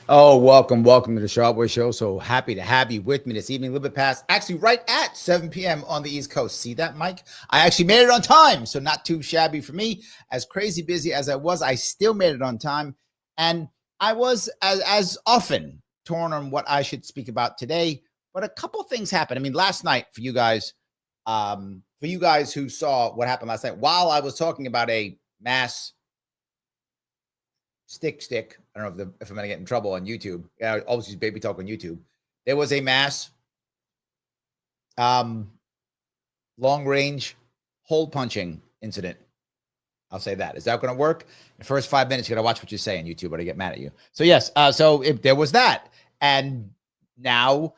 Oh, welcome to the Sharpe Show. So happy to have you with me this evening. A little bit past, actually, right at 7 p.m. on the East Coast. See that, Mike? I actually made it on time, so not too shabby for me. As crazy busy as I was, I still made it on time, and I was as often torn on what I should speak about today. But a couple things happened. I mean, last night for you guys, who saw what happened last night, while I was talking about a mass stick. I don't know if I'm going to get in trouble on YouTube. Yeah, I always use baby talk on YouTube. There was a mass long range hole punching incident. I'll say that. Is that going to work? The first 5 minutes, you got to watch what you say on YouTube or they get mad at you. So yes, there was that. And now,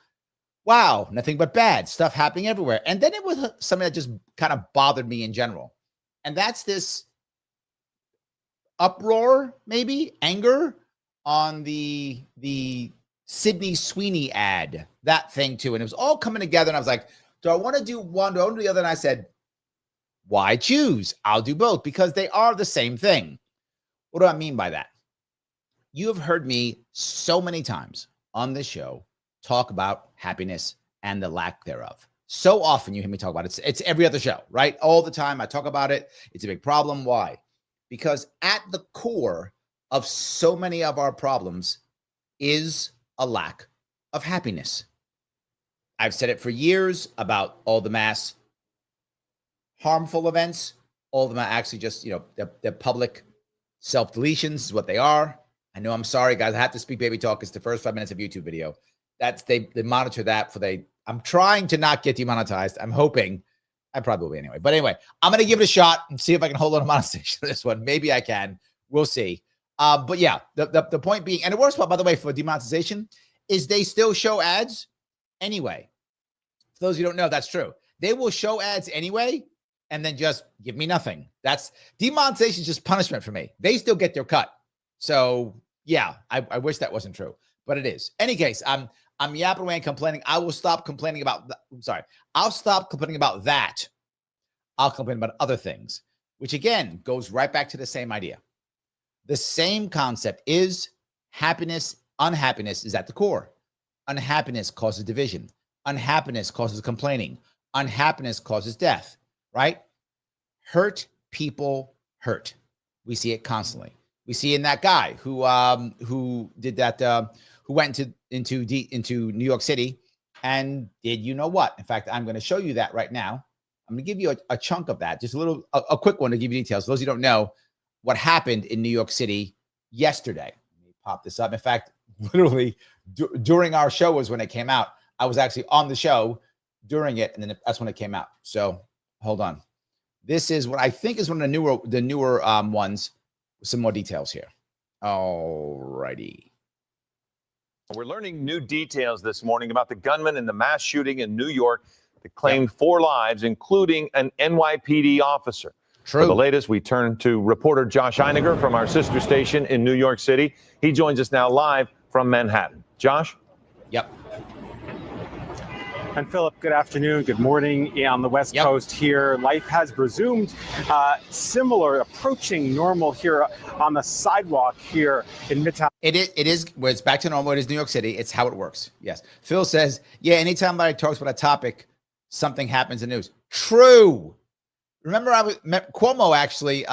wow, nothing but bad stuff happening everywhere. And then it was something that just kind of bothered me in general. And that's this uproar, maybe anger on the Sydney Sweeney ad, that thing too. And it was all coming together. And I was like, do I want to do one? Do I want to do the other? And I said, why choose? I'll do both because they are the same thing. What do I mean by that? You have heard me so many times on this show talk about happiness and the lack thereof. So often you hear me talk about it. It's every other show, right? All the time I talk about it. It's a big problem. Why? Because at the core of so many of our problems is a lack of happiness. I've said it for years about all the mass harmful events, all of them are actually just, they're public self-deletions is what they are. I know, I'm sorry, guys. I have to speak baby talk. It's the first 5 minutes of YouTube video. They monitor that I'm trying to not get demonetized. I'm hoping. I probably will be anyway. But anyway, I'm going to give it a shot and see if I can hold on to monetization for this one. Maybe I can. We'll see. But yeah, the point being, and the worst part, by the way, for demonetization is they still show ads anyway. For those who don't know, that's true. They will show ads anyway and then just give me nothing. That's demonetization is just punishment for me. They still get their cut. So yeah, I wish that wasn't true, but it is. Any case, I'm yapping away and complaining. I will stop complaining about I'll stop complaining about that. I'll complain about other things, which again goes right back to the same idea. The same concept is happiness. Unhappiness is at the core. Unhappiness causes division. Unhappiness causes complaining. Unhappiness causes death, right? Hurt people hurt. We see it constantly. We see in that guy who did that, who went into New York City and did you know what? In fact, I'm going to show you that right now. I'm going to give you a chunk of that, just a quick one to give you details. For those who don't know what happened in New York City yesterday. Let me pop this up. In fact, literally during our show was when it came out. I was actually on the show during it, and then that's when it came out. So hold on. This is what I think is one of the newer ones with some more details here. All righty. We're learning new details this morning about the gunman in the mass shooting in New York that claimed 4 lives, including an NYPD officer. True. For the latest, we turn to reporter Josh Einiger from our sister station in New York City. He joins us now live from Manhattan. Josh? Yep. And Philip, good afternoon, good morning on the West Coast here. Life has resumed similar, approaching normal here on the sidewalk here in Midtown. It is, well, it's back to normal. It is New York City. It's how it works. Yes. Phil says, yeah, anytime I talks about a topic, something happens in the news. True. Remember, Cuomo actually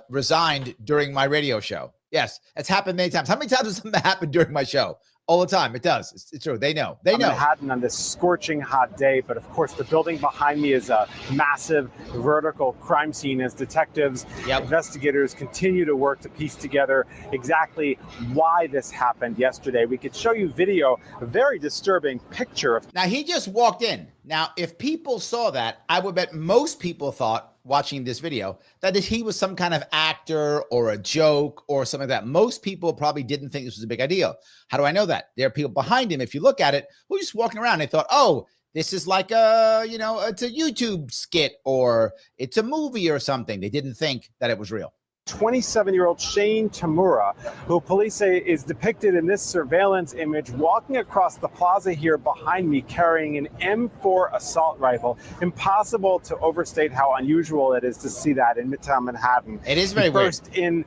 resigned during my radio show. Yes, it's happened many times. How many times has something happened during my show? All the time. It does. It's true. They know. They know. Manhattan on this scorching hot day, but of course the building behind me is a massive vertical crime scene as detectives, investigators continue to work to piece together exactly why this happened yesterday. We could show you video, a very disturbing picture of. Now he just walked in. Now, if people saw that, I would bet most people thought watching this video that he was some kind of actor or a joke or something like that. Most people probably didn't think this was a big idea. How do I know that? There are people behind him, if you look at it, who are just walking around. They thought, oh, this is like it's a YouTube skit or it's a movie or something. They didn't think that it was real. 27-year-old Shane Tamura, who police say is depicted in this surveillance image walking across the plaza here behind me carrying an M4 assault rifle. Impossible to overstate how unusual it is to see that in Midtown Manhattan. It is very weird. He burst in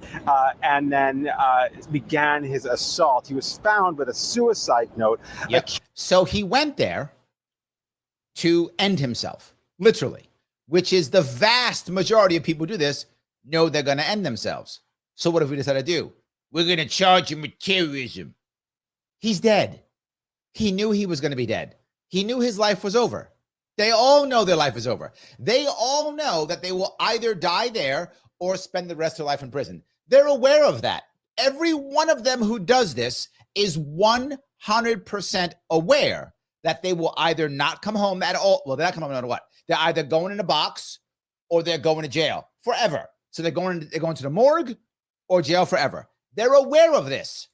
and then began his assault. He was found with a suicide note. Yep. So he went there to end himself, literally, which is the vast majority of people who do this know they're going to end themselves. So what if we decide to do? We're going to charge him with terrorism. He's dead. He knew he was going to be dead. He knew his life was over. They all know their life is over. They all know that they will either die there or spend the rest of their life in prison. They're aware of that. Every one of them who does this is 100% aware that they will either not come home at all. Well, they're not coming home no matter what. They're either going in a box or they're going to jail forever. So they're going to the morgue or jail forever. They're aware of this.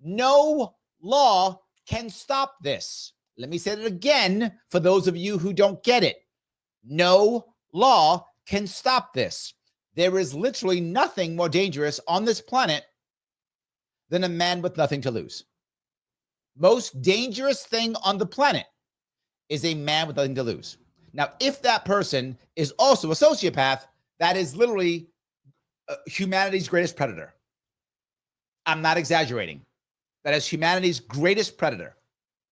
No law can stop this. Let me say it again for those of you who don't get it. No law can stop this. There is literally nothing more dangerous on this planet than a man with nothing to lose. Most dangerous thing on the planet is a man with nothing to lose. Now, if that person is also a sociopath, that is literally humanity's greatest predator. I'm not exaggerating. That is humanity's greatest predator.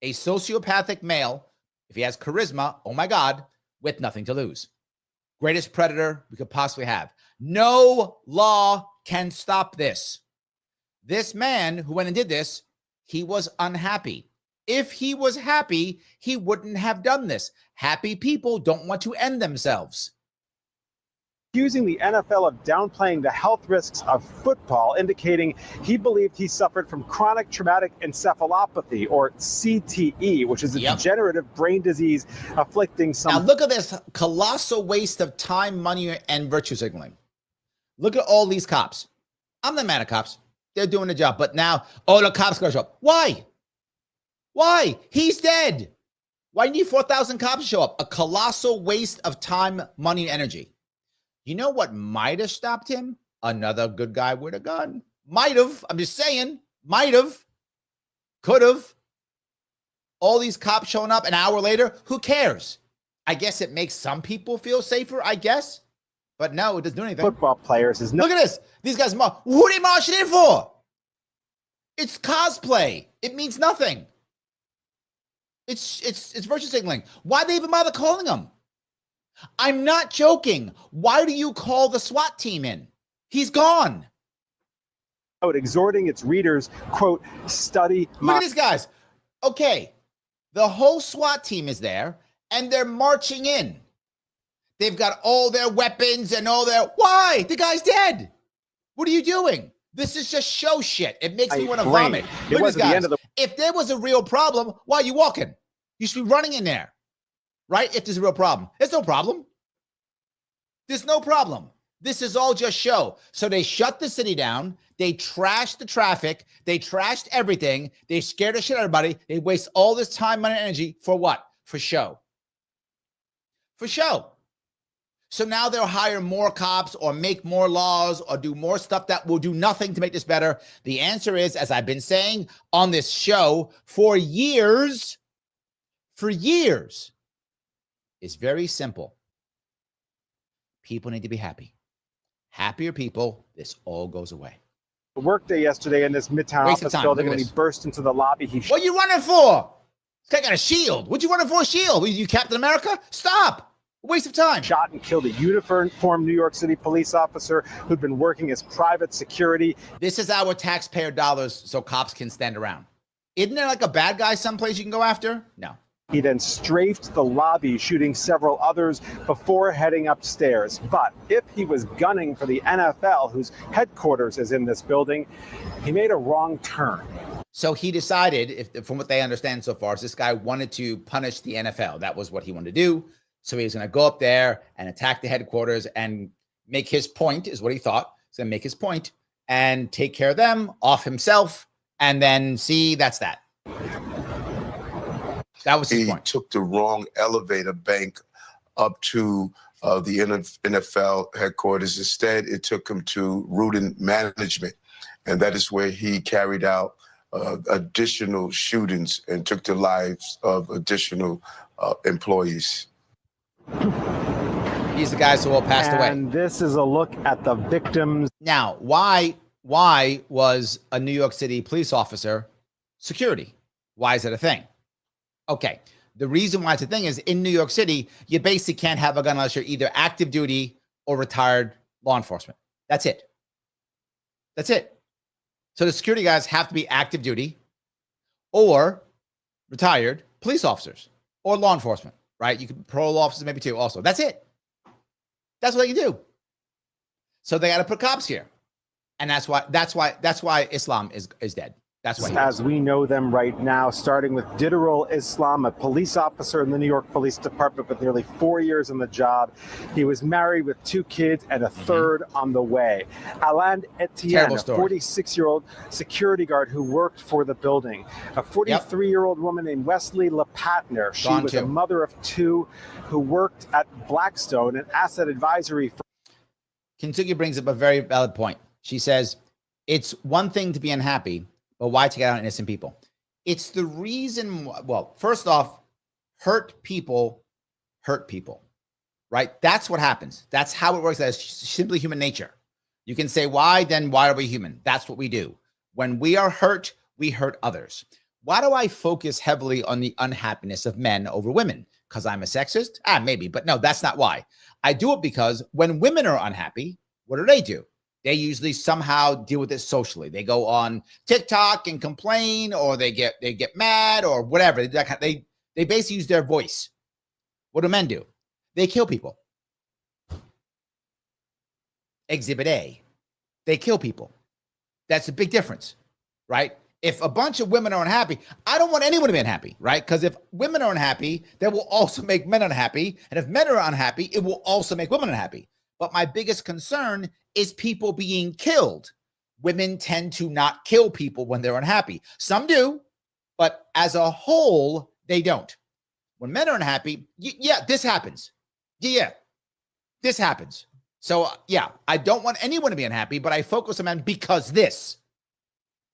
A sociopathic male, if he has charisma, oh my God, with nothing to lose. Greatest predator we could possibly have. No law can stop this. This man who went and did this, he was unhappy. If he was happy, he wouldn't have done this. Happy people don't want to end themselves. Accusing the NFL of downplaying the health risks of football, indicating he believed he suffered from chronic traumatic encephalopathy, or CTE, which is a degenerative brain disease afflicting some. Now look at this colossal waste of time, money, and virtue signaling. Look at all these cops. I'm not mad at cops. They're doing the job. But now, the cops going to show up. Why? Why? He's dead. Why do you need 4,000 cops to show up? A colossal waste of time, money, and energy. You know what might have stopped him? Another good guy with a gun. Might have. I'm just saying. Might have. Could have. All these cops showing up an hour later. Who cares? I guess it makes some people feel safer, I guess. But no, it doesn't do anything. Football players is no. Look at this. These guys, who are they marching in for? It's cosplay. It means nothing. It's virtue signaling. Why they even bother calling them? I'm not joking. Why do you call the SWAT team in? He's gone. Exhorting its readers, quote, study. Look at these guys. Okay, the whole SWAT team is there, and they're marching in. They've got all their weapons and all their... Why? The guy's dead. What are you doing? This is just show shit. It makes me want to vomit. Look at these guys. If there was a real problem, why are you walking? You should be running in there. Right? If there's a real problem. There's no problem. There's no problem. This is all just show. So they shut the city down. They trashed the traffic. They trashed everything. They scared the shit out of everybody. They waste all this time, money, and energy for what? For show. For show. So now they'll hire more cops or make more laws or do more stuff that will do nothing to make this better. The answer is, as I've been saying on this show for years, is very simple. People need to be happy. Happier people, this all goes away. Workday yesterday in this Midtown office building when he burst into the lobby. What are you running for? This guy got a shield. What'd you running for a shield? You Captain America? Stop. A waste of time. Shot and killed a uniformed New York City police officer who'd been working as private security. This is our taxpayer dollars so cops can stand around. Isn't there like a bad guy someplace you can go after? No. He then strafed the lobby, shooting several others before heading upstairs. But if he was gunning for the NFL, whose headquarters is in this building, he made a wrong turn. So he decided, from what they understand so far, is this guy wanted to punish the NFL. That was what he wanted to do. So he was going to go up there and attack the headquarters and make his point, is what he thought. He's going to make his point and take care of them, off himself, and then see, that's that. That was his point. He took the wrong elevator bank up to the NFL headquarters. Instead, it took him to Rudin Management, and that is where he carried out additional shootings and took the lives of additional employees. These are the guys who all passed away. And this is a look at the victims. Now, why was a New York City police officer security? Why is it a thing? Okay. The reason why it's a thing is in New York City, you basically can't have a gun unless you're either active duty or retired law enforcement. That's it. That's it. So the security guys have to be active duty or retired police officers or law enforcement, right? You can parole officers maybe too also. That's it. That's what they can do. So they got to put cops here. And that's why Islam is dead. That's why. As we know them right now, starting with Diderol Islam, a police officer in the New York Police Department with nearly 4 years on the job. He was married with 2 kids and a third on the way. Alain Etienne, a 46-year-old security guard who worked for the building. A 43-year-old woman named Wesley LePatner. She was a mother of 2 who worked at Blackstone, an asset advisory firm. Kintsugi brings up a very valid point. She says, it's one thing to be unhappy, but why take it out on innocent people? It's the reason, well, first off, hurt people, right? That's what happens. That's how it works. That's simply human nature. You can say, why? Then why are we human? That's what we do. When we are hurt, we hurt others. Why do I focus heavily on the unhappiness of men over women? Because I'm a sexist? Maybe, but no, that's not why. I do it because when women are unhappy, what do? They usually somehow deal with it socially. They go on TikTok and complain, or they get mad or whatever. They basically use their voice. What do men do? They kill people. Exhibit A. They kill people. That's a big difference, right? If a bunch of women are unhappy, I don't want anyone to be unhappy, right? Because if women are unhappy, that will also make men unhappy. And if men are unhappy, it will also make women unhappy. But my biggest concern is people being killed. Women tend to not kill people when they're unhappy. Some do, but as a whole, they don't. When men are unhappy, this happens. This happens. So I don't want anyone to be unhappy, but I focus on men because this.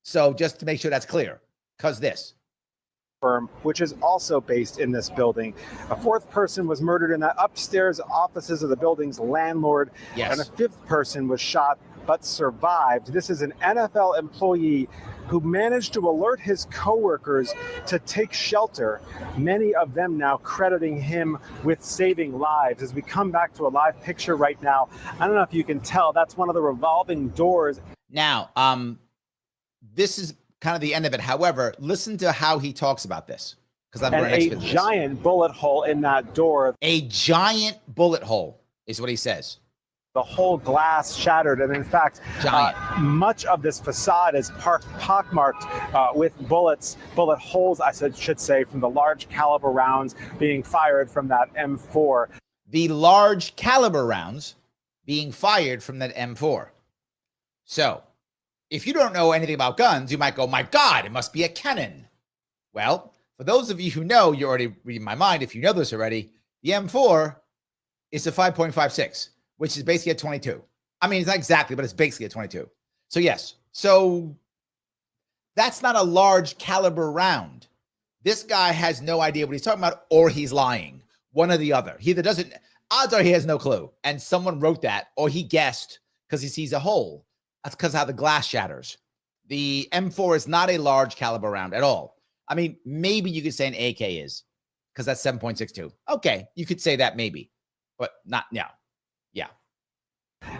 So just to make sure that's clear, because this. Firm, which is also based in this building. A 4th person was murdered in the upstairs offices of the building's landlord, and a 5th person was shot but survived. This is an NFL employee who managed to alert his coworkers to take shelter, many of them now crediting him with saving lives. As we come back to a live picture right now, I don't know if you can tell, that's one of the revolving doors. Now, this is kind of the end of it. However, listen to how he talks about this, because I'm a giant bullet hole in that door. A giant bullet hole is what he says. The whole glass shattered, and in fact, much of this facade is pockmarked with bullet holes, I should say, from the large caliber rounds being fired from that M4. The large caliber rounds being fired from that M4. So, if you don't know anything about guns, you might go, my God, it must be a cannon. Well, for those of you who know, you're already reading my mind. If you know this already, the M4 is a 5.56, which is basically a 22. I mean, it's not exactly, but it's basically a 22. So yes, so that's not a large caliber round. This guy has no idea what he's talking about, or he's lying. One or the other. He either doesn't, odds are he has no clue. And someone wrote that, or he guessed because he sees a hole. That's because how the glass shatters. The M4 is not a large caliber round at all. I mean, maybe you could say an AK is, because that's 7.62. Okay, you could say that maybe, but not now. Yeah.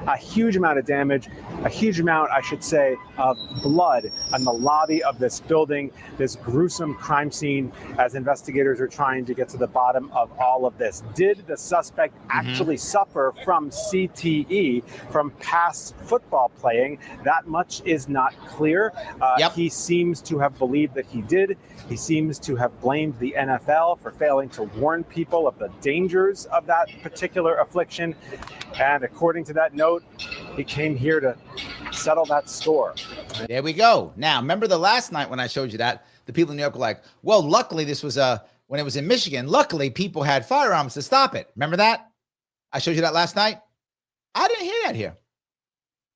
A huge amount of damage, a huge amount, I should say, of blood on the lobby of this building, this gruesome crime scene, as investigators are trying to get to the bottom of all of this. Did the suspect actually suffer from CTE, from past football playing? That much is not clear. He seems to have believed that he did. He seems to have blamed the NFL for failing to warn people of the dangers of that particular affliction. And according to that note, he came here to settle that score. There we go. Now, remember the last night when I showed you that, the people in New York were like, well, luckily this was when it was in Michigan, luckily people had firearms to stop it. Remember that? I showed you that last night. I didn't hear that here.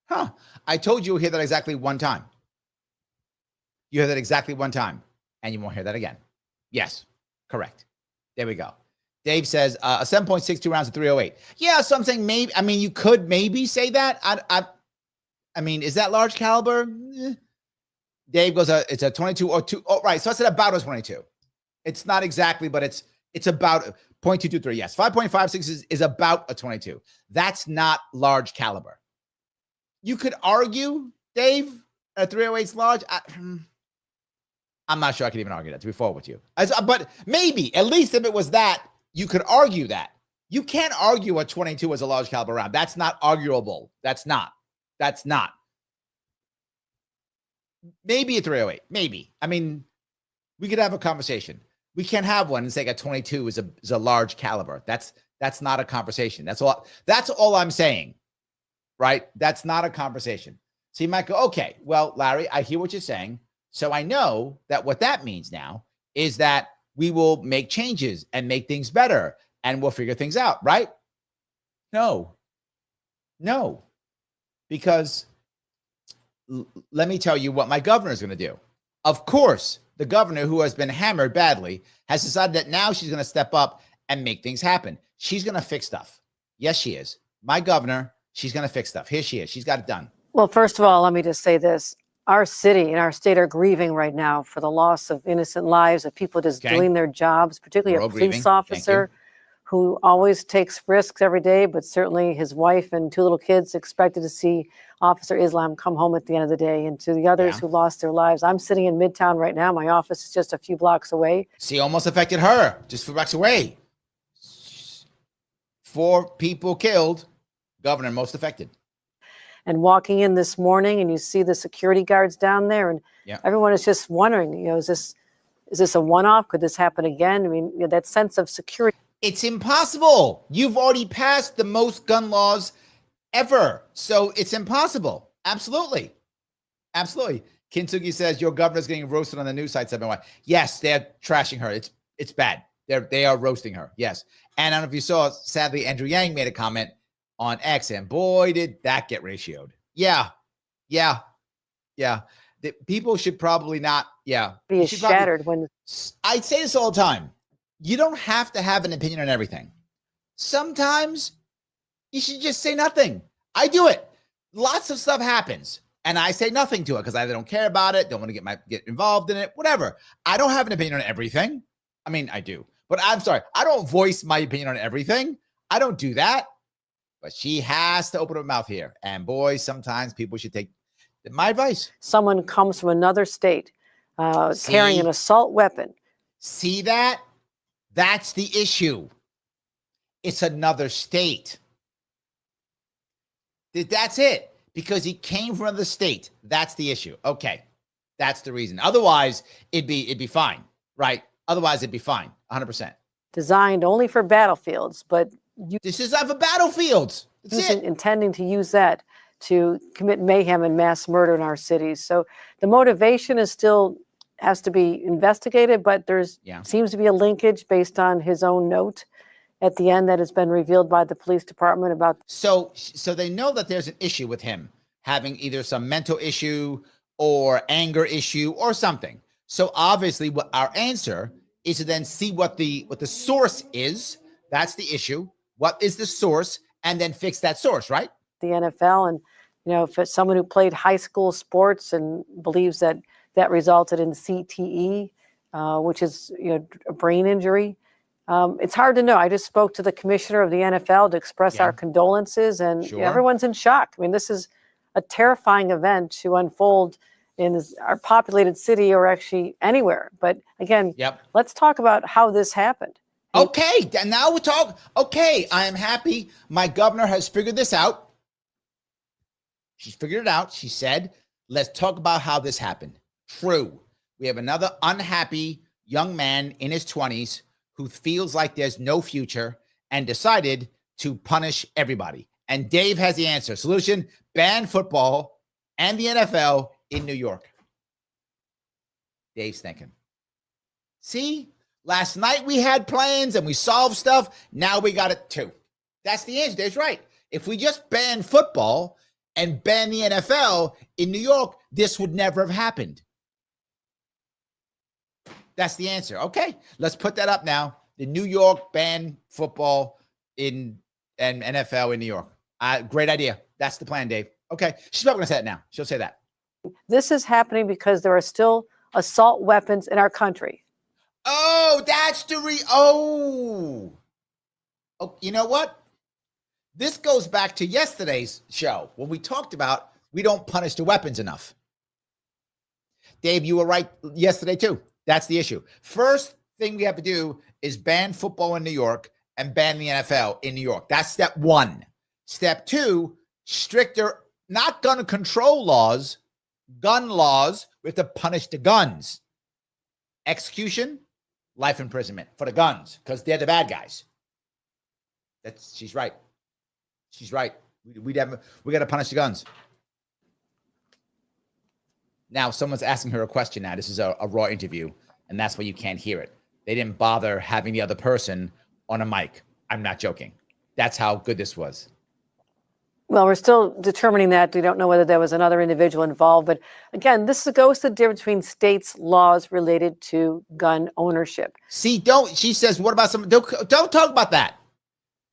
Huh. I told you hear that exactly one time. You hear that exactly one time, and you won't hear that again. Yes, correct. There we go. Dave says a 7.62 rounds of 308. Yeah, so I'm saying maybe. I mean, you could maybe say that. I mean, is that large caliber? Dave goes, it's a 22 or 2. Oh, right. So I said about a 22. It's not exactly, but it's about 0.223. Yes, 5.56 is about a 22. That's not large caliber. You could argue, Dave, a 308 is large. I'm not sure I can even argue that, to be forward with you. But maybe, at least if it was that, you could argue that. You can't argue a 22 is a large caliber round. That's not arguable. That's not. Maybe a 308. Maybe. I mean, we could have a conversation. We can't have one and say a 22 is a large caliber. That's not a conversation. That's all I'm saying. Right? That's not a conversation. So you might go, okay, well, Larry, I hear what you're saying. So I know that what that means now is that we will make changes and make things better and we'll figure things out, right? No, because let me tell you what my governor is going to do. Of course, the governor, who has been hammered badly, has decided that now she's going to step up and make things happen. She's going to fix stuff. Yes, she is. My governor, she's going to fix stuff. Here she is. She's got it done. Well, first of all, let me just say this. Our city and our state are grieving right now for the loss of innocent lives, of people just doing their jobs, particularly a police officer who always takes risks every day, but certainly his wife and 2 little kids expected to see Officer Islam come home at the end of the day. And to the others who lost their lives, I'm sitting in Midtown right now. My office is just a few blocks away. See, almost affected her, just a few blocks away. 4 people killed, governor most affected. And walking in this morning and you see the security guards down there and everyone is just wondering, is this a one-off? Could this happen again? I mean, that sense of security. It's impossible. You've already passed the most gun laws ever. So it's impossible. Absolutely. Kintsugi says your governor's getting roasted on the news sites. Yes, they're trashing her. It's bad. They are roasting her. Yes. And I don't know if you saw, sadly, Andrew Yang made a comment on X, and boy, did that get ratioed. Yeah. The people should probably not. Yeah. Be shattered when I say this all the time. You don't have to have an opinion on everything. Sometimes you should just say nothing. I do it. Lots of stuff happens, and I say nothing to it because I don't care about it, don't want to get involved in it, whatever. I don't have an opinion on everything. I mean, I do, but I'm sorry. I don't voice my opinion on everything. I don't do that. But she has to open her mouth here. And boy, sometimes people should take my advice. Someone comes from another state carrying an assault weapon. See that? That's the issue. It's another state. That's it. Because he came from another state. That's the issue. Okay. That's the reason. Otherwise, it'd be fine. Right? Otherwise, it'd be fine. 100%. Designed only for battlefields, but this is not for battlefields. That's it. Intending to use that to commit mayhem and mass murder in our cities. So the motivation is still has to be investigated, but there's seems to be a linkage based on his own note at the end that has been revealed by the police department about. So they know that there's an issue with him having either some mental issue or anger issue or something. So obviously what our answer is to then see what the source is. That's the issue. What is the source? And then fix that source, right? The NFL, and if it's someone who played high school sports and believes that resulted in CTE, which is a brain injury, it's hard to know. I just spoke to the commissioner of the NFL to express our condolences, and everyone's in shock. I mean, this is a terrifying event to unfold in our populated city or actually anywhere. But again, let's talk about how this happened. Okay, now we're talking. Okay, I am happy. My governor has figured this out. She's figured it out. She said, let's talk about how this happened. True. We have another unhappy young man in his 20s who feels like there's no future and decided to punish everybody. And Dave has the answer. Solution: ban football and the NFL in New York. Dave's thinking. See? Last night we had plans and we solved stuff. Now we got it too. That's the answer. Dave's right. If we just ban football and ban the NFL in New York, this would never have happened. That's the answer. Okay, let's put that up now. The New York ban football and NFL in New York. Great idea. That's the plan, Dave. Okay, she's probably going to say it now. She'll say that. This is happening because there are still assault weapons in our country. Oh, that's the oh, you know what? This goes back to yesterday's show when we talked about we don't punish the weapons enough. Dave, you were right yesterday too. That's the issue. First thing we have to do is ban football in New York and ban the NFL in New York. That's step one. Step two, stricter, not gun control laws, gun laws. We have to punish the guns. Execution, life imprisonment for the guns because they're the bad guys. She's right. She's right. We got to punish the guns. Now, someone's asking her a question now. This is a raw interview, and that's why you can't hear it. They didn't bother having the other person on a mic. I'm not joking. That's how good this was. Well, we're still determining that. We don't know whether there was another individual involved. But again, this goes to the difference between states' laws related to gun ownership. See, she says, what about some, don't talk about that.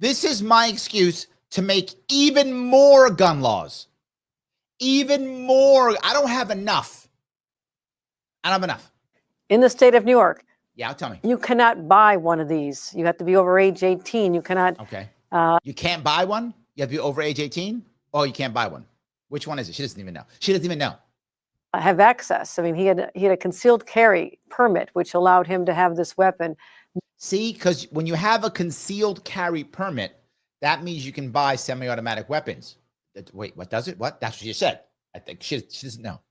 This is my excuse to make even more gun laws. Even more. I don't have enough. I don't have enough. In the state of New York. Yeah, tell me. You cannot buy one of these. You have to be over age 18. You cannot. Okay. You can't buy one? You have to be over age 18? Oh, you can't buy one. Which one is it? She doesn't even know. She doesn't even know. Have access. I mean, he had a concealed carry permit, which allowed him to have this weapon. See, because when you have a concealed carry permit, that means you can buy semi-automatic weapons. Wait, what does it? What? That's what she said. I think she doesn't know.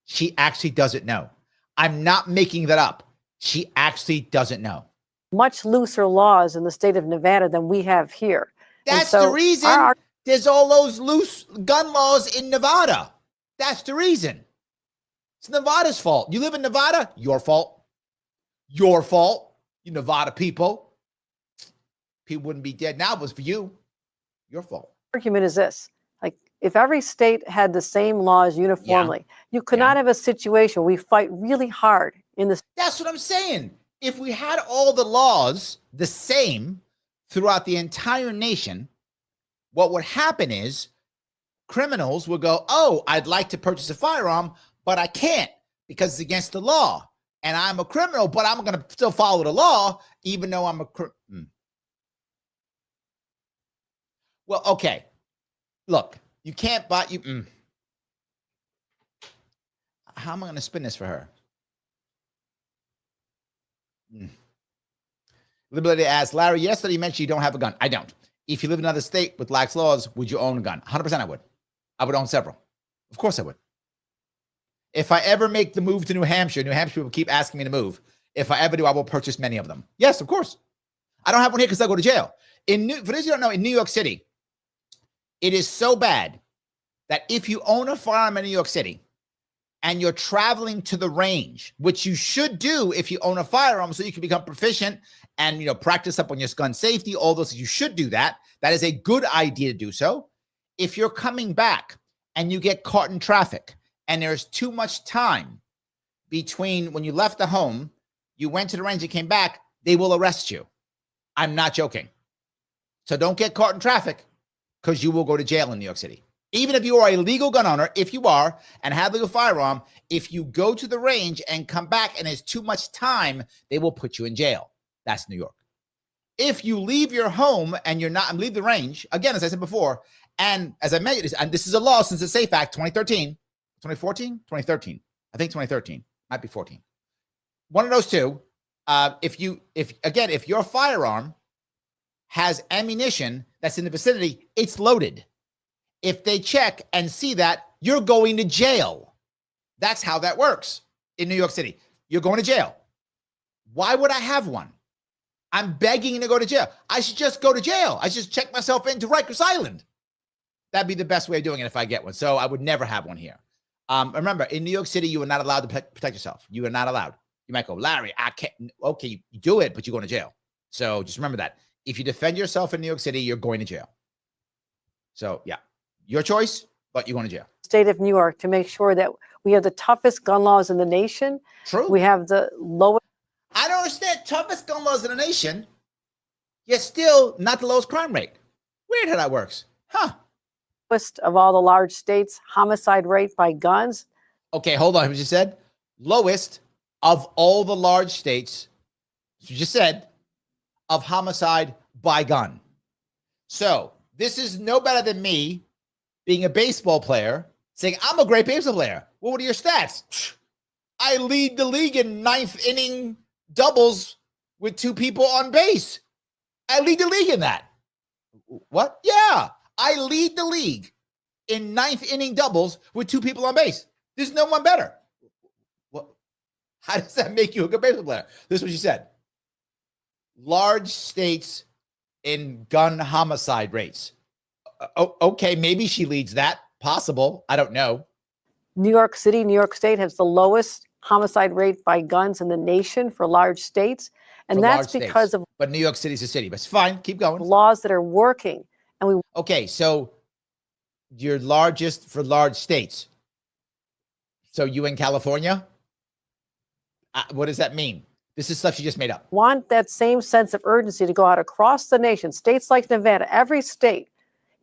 She actually doesn't know. I'm not making that up. She actually doesn't know. Much looser laws in the state of Nevada than we have here. That's the reason there's all those loose gun laws in Nevada. That's the reason. It's Nevada's fault. You live in Nevada? Your fault. Your fault. You Nevada people. People wouldn't be dead now if it was for you. Your fault. Argument is this. Like, if every state had the same laws uniformly, you could not have a situation where we fight really hard in the. That's what I'm saying. If we had all the laws the same throughout the entire nation, what would happen is criminals would go, oh, I'd like to purchase a firearm, but I can't because it's against the law. And I'm a criminal, but I'm going to still follow the law, even though I'm a criminal. Well, okay. Look, you can't buy you. How am I going to spin this for her? Liberty asks, Larry, yesterday you mentioned you don't have a gun. I don't. If you live in another state with lax laws, would you own a gun? 100% I would. I would own several. Of course I would. If I ever make the move to New Hampshire people keep asking me to move. If I ever do, I will purchase many of them. Yes, of course. I don't have one here because I go to jail. For those who don't know, in New York City, it is so bad that if you own a firearm in New York City and you're traveling to the range, which you should do if you own a firearm so you can become proficient and, practice up on your gun safety, all those, you should do that. That is a good idea to do so. If you're coming back and you get caught in traffic and there's too much time between when you left the home, you went to the range and came back, they will arrest you. I'm not joking. So don't get caught in traffic because you will go to jail in New York City. Even if you are a legal gun owner, if you are, and have a legal firearm, if you go to the range and come back and there's too much time, they will put you in jail. That's New York. If you leave your home and you're not, and leave the range, again, as I said before, and as I mentioned, and this is a law since the SAFE Act 2013, 2014, 2013, I think 2013, might be 14. One of those two, if your firearm has ammunition that's in the vicinity, it's loaded. If they check and see that, you're going to jail. That's how that works in New York City. You're going to jail. Why would I have one? I'm begging to go to jail. I should just go to jail. I should check myself into Rikers Island. That'd be the best way of doing it if I get one. So I would never have one here. Remember, in New York City, you are not allowed to protect yourself. You are not allowed. You might go, Larry, I can't. Okay, you do it, but you're going to jail. So just remember that. If you defend yourself in New York City, you're going to jail. So, yeah, your choice, but you're going to jail. State of New York to make sure that we have the toughest gun laws in the nation. True. We have the lowest. I don't understand. Toughest gun laws in the nation, yet still not the lowest crime rate. Weird how that works. Huh. Of all the large states, homicide rate by guns. Okay, hold on. What you said? Lowest of all the large states, you just said, of homicide by gun. So this is no better than me being a baseball player saying, I'm a great baseball player. Well, what are your stats? I lead the league in ninth inning doubles with 2 people on base. I lead the league in that. What? Yeah. I lead the league in ninth inning doubles with 2 people on base. There's no one better. What? How does that make you a good baseball player? This is what she said. Large states in gun homicide rates. Okay, maybe she leads that. Possible. I don't know. New York City, New York State has the lowest homicide rate by guns in the nation for large states. And For that's large because states. But New York City's a city. But it's fine. Keep going. of laws that are working. And we Okay, so you're largest for large states. So you in California? What does that mean? This is stuff you just made up. want that same sense of urgency to go out across the nation. States like Nevada, every state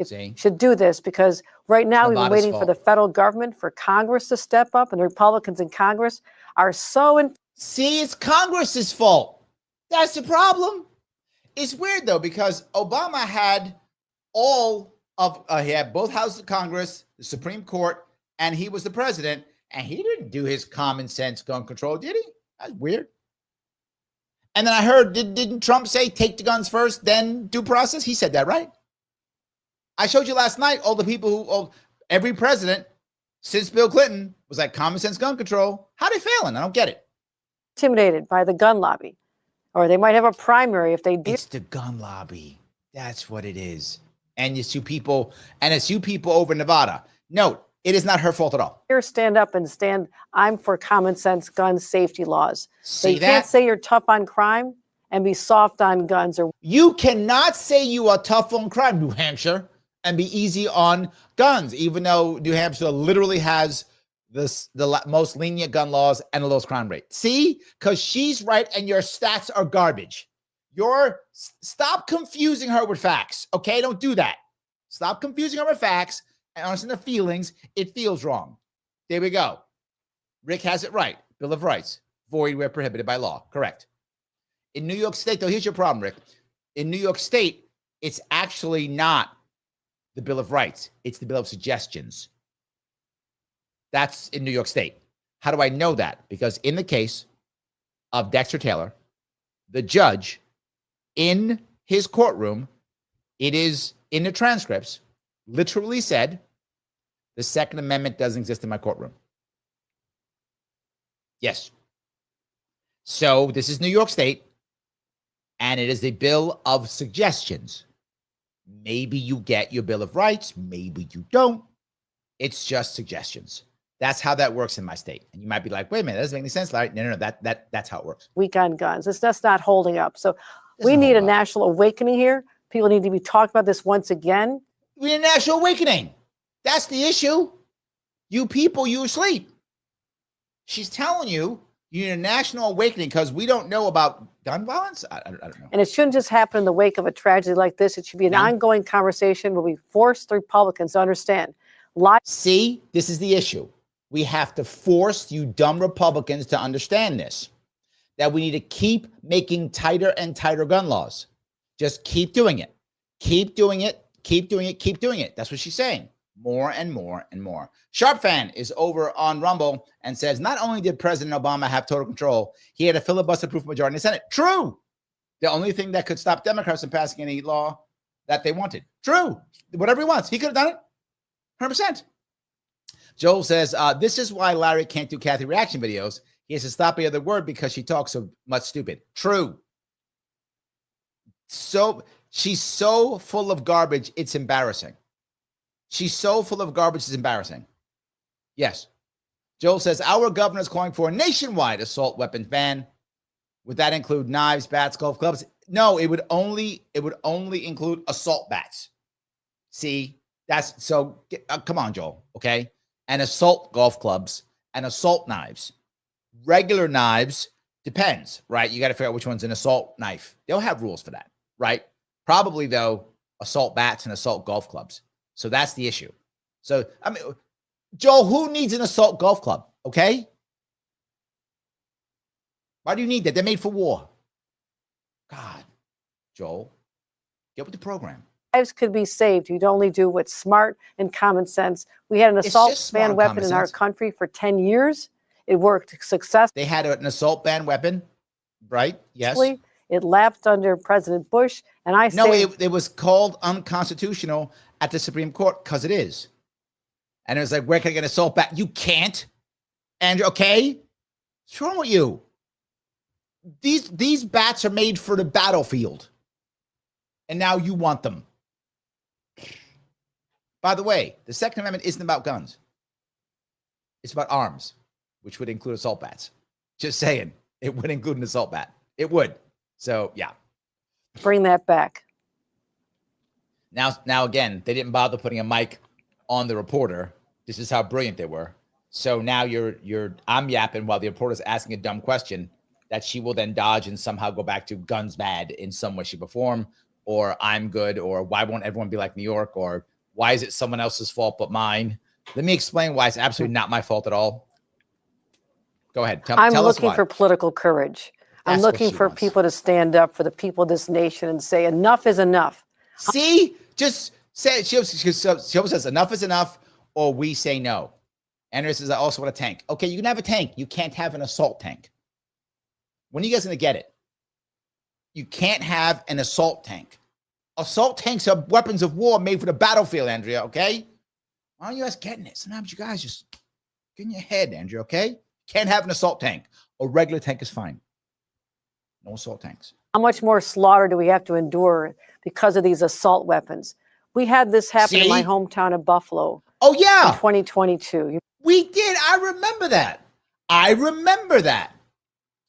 See? should do this, because right now we've been Nevada's waiting for fault. the federal government, for Congress to step up, and the Republicans in Congress are so See, it's Congress's fault. That's the problem. It's weird, though, because Obama had he had both houses of Congress, the Supreme Court, and he was the president, and he didn't do his common sense gun control, did he? That's weird. And then I heard, didn't Trump say take the guns first, then due process? He said that, right? I showed you last night all the people every president since Bill Clinton was like common sense gun control. How they failing? I don't get it. intimidated by the gun lobby, or they might have a primary if they do. It's the gun lobby. That's what it is. And it's you people over Nevada. Note, it is not her fault at all. Here, stand up and stand. I'm for common sense gun safety laws. So See you can't that? say you're tough on crime and be soft on guns. Or You cannot say you are tough on crime, New Hampshire, and be easy on guns, even though New Hampshire literally has the most lenient gun laws and the lowest crime rate. See? Because she's right and your stats are garbage. Stop confusing her with facts, okay? Don't do that. Stop confusing her with facts and understand the feelings. It feels wrong. There we go. Rick has it right. Bill of Rights. Void where prohibited by law. Correct. In New York State, though, here's your problem, Rick. In New York State, it's actually not the Bill of Rights. It's the Bill of Suggestions. That's in New York State. How do I know that? Because in the case of Dexter Taylor, the judge in his courtroom, it is in the transcripts, literally said, the Second Amendment doesn't exist in my courtroom. Yes. So this is New York State, and it is a Bill of Suggestions. Maybe you get your Bill of Rights, maybe you don't. It's just suggestions. That's how that works in my state. And you might be like, wait a minute, that doesn't make any sense, Larry. No, that's how it works. weak on guns. It's just not holding up. So we Doesn't need a hold up. national awakening here. People need to be talking about this once again. We need a national awakening. That's the issue. You people, you asleep. She's telling you you need a national awakening because we don't know about gun violence. I don't know. And it shouldn't just happen in the wake of a tragedy like this. It should be an Yeah. ongoing conversation where we force the Republicans to understand life. See, this is the issue. We have to force you dumb Republicans to understand this, that we need to keep making tighter and tighter gun laws. Just keep doing it. Keep doing it. Keep doing it. Keep doing it. That's what she's saying. More and more and more. Sharpe fan is over on Rumble and says, not only did President Obama have total control, he had a filibuster-proof majority in the Senate. True. The only thing that could stop Democrats from passing any law that they wanted. True. Whatever he wants. He could have done it. 100%. Joel says, this is why Larry can't do Kathy reaction videos. He has to stop the other word because she talks so much stupid. True. So she's so full of garbage, it's embarrassing. She's so full of garbage, it's embarrassing. Yes. Joel says, our governor is calling for a nationwide assault weapons ban. Would that include knives, bats, golf clubs? No, it would only include assault bats. See, that's so. Come on, Joel. Okay, and assault golf clubs and assault knives. Regular knives depends, right? You got to figure out which one's an assault knife. They'll have rules for that, right? Probably though, assault bats and assault golf clubs. So that's the issue. So I mean, Joel, who needs an assault golf club? Okay. Why do you need that? They're made for war. God, Joel, get with the program. Lives could be saved. You'd only do what's smart and common sense. We had an assault ban weapon in our country for 10 years. It worked successfully. They had an assault ban weapon, right? Yes. It lapsed under President Bush, and I say it was called unconstitutional at the Supreme Court because it is. And it was like, where can I get an assault bat? You can't, Andrew. Okay, what's wrong with you? These bats are made for the battlefield, and now you want them. By the way, the Second Amendment isn't about guns. It's about arms, which would include assault bats. Just saying, it would include an assault bat. It would. So, yeah. Bring that back. Now again, they didn't bother putting a mic on the reporter. This is how brilliant they were. So now I'm yapping while the reporter's asking a dumb question that she will then dodge and somehow go back to guns bad in some way, shape, or form, or I'm good, or why won't everyone be like New York, or why is it someone else's fault but mine? Let me explain why it's absolutely not my fault at all. Go ahead. Tell us why. I'm looking for political courage. I'm looking for people to stand up for the people of this nation and say enough is enough. See, just say she always says enough is enough, or we say no. Andrea says I also want a tank. Okay, you can have a tank. You can't have an assault tank. When are you guys going to get it? You can't have an assault tank. Assault tanks are weapons of war made for the battlefield, Andrea, okay? Why aren't you guys getting it? Sometimes you guys just get in your head, Andrea, okay? Can't have an assault tank. A regular tank is fine. No assault tanks. How much more slaughter do we have to endure because of these assault weapons? We had this happen in my hometown of Buffalo. Oh, yeah. In 2022. We did. I remember that.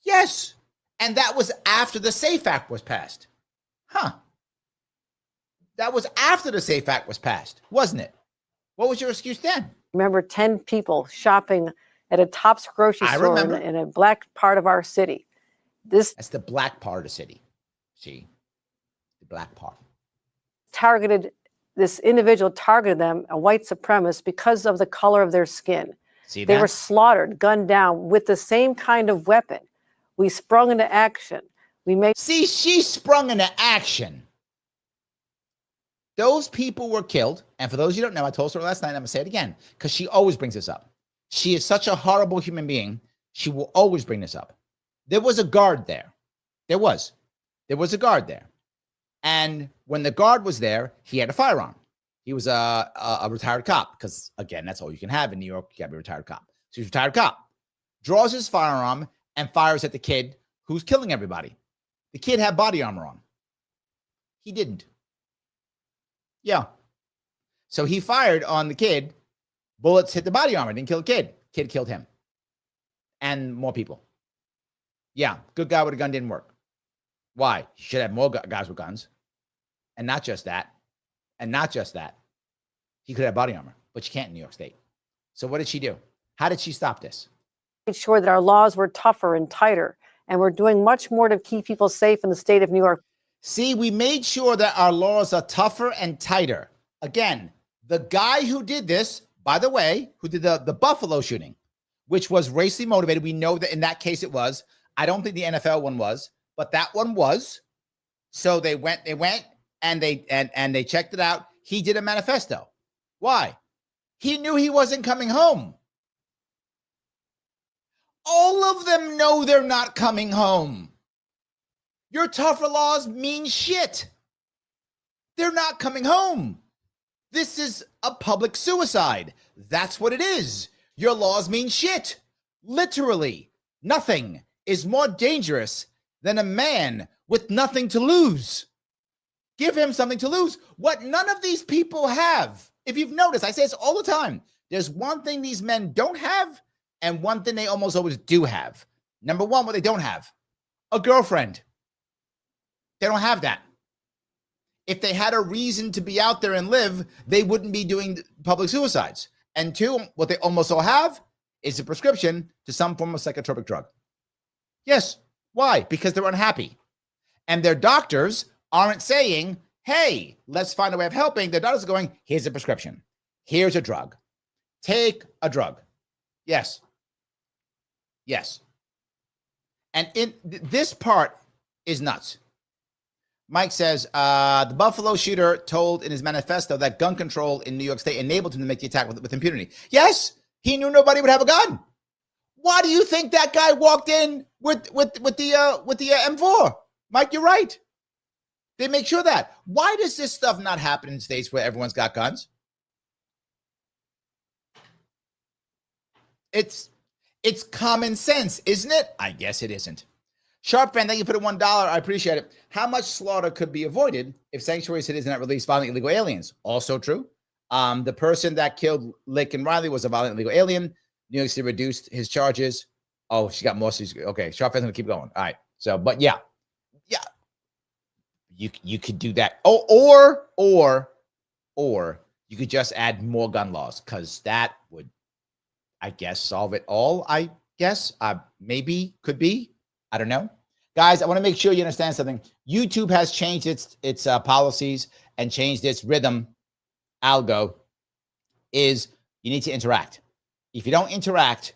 Yes. And that was after the SAFE Act was passed. Huh. That was after the SAFE Act was passed, wasn't it? What was your excuse then? Remember 10 people shopping at a Tops grocery store in a black part of our city. That's the black part of the city. See? The black part. This individual targeted them, a white supremacist, because of the color of their skin. See that? They were slaughtered, gunned down with the same kind of weapon. We sprung into action. She sprung into action. Those people were killed. And for those you don't know, I told her last night, I'm going to say it again, because she always brings this up. She is such a horrible human being. She will always bring this up. There was a guard there. There was a guard there. And when the guard was there, he had a firearm. He was a retired cop, because, again, that's all you can have in New York. You got to be a retired cop. So he's a retired cop. Draws his firearm and fires at the kid who's killing everybody. The kid had body armor on. He didn't. Yeah. So he fired on the kid. Bullets hit the body armor. Didn't kill the kid. Kid killed him. And more people. Yeah. Good guy with a gun didn't work. Why? You should have more guys with guns. And not just that. He could have body armor. But you can't in New York State. So what did she do? How did she stop this? Made sure that our laws were tougher and tighter. And we're doing much more to keep people safe in the state of New York. See, we made sure that our laws are tougher and tighter. Again, the guy who did this, by the way, who did the Buffalo shooting, which was racially motivated. We know that in that case it was. I don't think the NFL one was, but that one was. So they went and they checked it out. He did a manifesto. Why? He knew he wasn't coming home. All of them know they're not coming home. Your tougher laws mean shit. They're not coming home. This is a public suicide. That's what it is. Your laws mean shit. Literally, nothing is more dangerous than a man with nothing to lose. Give him something to lose. What none of these people have. If you've noticed, I say this all the time. There's one thing these men don't have and one thing they almost always do have. Number one, what they don't have, a girlfriend. They don't have that. If they had a reason to be out there and live, they wouldn't be doing public suicides. And two, what they almost all have is a prescription to some form of psychotropic drug. Yes. Why? Because they're unhappy. And their doctors aren't saying, hey, let's find a way of helping. Their doctors are going, here's a prescription. Here's a drug. Take a drug. Yes. Yes. And in this part is nuts. Mike says, the Buffalo shooter told in his manifesto that gun control in New York State enabled him to make the attack with impunity. Yes, he knew nobody would have a gun. Why do you think that guy walked in with the M4? Mike, you're right. They make sure that. Why does this stuff not happen in states where everyone's got guns? It's common sense, isn't it? I guess it isn't. Sharpe fan, thank you for the $1. I appreciate it. How much slaughter could be avoided if sanctuary cities did not release violent illegal aliens? Also true. The person that killed Lick and Riley was a violent illegal alien. New York City reduced his charges. Oh, she got more. Okay, Sharpe fan's gonna keep going. All right. So, but yeah, you could do that. Oh, or you could just add more gun laws because that would, I guess, solve it all. I guess maybe could be. I don't know. Guys, I want to make sure you understand something. YouTube has changed its policies and changed its rhythm. Algo is you need to interact. If you don't interact,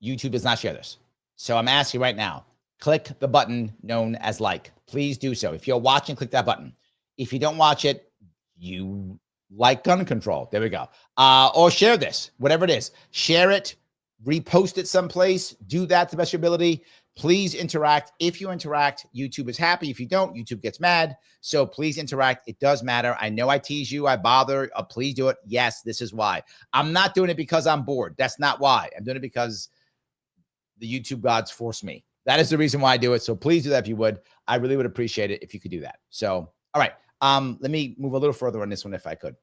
YouTube does not share this. So I'm asking right now, click the button known as like. Please do so. If you're watching, click that button. If you don't watch it, you like gun control. There we go. Or share this, whatever it is. Share it, repost it someplace. Do that to the best of your ability. Please interact. If you interact, YouTube is happy. If you don't, YouTube gets mad. So please interact. It does matter. I know I tease you. I bother. Please do it. Yes, this is why. I'm not doing it because I'm bored. That's not why. I'm doing it because the YouTube gods force me. That is the reason why I do it. So please do that if you would. I really would appreciate it if you could do that. So, all right. Let me move a little further on this one if I could.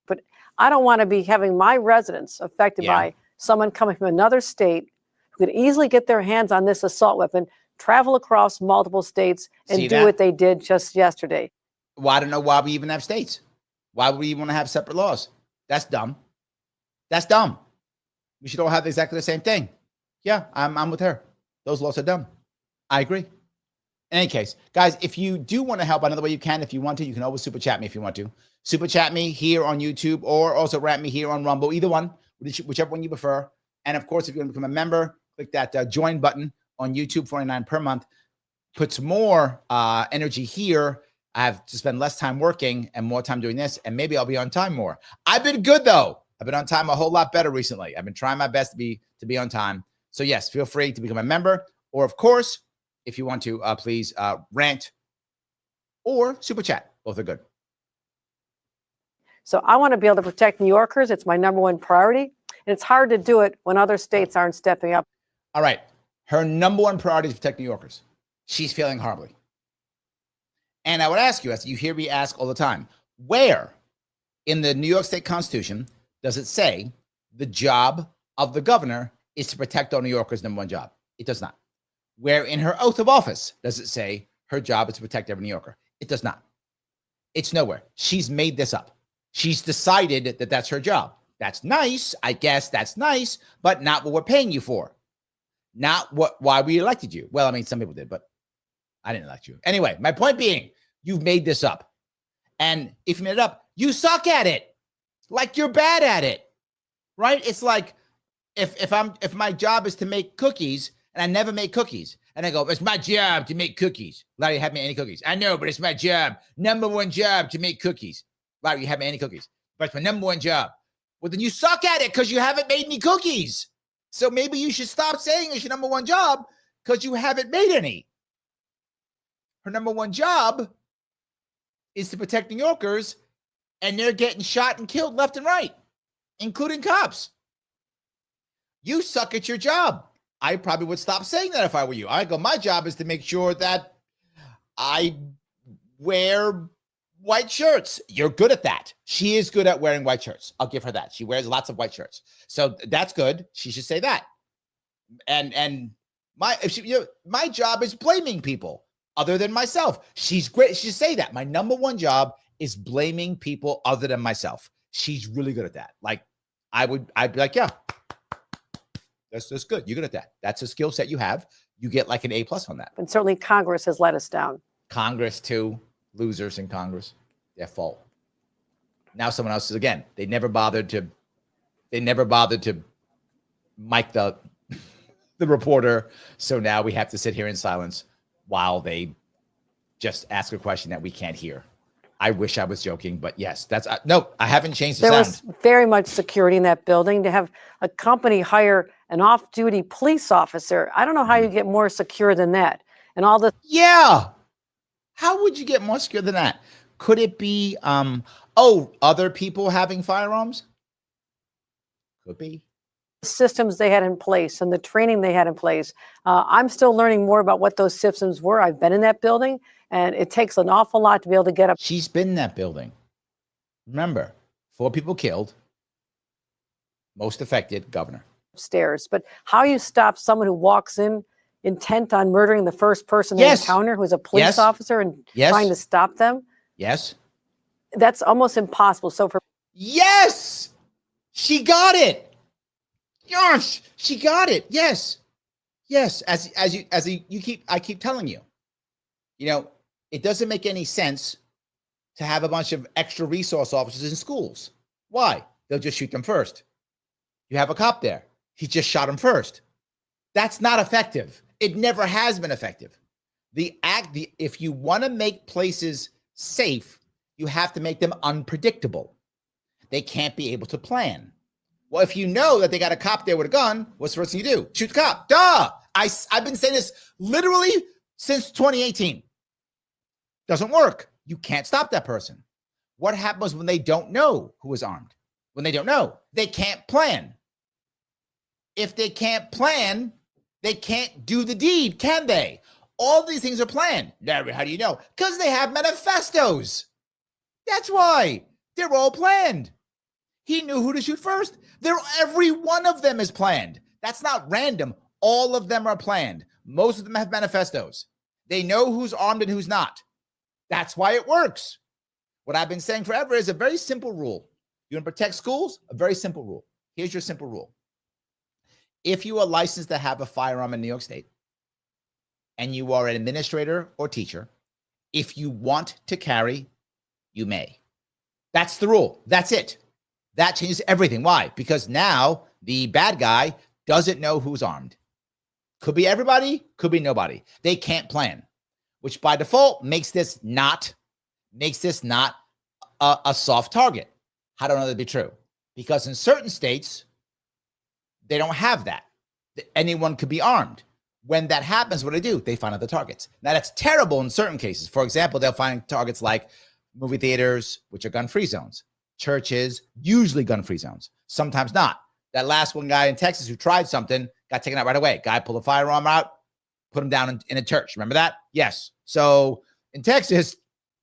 But I don't want to be having my residents affected by someone coming from another state who could easily get their hands on this assault weapon, travel across multiple states, and do what they did just yesterday. Well, I don't know why we even have states. Why would we even want to have separate laws? That's dumb. That's dumb. We should all have exactly the same thing. Yeah, I'm with her. Those laws are dumb. I agree. In any case, guys, if you do want to help, another way you can, if you want to, you can always super chat me if you want to. Super chat me here on YouTube or also rant me here on Rumble. Either one, whichever one you prefer. And of course, if you want to become a member, click that join button on YouTube, $49 per month. Puts more energy here. I have to spend less time working and more time doing this, and maybe I'll be on time more. I've been good though. I've been on time a whole lot better recently. I've been trying my best to be on time. So yes, feel free to become a member, or of course, if you want to, please rant or super chat. Both are good. So I want to be able to protect New Yorkers. It's my number one priority. And it's hard to do it when other states aren't stepping up. All right. Her number one priority is to protect New Yorkers. She's failing horribly. And I would ask you, as you hear me ask all the time, where in the New York State Constitution does it say the job of the governor is to protect all New Yorkers' number one job? It does not. Where in her oath of office does it say her job is to protect every New Yorker? It does not. It's nowhere. She's made this up. She's decided that that's her job. That's nice. I guess that's nice, but not what we're paying you for. Not why we elected you. Well, I mean, some people did, but I didn't elect you. Anyway, my point being, you've made this up. And if you made it up, you suck at it. Like you're bad at it. Right? It's like if my job is to make cookies and I never make cookies, and I go, it's my job to make cookies. Larry, you haven't made any cookies. I know, but it's my job. Number one job to make cookies. Larry, you haven't made any cookies. But it's my number one job. Well, then you suck at it because you haven't made any cookies. So maybe you should stop saying it's your number one job because you haven't made any. Her number one job is to protect New Yorkers, and they're getting shot and killed left and right, including cops. You suck at your job. I probably would stop saying that if I were you. I go, my job is to make sure that I wear white shirts. You're good at that. She is good at wearing white shirts. I'll give her that. She wears lots of white shirts. So that's good. She should say that. And My job is blaming people other than myself. She's great. She say that. My number one job is blaming people other than myself. She's really good at that. Like I'd be like, yeah, that's good. You're good at that. That's a skill set you have. You get like an A+ on that. And certainly Congress has let us down. Congress too. Losers in Congress. Their fault. Now someone else is again. They never bothered to mic the reporter. So now we have to sit here in silence while they just ask a question that we can't hear. I wish I was joking, but yes, no, I haven't changed the sound. There was very much security in that building. To have a company hire an off-duty police officer, I don't know how you get more secure than that. And all the how would you get more secure than that? Could it be other people having firearms? Could be. Systems they had in place and the training they had in place. I'm still learning more about what those systems were. I've been in that building, and it takes an awful lot to be able to get up. She's been in that building. Remember, 4 people killed, most affected, governor. Upstairs. But how you stop someone who walks in intent on murdering the first person they encounter, who's a police officer, and trying to stop them? Yes. That's almost impossible. So for she got it. Gosh, she got it. Yes. I keep telling you, it doesn't make any sense to have a bunch of extra resource officers in schools. Why? They'll just shoot them first. You have a cop there. He just shot him first. That's not effective. It never has been effective. If you want to make places safe, you have to make them unpredictable. They can't be able to plan. Well, if you know that they got a cop there with a gun, what's the first thing you do? Shoot the cop. Duh. I've been saying this literally since 2018. Doesn't work. You can't stop that person. What happens when they don't know who is armed? When they don't know, they can't plan. If they can't plan, they can't do the deed, can they? All these things are planned. Larry, how do you know? Because they have manifestos. That's why. They're all planned. He knew who to shoot first. Every one of them is planned. That's not random. All of them are planned. Most of them have manifestos. They know who's armed and who's not. That's why it works. What I've been saying forever is a very simple rule. You want to protect schools? A very simple rule. Here's your simple rule. If you are licensed to have a firearm in New York State and you are an administrator or teacher, if you want to carry, you may. That's the rule. That's it. That changes everything. Why? Because now the bad guy doesn't know who's armed. Could be everybody, could be nobody. They can't plan, which by default makes this not a soft target. How do I know that to be true? Because in certain states, they don't have that. Anyone could be armed. When that happens, what do? They find other targets. Now, that's terrible in certain cases. For example, they'll find targets like movie theaters, which are gun-free zones. Churches, usually gun-free zones. Sometimes not. That last one guy in Texas who tried something got taken out right away. Guy pulled a firearm out, put him down in a church. Remember that? Yes. So in Texas,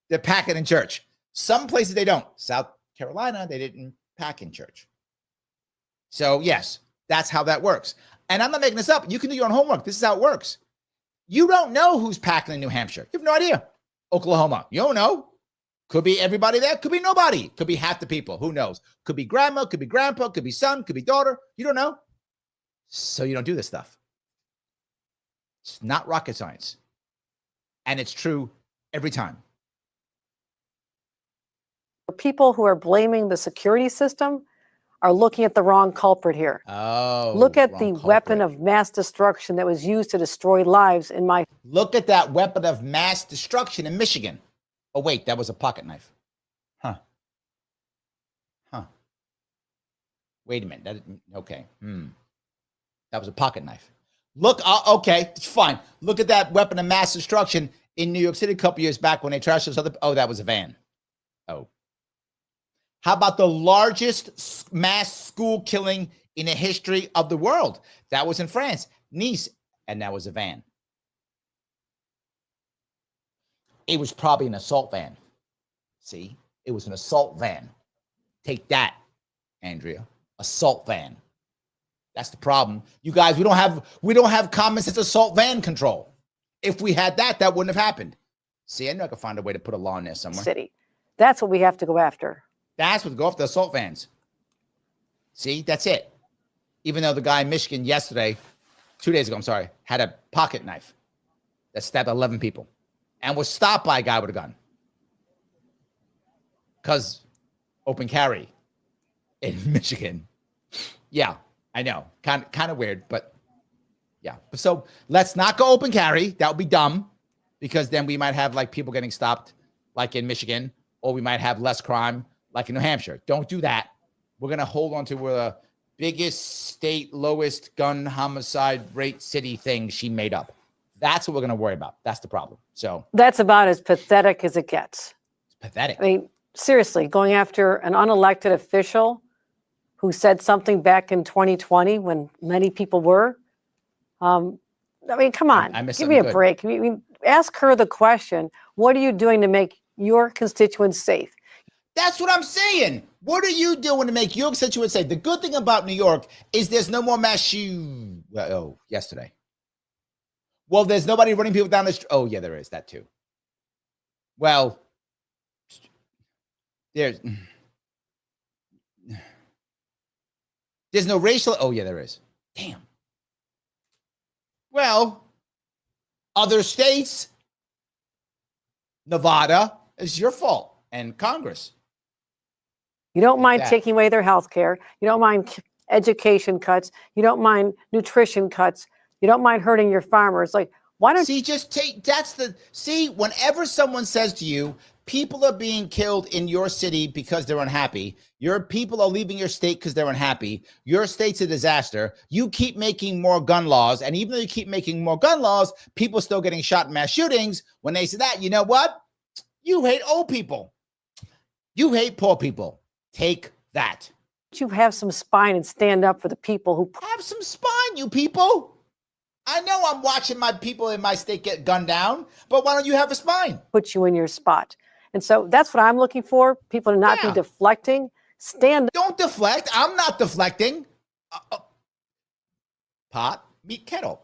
they're packing in church. Some places they don't. South Carolina, they didn't pack in church. So yes, that's how that works. And I'm not making this up. You can do your own homework. This is how it works. You don't know who's packing in New Hampshire. You have no idea. Oklahoma, you don't know. Could be everybody there. Could be nobody. Could be half the people. Who knows? Could be grandma, could be grandpa, could be son, could be daughter. You don't know. So you don't do this stuff. It's not rocket science. And it's true every time. People who are blaming the security system are looking at the wrong culprit here. Oh, look at the weapon of mass destruction that was used to destroy lives in my... Look at that weapon of mass destruction in Michigan. Oh, wait, that was a pocket knife. Huh. Wait a minute. Okay. That was a pocket knife. Look, okay, it's fine. Look at that weapon of mass destruction in New York City a couple years back when they trashed those other... Oh, that was a van. Oh. How about the largest mass school killing in the history of the world? That was in France, Nice, and that was a van. It was probably an assault van. See, it was an assault van. Take that, Andrea. Assault van. That's the problem. You guys, we don't have common sense assault van control. If we had that, that wouldn't have happened. See, I know I could find a way to put a law in there somewhere. City. That's what we have to go after. That's what go after the assault vans. See, that's it. Even though the guy in Michigan yesterday, 2 days ago, I'm sorry, had a pocket knife that stabbed 11 people and was stopped by a guy with a gun. Because open carry in Michigan. Yeah, I know. Kind of weird, but yeah. So let's not go open carry. That would be dumb, because then we might have like people getting stopped like in Michigan, or we might have less crime like in New Hampshire. Don't do that. We're going to hold on to the biggest state, lowest gun homicide rate city thing she made up. That's what we're going to worry about. That's the problem. So that's about as pathetic as it gets. It's pathetic. I mean, seriously, going after an unelected official who said something back in 2020 when many people were. I mean, come on, give me a break. I mean, ask her the question, what are you doing to make your constituents safe? That's what I'm saying. What are you doing to make your constituents safe? The good thing about New York is there's no more mass shootings. Oh, yesterday. Well, there's nobody running people down the street. Oh, yeah, there is that too. Well, there's no racial. Oh, yeah, there is. Damn. Well, other states, Nevada, it's your fault, and Congress. You don't mind taking away their health care. You don't mind education cuts. You don't mind nutrition cuts. You don't mind hurting your farmers. Like, why don't you just take, whenever someone says to you, people are being killed in your city because they're unhappy, your people are leaving your state because they're unhappy, your state's a disaster, you keep making more gun laws, and even though you keep making more gun laws, people are still getting shot in mass shootings. When they say that, you know what? You hate old people. You hate poor people. Take that. You have some spine and stand up for the people who have some spine, you people. I know I'm watching my people in my state get gunned down, but why don't you have a spine? Put you in your spot. And so that's what I'm looking for. People to not be deflecting. Stand. Don't deflect. I'm not deflecting. Pot, meet kettle.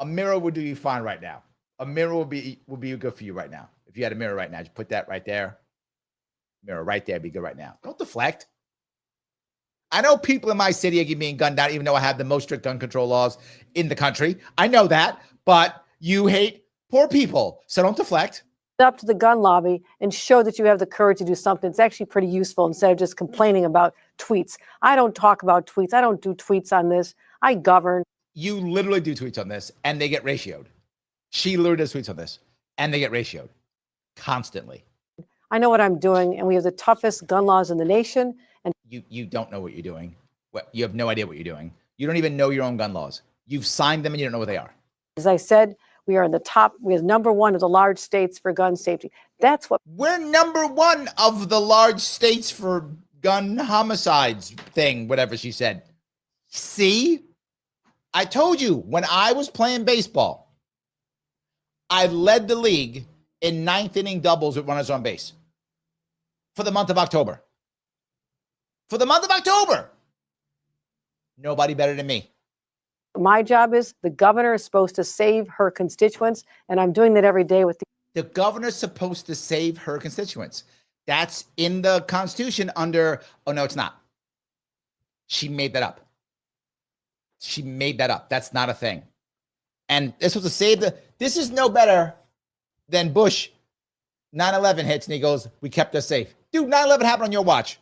A mirror would do you fine right now. A mirror would be good for you right now. If you had a mirror right now, just put that right there. Mirror right there, be good right now. Don't deflect. I know people in my city are being gunned down, even though I have the most strict gun control laws in the country. I know that, but you hate poor people, so don't deflect. Up to the gun lobby and show that you have the courage to do something. It's actually pretty useful instead of just complaining about tweets. I don't talk about tweets. I don't do tweets on this. I govern. You literally do tweets on this, and they get ratioed. She literally does tweets on this, and they get ratioed constantly. I know what I'm doing, and we have the toughest gun laws in the nation. And you don't know what you're doing. You have no idea what you're doing. You don't even know your own gun laws. You've signed them, and you don't know what they are. As I said, we are in the top. We are number one of the large states for gun safety. That's what we're number one of the large states for gun homicides thing, whatever she said. See, I told you when I was playing baseball, I led the league in ninth inning doubles with runners on base for the month of October. For the month of October. Nobody better than me. My job is the governor is supposed to save her constituents, and I'm doing that every day with the governor's supposed to save her constituents. That's in the Constitution under, oh no, it's not. She made that up. She made that up. That's not a thing. And this was to save this is no better than Bush 9/11 hits and he goes, we kept us safe. Dude, 9/11 happened on your watch.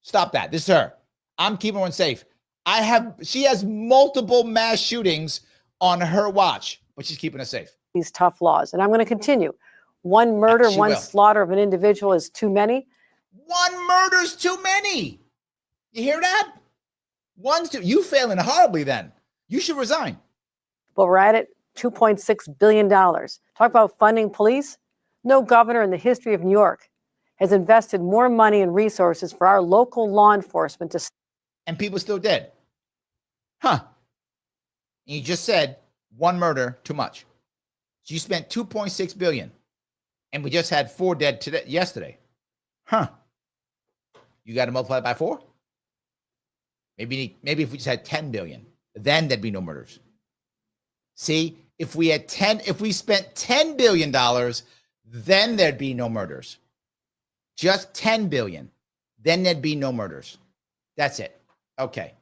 Stop that. This is her. I'm keeping her safe. She has multiple mass shootings on her watch, but she's keeping us safe. These tough laws. And I'm going to continue. One murder, one slaughter of an individual is too many. One murder's too many. You hear that? You failing horribly then. You should resign. But we're at it, $2.6 billion. Talk about funding police. No governor in the history of New York has invested more money and resources for our local law enforcement to. And people still dead. Huh. You just said one murder too much. So you spent $2.6 billion. And we just had 4 dead yesterday. Huh. You got to multiply it by 4? Maybe if we just had 10 billion, then there'd be no murders. See, if we spent $10 billion, then there'd be no murders. Just 10 billion, then there'd be no murders. That's it. Okay.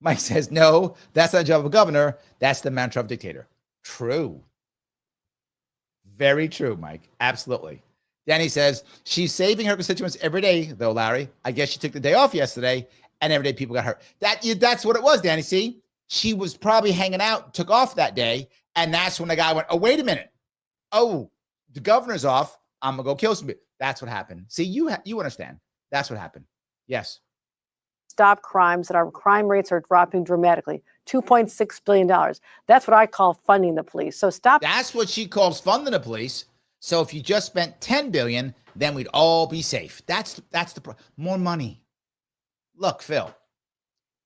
Mike says, no, that's not the job of a governor. That's the mantra of a dictator. True. Very true, Mike. Absolutely. Danny says, she's saving her constituents every day, though, Larry. I guess she took the day off yesterday, and every day people got hurt. That's what it was, Danny. See, she was probably hanging out, took off that day, and that's when the guy went, oh, wait a minute. Oh, the governor's off. I'm going to go kill some people. That's what happened. See, you understand. That's what happened. Yes. Stop crimes, that our crime rates are dropping dramatically. $2.6 billion. That's what I call funding the police. So stop. That's what she calls funding the police. So if you just spent 10 billion, then we'd all be safe. That's the more money. Look, Phil,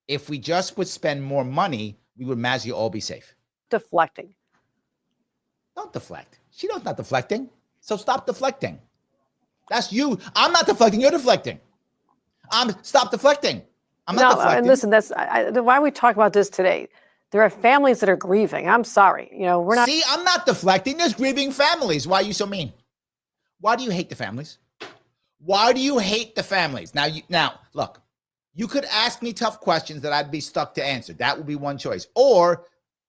if we just would spend more money, we would magically all be safe. Deflecting. Don't deflect. She knows not deflecting. So stop deflecting. That's you. I'm not deflecting. You're deflecting. Stop deflecting. I'm not deflecting. And listen, why we talk about this today. There are families that are grieving. I'm sorry. We're not. See, I'm not deflecting. There's grieving families. Why are you so mean? Why do you hate the families? Why do you hate the families? Now, look, you could ask me tough questions that I'd be stuck to answer. That would be one choice. Or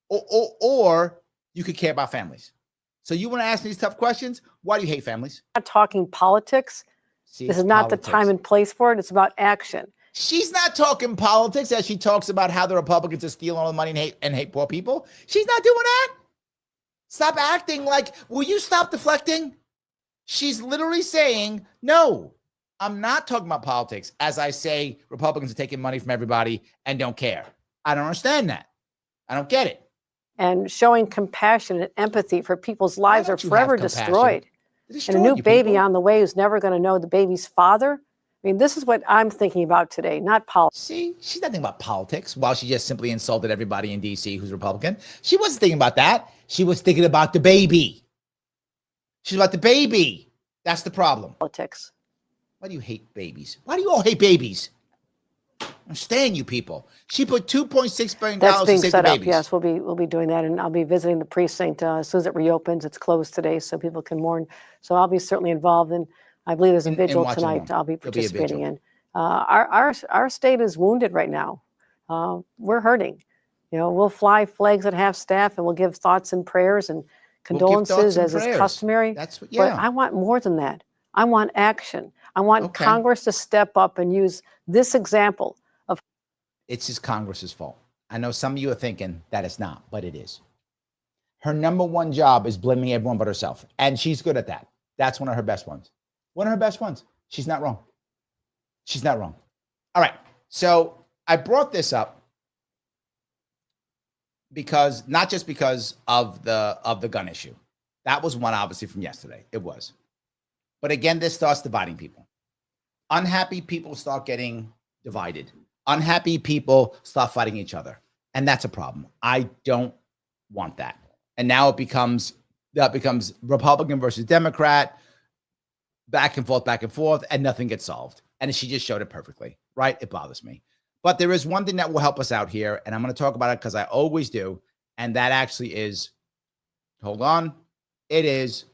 you could care about families. So you want to ask me these tough questions? Why do you hate families? Not talking politics. See, this is not the time and place for it. It's about action. She's not talking politics as she talks about how the Republicans are stealing all the money and hate poor people. She's not doing that. Stop acting like, will you stop deflecting? She's literally saying, no, I'm not talking about politics as I say Republicans are taking money from everybody and don't care. I don't understand that. I don't get it. And showing compassion and empathy for people's lives are forever destroyed. And a new baby on the way who's never going to know the baby's father. I mean, this is what I'm thinking about today, not politics. See, she's not thinking about politics while she just simply insulted everybody in D.C. who's Republican. She wasn't thinking about that. She was thinking about the baby. She's about the baby. That's the problem. Politics. Why do you hate babies? Why do you all hate babies? I understand you people. She put $2.6 billion That's being to save set the up. babies. Yes, we'll be doing that, and I'll be visiting the precinct as soon as it reopens. It's closed today, so people can mourn. So I'll be certainly involved, and I believe there's a vigil tonight. I'll be participating in. Our state is wounded right now. We're hurting. We'll fly flags at half staff, and we'll give thoughts and prayers and condolences as is customary. But I want more than that. I want action. I want Congress to step up and use this example of. It's just Congress's fault. I know some of you are thinking that it's not, but it is. Her number one job is blaming everyone but herself, and she's good at that. That's one of her best ones. One of her best ones. She's not wrong. She's not wrong. All right. So I brought this up because not just because of the gun issue. That was one obviously from yesterday. It was. But again, this starts dividing people. Unhappy people start getting divided. Unhappy people start fighting each other. And that's a problem. I don't want that. And now that becomes Republican versus Democrat, back and forth, and nothing gets solved. And she just showed it perfectly, right? It bothers me. But there is one thing that will help us out here, and I'm going to talk about it because I always do, and that actually is, hold on, it is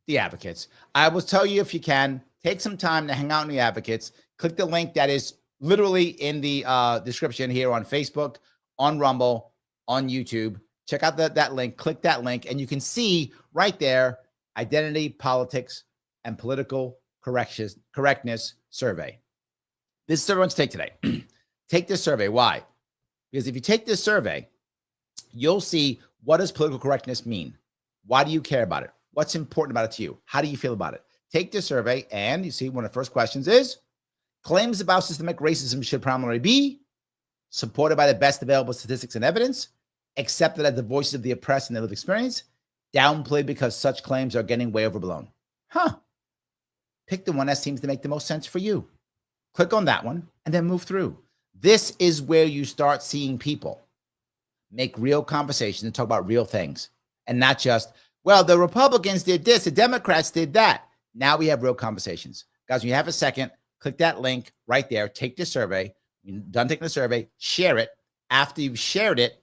the Advocates. I will tell you, if you can, take some time to hang out in the Advocates. Click the link that is literally in the description here on Facebook, on Rumble, on YouTube. Check out that link. Click that link, and you can see right there, Identity, Politics, and Political Correctness Survey. This is everyone's take today. Take this survey. Why? Because if you take this survey, you'll see, what does political correctness mean? Why do you care about it? What's important about it to you? How do you feel about it? Take this survey, and you see one of the first questions is, claims about systemic racism should primarily be supported by the best available statistics and evidence, accepted as the voices of the oppressed and their lived experience, downplayed because such claims are getting way overblown. Pick the one that seems to make the most sense for you. Click on that one and then move through. This is where you start seeing people make real conversations and talk about real things, and not just, well, the Republicans did this, the Democrats did that. Now we have real conversations. Guys, when you have a second, click that link right there. Take the survey. You're done taking the survey, share it. After you've shared it,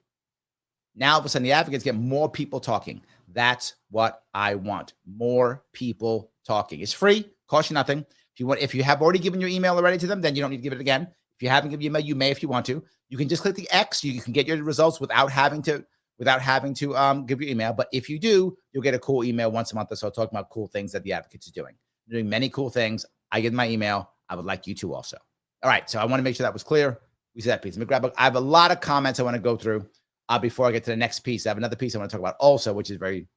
now all of a sudden the advocates get more people talking. That's what I want. More people talking. It's free, costs you nothing. If you have already given your email already to them, then you don't need to give it again. If you haven't given your email, you may if you want to. You can just click the X. You can get your results without having to give your email. But if you do, you'll get a cool email once a month or so talking about cool things that the advocates are doing. They're doing many cool things. I get my email. I would like you to also. All right. So I want to make sure that was clear. We said that piece. Let me grab I have a lot of comments I want to go through before I get to the next piece. I have another piece I want to talk about also, which is very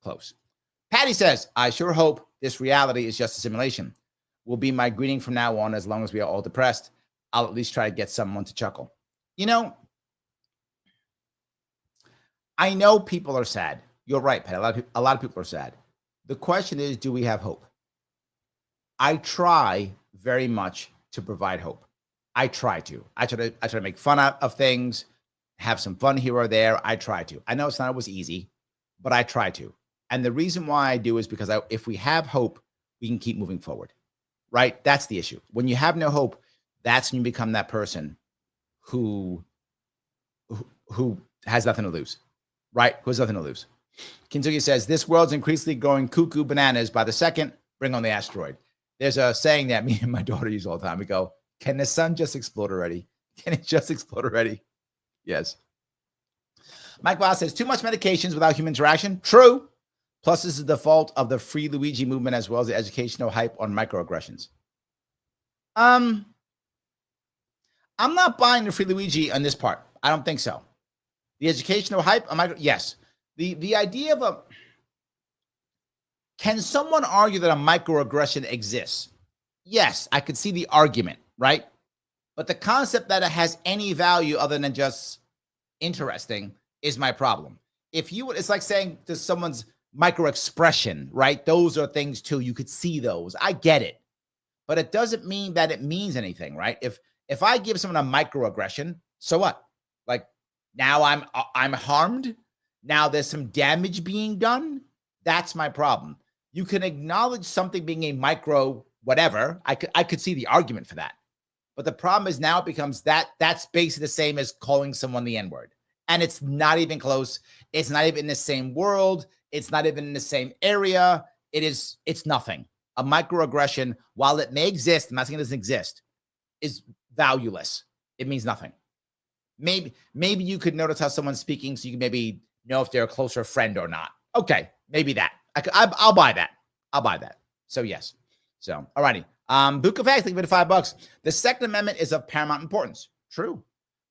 close. Patty says, I sure hope this reality is just a simulation. Will be my greeting from now on. As long as we are all depressed, I'll at least try to get someone to chuckle. You know, I know people are sad. You're right, Patty. A lot of people are sad. The question is, do we have hope? I try very much to provide hope. I try to make fun out of things, have some fun here or there. I try to. I know it's not always easy, but I try to. And the reason why I do is because if we have hope, we can keep moving forward, right? That's the issue. When you have no hope, that's when you become that person who has nothing to lose, right? Who has nothing to lose. Kinsugi says, this world's increasingly going cuckoo bananas. By the second, bring on the asteroid. There's a saying that me and my daughter use all the time. We go, can the sun just explode already? Can it just explode already? Yes. Mike Boss says, too much medications without human interaction. True. Plus, this is the fault of the Free Luigi movement as well as the educational hype on microaggressions. I'm not buying the Free Luigi on this part. I don't think so. The educational hype, yes. The idea of can someone argue that a microaggression exists? Yes, I could see the argument, right? But the concept that it has any value other than just interesting is my problem. It's like saying to someone's micro-expression, right? Those are things too. You could see those. I get it. But it doesn't mean that it means anything, right? If I give someone a microaggression, so what? Like now I'm harmed. Now there's some damage being done. That's my problem. You can acknowledge something being a micro whatever. I could see the argument for that. But the problem is now it becomes that's basically the same as calling someone the N-word. And it's not even close. It's not even in the same world. It's not even in the same area. It's nothing. A microaggression, while it may exist, I'm not saying it doesn't exist, is valueless. It means nothing. Maybe you could notice how someone's speaking so you can maybe know if they're a closer friend or not. Okay, maybe that. I'll buy that. I'll buy that. So yes. So, all righty. Buka Facts, thank you for the $5. The Second Amendment is of paramount importance. True.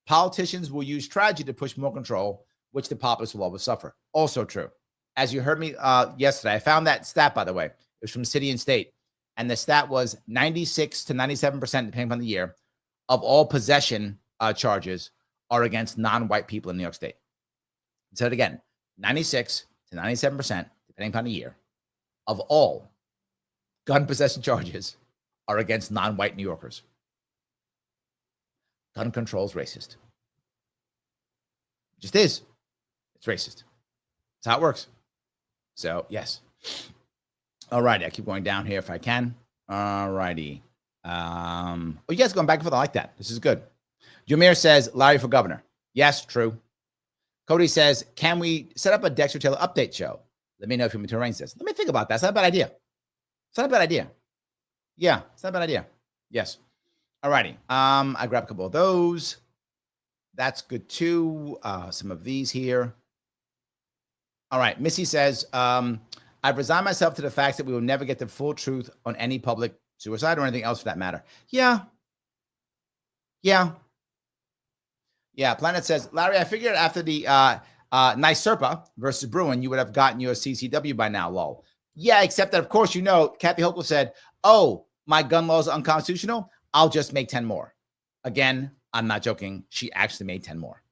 Politicians will use tragedy to push more control, which the populace will always suffer. Also true. As you heard me yesterday, I found that stat, by the way. It was from City and State. And the stat was 96 to 97%, depending on the year, of all possession charges are against non-white people in New York State. Said it again, 96 to 97%, depending upon the year, of all gun possession charges are against non-white New Yorkers. Gun control is racist. It just is. It's racist. That's how it works. So, yes. All righty. I keep going down here if I can. All righty. You guys going back and forth. I like that. This is good. Jameer says, Larry for governor. Yes, true. Cody says, can we set up a Dexter Taylor update show? Let me know if you want me to arrange this. Let me think about that. It's not a bad idea. It's not a bad idea. Yeah, it's not a bad idea. Yes. All righty. I grabbed a couple of those. That's good too. Some of these here. All right. Missy says, I've resigned myself to the fact that we will never get the full truth on any public suicide or anything else for that matter. Yeah. Planet says, Larry, I figured after the NYSERPA versus Bruin, you would have gotten your CCW by now, lol. Yeah, except that, of course, Kathy Hochul said, oh, my gun law is unconstitutional. I'll just make 10 more. Again, I'm not joking. She actually made 10 more.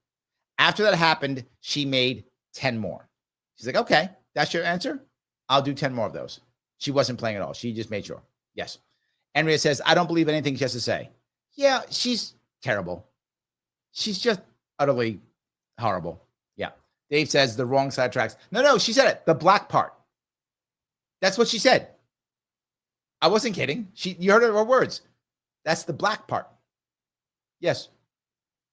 After that happened, she made 10 more. She's like, okay, that's your answer? I'll do 10 more of those. She wasn't playing at all. She just made sure. Yes. Andrea says, I don't believe anything she has to say. Yeah, she's terrible. She's just utterly horrible. Yeah. Dave says the wrong side tracks. No, she said it. The black part. That's what she said. I wasn't kidding. You heard her words. That's the black part. Yes.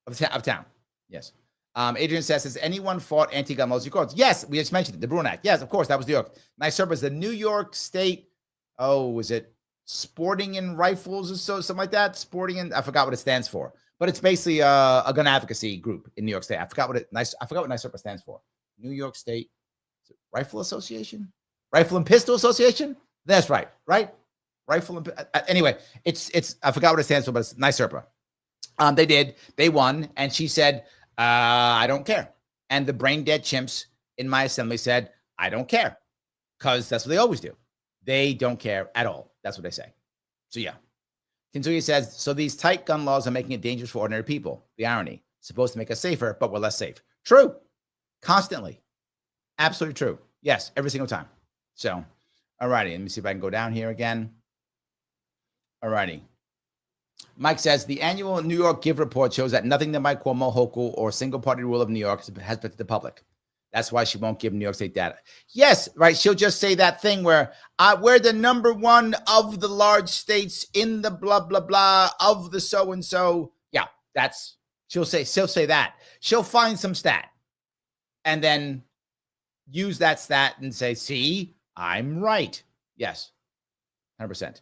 Of town. Yes. Adrian says, has anyone fought anti-gun laws? Yes, we just mentioned it. The Bruin Act. Yes, of course. That was New York. NYSERPA is the New York State. Oh, was it Sporting and Rifles or something like that? Sporting and I forgot what it stands for. But it's basically a gun advocacy group in New York State. I forgot what NYSERPA stands for. New York State Rifle Association? Rifle and Pistol Association? That's right. Right? Rifle and anyway, it's I forgot what it stands for, but it's NYSERPA. They won, and she said, I don't care. And the brain dead chimps in my assembly said, I don't care. Because that's what they always do. They don't care at all. That's what they say. So yeah. Kinsuya says, so these tight gun laws are making it dangerous for ordinary people. The irony. Supposed to make us safer, but we're less safe. True. Constantly. Absolutely true. Yes, every single time. So, all righty. Let me see if I can go down here again. All righty. Mike says, the annual New York Give report shows that nothing that Mike Cuomo, Hochul, or single-party rule of New York has been to the public. That's why she won't give New York State data. Yes, right. She'll just say that thing where we're the number one of the large states in the blah, blah, blah of the so-and-so. Yeah, she'll say that. She'll find some stat and then use that stat and say, see, I'm right. Yes, 100%.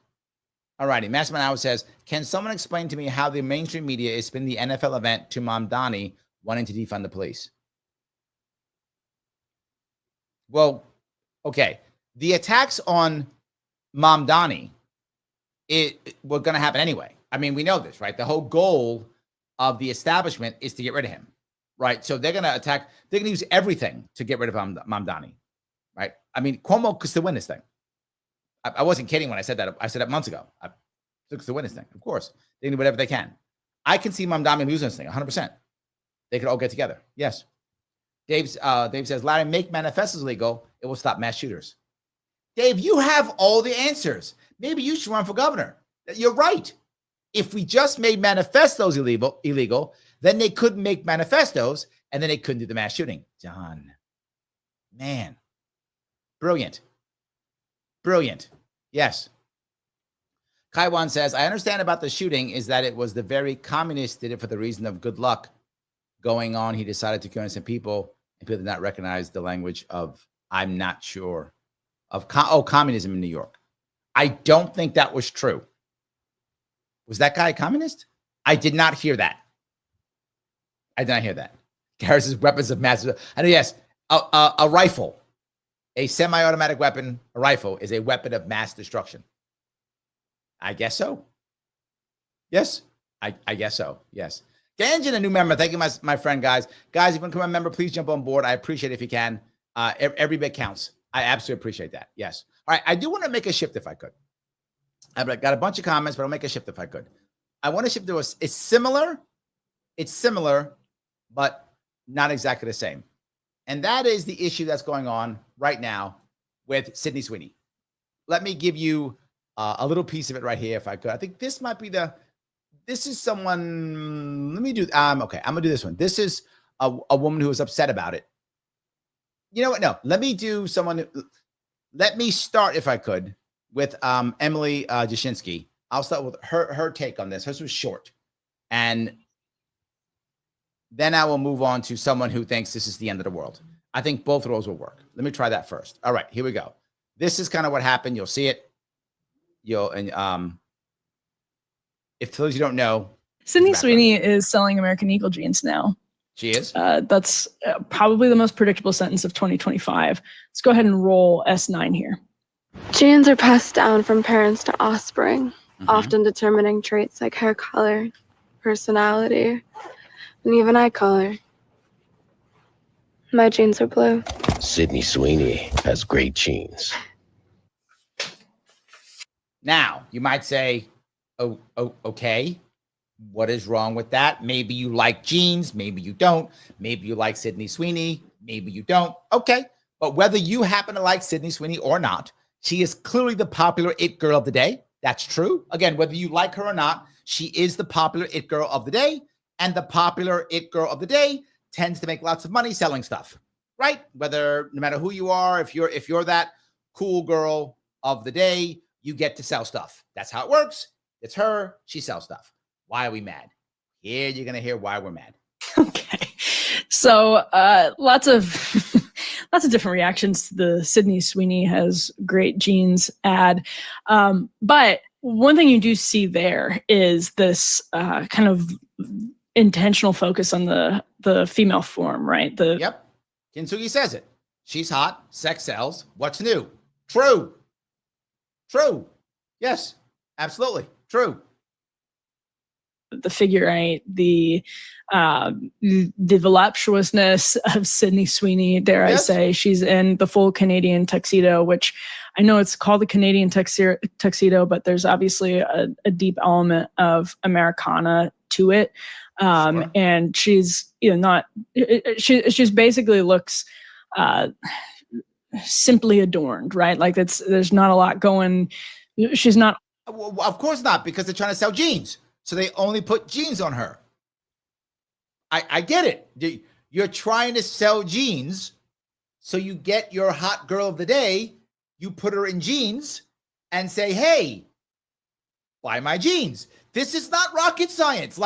All righty. Masterman Howard says, can someone explain to me how the mainstream media is spinning the NFL event to Mamdani wanting to defund the police? Well, okay. The attacks on Mamdani were going to happen anyway. I mean, we know this, right? The whole goal of the establishment is to get rid of him, right? So they're going to attack. They're going to use everything to get rid of Mamdani, right? I mean, Cuomo could still win this thing. I wasn't kidding when I said that. I said that months ago. I took the win this thing. Of course, they do whatever they can. I can see Mamdani losing this thing 100%. They could all get together. Yes. Dave says, Larry, make manifestos legal. It will stop mass shooters. Dave, you have all the answers. Maybe you should run for governor. You're right. If we just made manifestos illegal, then they couldn't make manifestos, and then they couldn't do the mass shooting. John, man, brilliant. Brilliant. Yes. Kaiwan says, I understand about the shooting is that it was the very communists did it for the reason of good luck going on. He decided to kill innocent people, and people did not recognize the language of, I'm not sure, of communism in New York. I don't think that was true. Was that guy a communist? I did not hear that. I did not hear that. Garris says weapons of mass. And yes, a rifle. A semi-automatic weapon, a rifle, is a weapon of mass destruction. I guess so. Yes, I guess so. Yes. Ganjan, a new member. Thank you, my friend, guys. Guys, if you want to become a member, please jump on board. I appreciate it if you can. Every bit counts. I absolutely appreciate that. Yes. All right. I do want to make a shift if I could. I've got a bunch of comments, but I'll make a shift if I could. I want to shift to it's similar. It's similar, but not exactly the same. And that is the issue that's going on right now with Sydney Sweeney. Let me give you a little piece of it right here, if I could. I think this might be this is someone, let me do, okay, I'm going to do this one. This is a woman who was upset about it. You know what? No, let me start, if I could, with Emily Jashinsky. I'll start with her take on this. Hers was short. And then I will move on to someone who thinks this is the end of the world. I think both roles will work. Let me try that first. All right, here we go. This is kind of what happened. You'll see it. If those you don't know, Sydney Sweeney is selling American Eagle jeans now. She is. That's probably the most predictable sentence of 2025. Let's go ahead and roll S9 here. Genes are passed down from parents to offspring, often determining traits like hair color, personality, and even eye color. My genes are blue. Sydney Sweeney has great genes. Now, you might say, oh, okay, what is wrong with that? Maybe you like jeans, maybe you don't. Maybe you like Sydney Sweeney, maybe you don't. Okay, but whether you happen to like Sydney Sweeney or not, she is clearly the popular it girl of the day. That's true. Again, whether you like her or not, she is the popular it girl of the day. And the popular it girl of the day tends to make lots of money selling stuff, right? No matter who you are, if you're that cool girl of the day, you get to sell stuff. That's how it works. It's her. She sells stuff. Why are we mad? Here you're going to hear why we're mad. Okay. So lots of different reactions to the Sydney Sweeney has great jeans ad. But one thing you do see there is this kind of intentional focus on the female form, right? Yep. Kintsugi says it. She's hot. Sex sells. What's new? True. True. Yes, absolutely. True. The figure eight, the voluptuousness of Sydney Sweeney, dare I say. She's in the full Canadian tuxedo, which I know it's called the Canadian tuxedo, but there's obviously a deep element of Americana to it. Sure. And she's, she's basically looks simply adorned, right? Like there's not a lot going. She's not. Well, of course not, because they're trying to sell jeans. So they only put jeans on her. I get it. You're trying to sell jeans. So you get your hot girl of the day. You put her in jeans and say, hey, buy my jeans. This is not rocket science.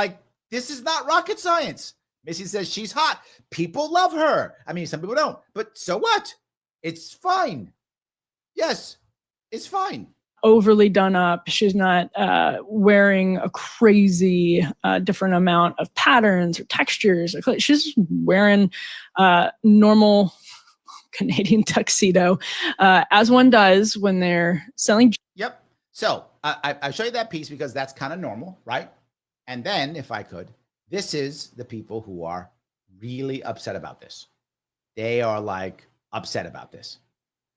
This is not rocket science. Missy says she's hot. People love her. I mean, some people don't. But so what? It's fine. Yes, it's fine. Overly done up. She's not wearing a crazy different amount of patterns or textures. She's wearing normal Canadian tuxedo, as one does when they're selling. Yep. So I show you that piece because that's kind of normal, right? And then, if I could, this is the people who are really upset about this. They are upset about this,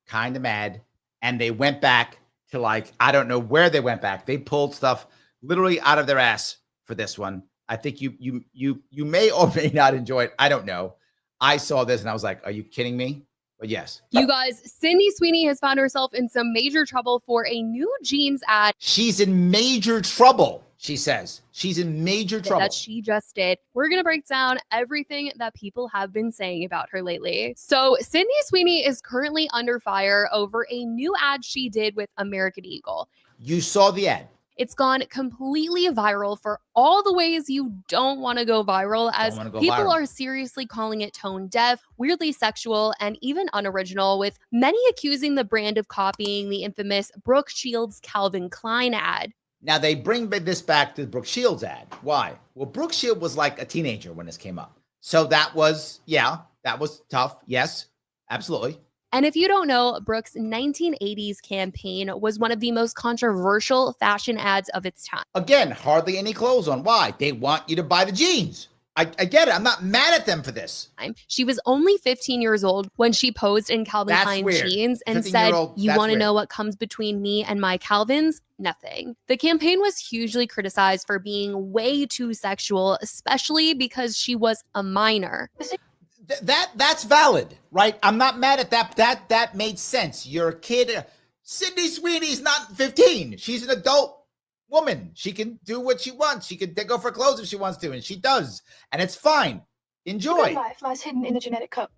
kind of mad, and they went back to I don't know where they went back. They pulled stuff literally out of their ass for this one. I think you may or may not enjoy it. I don't know. I saw this and I was like, are you kidding me? But yes. You guys, Sydney Sweeney has found herself in some major trouble for a new jeans ad. She's in major trouble, she says. She's in major trouble. That she just did. We're going to break down everything that people have been saying about her lately. So Sydney Sweeney is currently under fire over a new ad she did with American Eagle. You saw the ad. It's gone completely viral for all the ways you don't want to go viral, as people are seriously calling it tone deaf, weirdly sexual, and even unoriginal, with many accusing the brand of copying the infamous Brooke Shields Calvin Klein ad. Now they bring this back to the Brooke Shields ad. Why? Well, Brooke Shields was like a teenager when this came up. So that was tough. Yes, absolutely. And if you don't know, Brooke's 1980s campaign was one of the most controversial fashion ads of its time. Again, hardly any clothes on. Why? They want you to buy the jeans. I get it. I'm not mad at them for this. She was only 15 years old when she posed in Calvin Klein jeans and said, you want to know what comes between me and my Calvins? Nothing. The campaign was hugely criticized for being way too sexual, especially because she was a minor. That's valid, right? I'm not mad at that. That made sense. You're a kid. Sydney Sweeney's not 15. She's an adult woman. She can do what she wants. She can go for clothes if she wants to, and she does. And it's fine. Enjoy. Life lies hidden in the genetic code.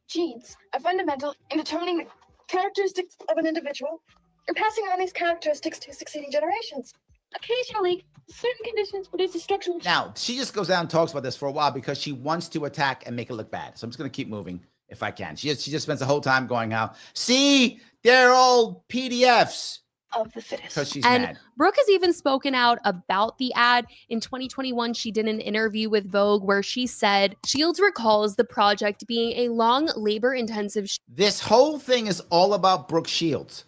Genes are fundamental in determining the characteristics of an individual and passing on these characteristics to succeeding generations. Occasionally, certain conditions produce a structural. Now, she just goes down and talks about this for a while because she wants to attack and make it look bad. So I'm just going to keep moving if I can. She just spends the whole time going, see, they're all PDFs. Of the fittest. Because she's and mad. Brooke has even spoken out about the ad. In 2021, she did an interview with Vogue where she said Shields recalls the project being a long, labor-intensive. This whole thing is all about Brooke Shields.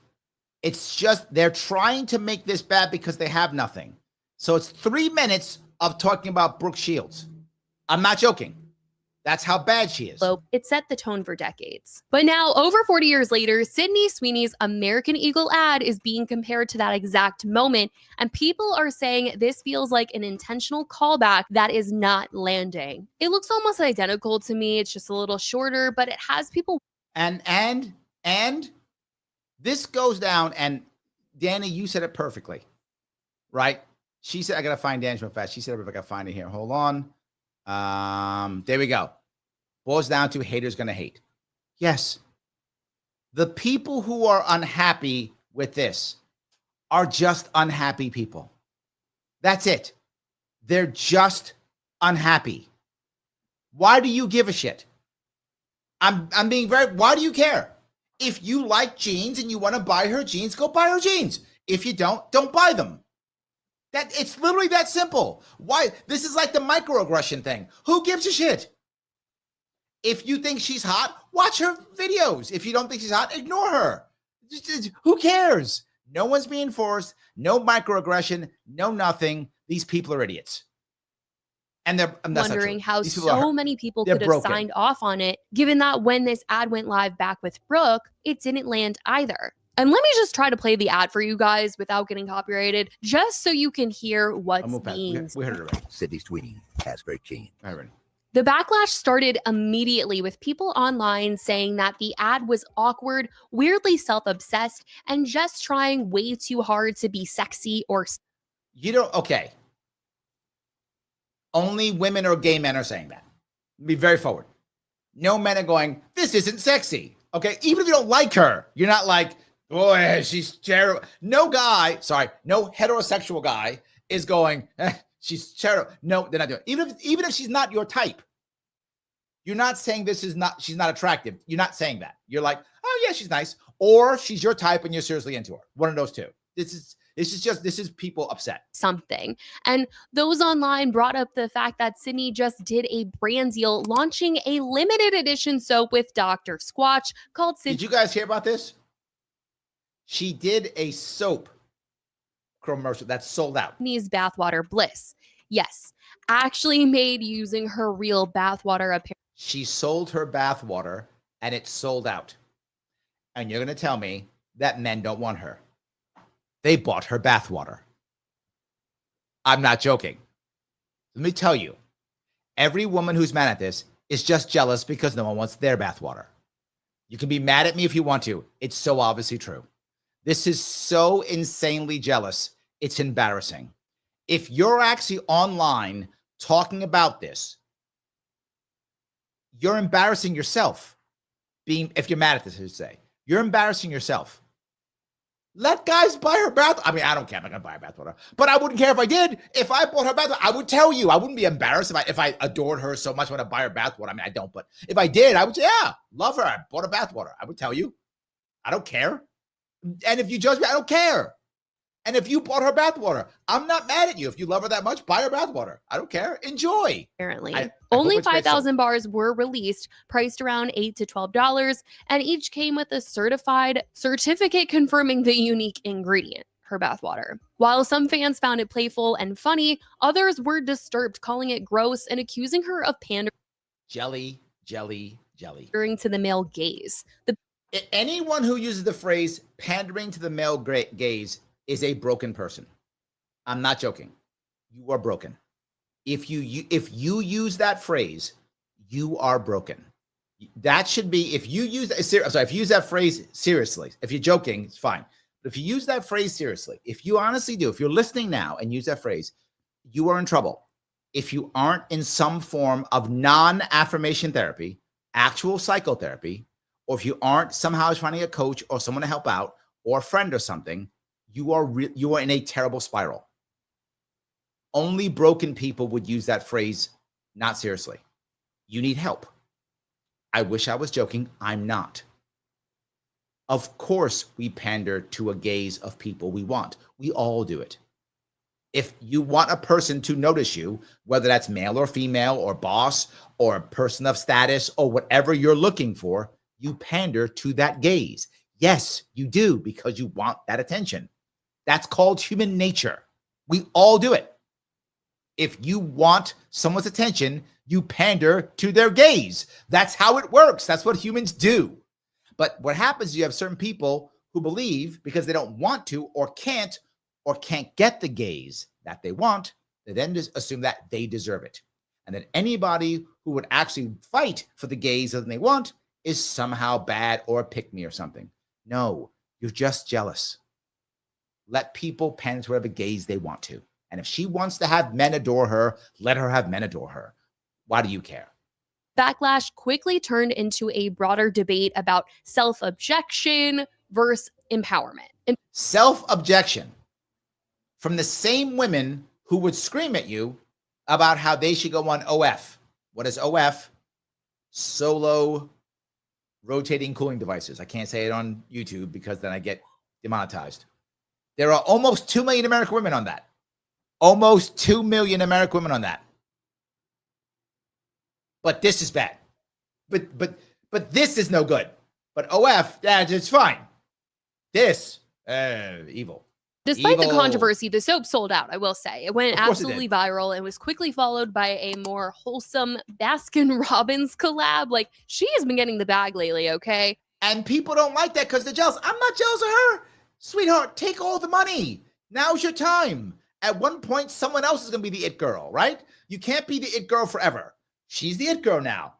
It's just they're trying to make this bad because they have nothing. So it's 3 minutes of talking about Brooke Shields. I'm not joking. That's how bad she is. It set the tone for decades. But now, over 40 years later, Sydney Sweeney's American Eagle ad is being compared to that exact moment, and people are saying this feels like an intentional callback that is not landing. It looks almost identical to me. It's just a little shorter, but it has people. And this goes down, and Danny, you said it perfectly, right? She said, I got to find Danny real fast. She said, if I got to find it here. Hold on. There we go. Boils down to haters gonna hate. Yes. The people who are unhappy with this are just unhappy people. That's it. They're just unhappy. Why do you give a shit? I'm being why do you care? If you like jeans and you want to buy her jeans, go buy her jeans. If you don't buy them. It's literally that simple. Why? This is like the microaggression thing. Who gives a shit? If you think she's hot, watch her videos. If you don't think she's hot, ignore her. Who cares? No one's being forced. No microaggression. No nothing. These people are idiots. And they're wondering how so many people could have signed off on it, given that when this ad went live back with Brooke, it didn't land either. And let me just try to play the ad for you guys without getting copyrighted, just so you can hear what's being said. We heard it already. Sydney Sweeney has great genes. All right. The backlash started immediately with people online saying that the ad was awkward, weirdly self-obsessed, and just trying way too hard to be sexy or... Okay. Only women or gay men are saying that. Be very forward. No men are going, this isn't sexy. Okay. Even if you don't like her, you're not like, boy, she's terrible. No heterosexual guy is going, she's terrible. No, they're not doing it. Even if she's not your type, you're not saying she's not attractive. You're not saying that. You're like, oh yeah, she's nice. Or she's your type and you're seriously into her. One of those two. This is people upset. Something. And those online brought up the fact that Sydney just did a brand deal launching a limited edition soap with Dr. Squatch called Sydney. Did you guys hear about this? She did a soap commercial that's sold out. Sydney's Bathwater Bliss. Yes, actually made using her real bathwater. She sold her bathwater and it sold out. And you're going to tell me that men don't want her. They bought her bathwater. I'm not joking. Let me tell you, every woman who's mad at this is just jealous because no one wants their bathwater. You can be mad at me if you want to. It's so obviously true. This is so insanely jealous. It's embarrassing. If you're actually online talking about this, you're embarrassing yourself. If you're mad at this, I should say, you're embarrassing yourself. Let guys buy her bath. I mean, I don't care. I'm not going to buy her bathwater. But I wouldn't care if I did. If I bought her bathwater, I would tell you. I wouldn't be embarrassed if I adored her so much I want to buy her bathwater. I mean, I don't. But if I did, I would say, yeah, love her. I bought her bathwater. I would tell you. I don't care. And if you judge me, I don't care. And if you bought her bathwater, I'm not mad at you. If you love her that much, buy her bathwater. I don't care. Enjoy. Apparently. Only 5,000 bars were released, priced around $8 to $12, and each came with a certificate confirming the unique ingredient, her bathwater. While some fans found it playful and funny, others were disturbed, calling it gross and accusing her of pandering. Jelly. Pandering to the male gaze. Anyone who uses the phrase pandering to the male gaze is a broken person. I'm not joking. You are broken. If you use that phrase, you are broken. That should be, if you use that phrase seriously, if you're joking, it's fine. But if you use that phrase seriously, if you honestly do, if you're listening now and use that phrase, you are in trouble. If you aren't in some form of non-affirmation therapy, actual psychotherapy, or if you aren't somehow finding a coach or someone to help out or a friend or something, you are in a terrible spiral. Only broken people would use that phrase not seriously. You need help. I wish I was joking. I'm not. Of course, we pander to a gaze of people we want. We all do it. If you want a person to notice you, whether that's male or female or boss or a person of status or whatever you're looking for, you pander to that gaze. Yes, you do, because you want that attention. That's called human nature. We all do it. If you want someone's attention, you pander to their gaze. That's how it works. That's what humans do. But what happens is you have certain people who believe because they don't want to or can't get the gaze that they want, they then just assume that they deserve it. And that anybody who would actually fight for the gaze that they want is somehow bad or a pick-me or something. No, you're just jealous. Let people pander to whatever gaze they want to. And if she wants to have men adore her, let her have men adore her. Why do you care? Backlash quickly turned into a broader debate about self-objection versus empowerment. Self-objection from the same women who would scream at you about how they should go on OF. What is OF? Solo rotating cooling devices. I can't say it on YouTube because then I get demonetized. There are almost 2 million American women on that. Almost 2 million American women on that. But this is bad. But this is no good. But OF, it's fine. This, evil. Despite the Evil. controversy, the soap sold out, I will say. It went Of course it absolutely did. viral and was quickly followed by a more wholesome Baskin-Robbins collab. Like, she has been getting the bag lately, okay? And people don't like that because they're jealous. I'm not jealous of her. Sweetheart, take all the money. Now's your time. At one point, someone else is going to be the it girl, right? You can't be the it girl forever. She's the it girl now.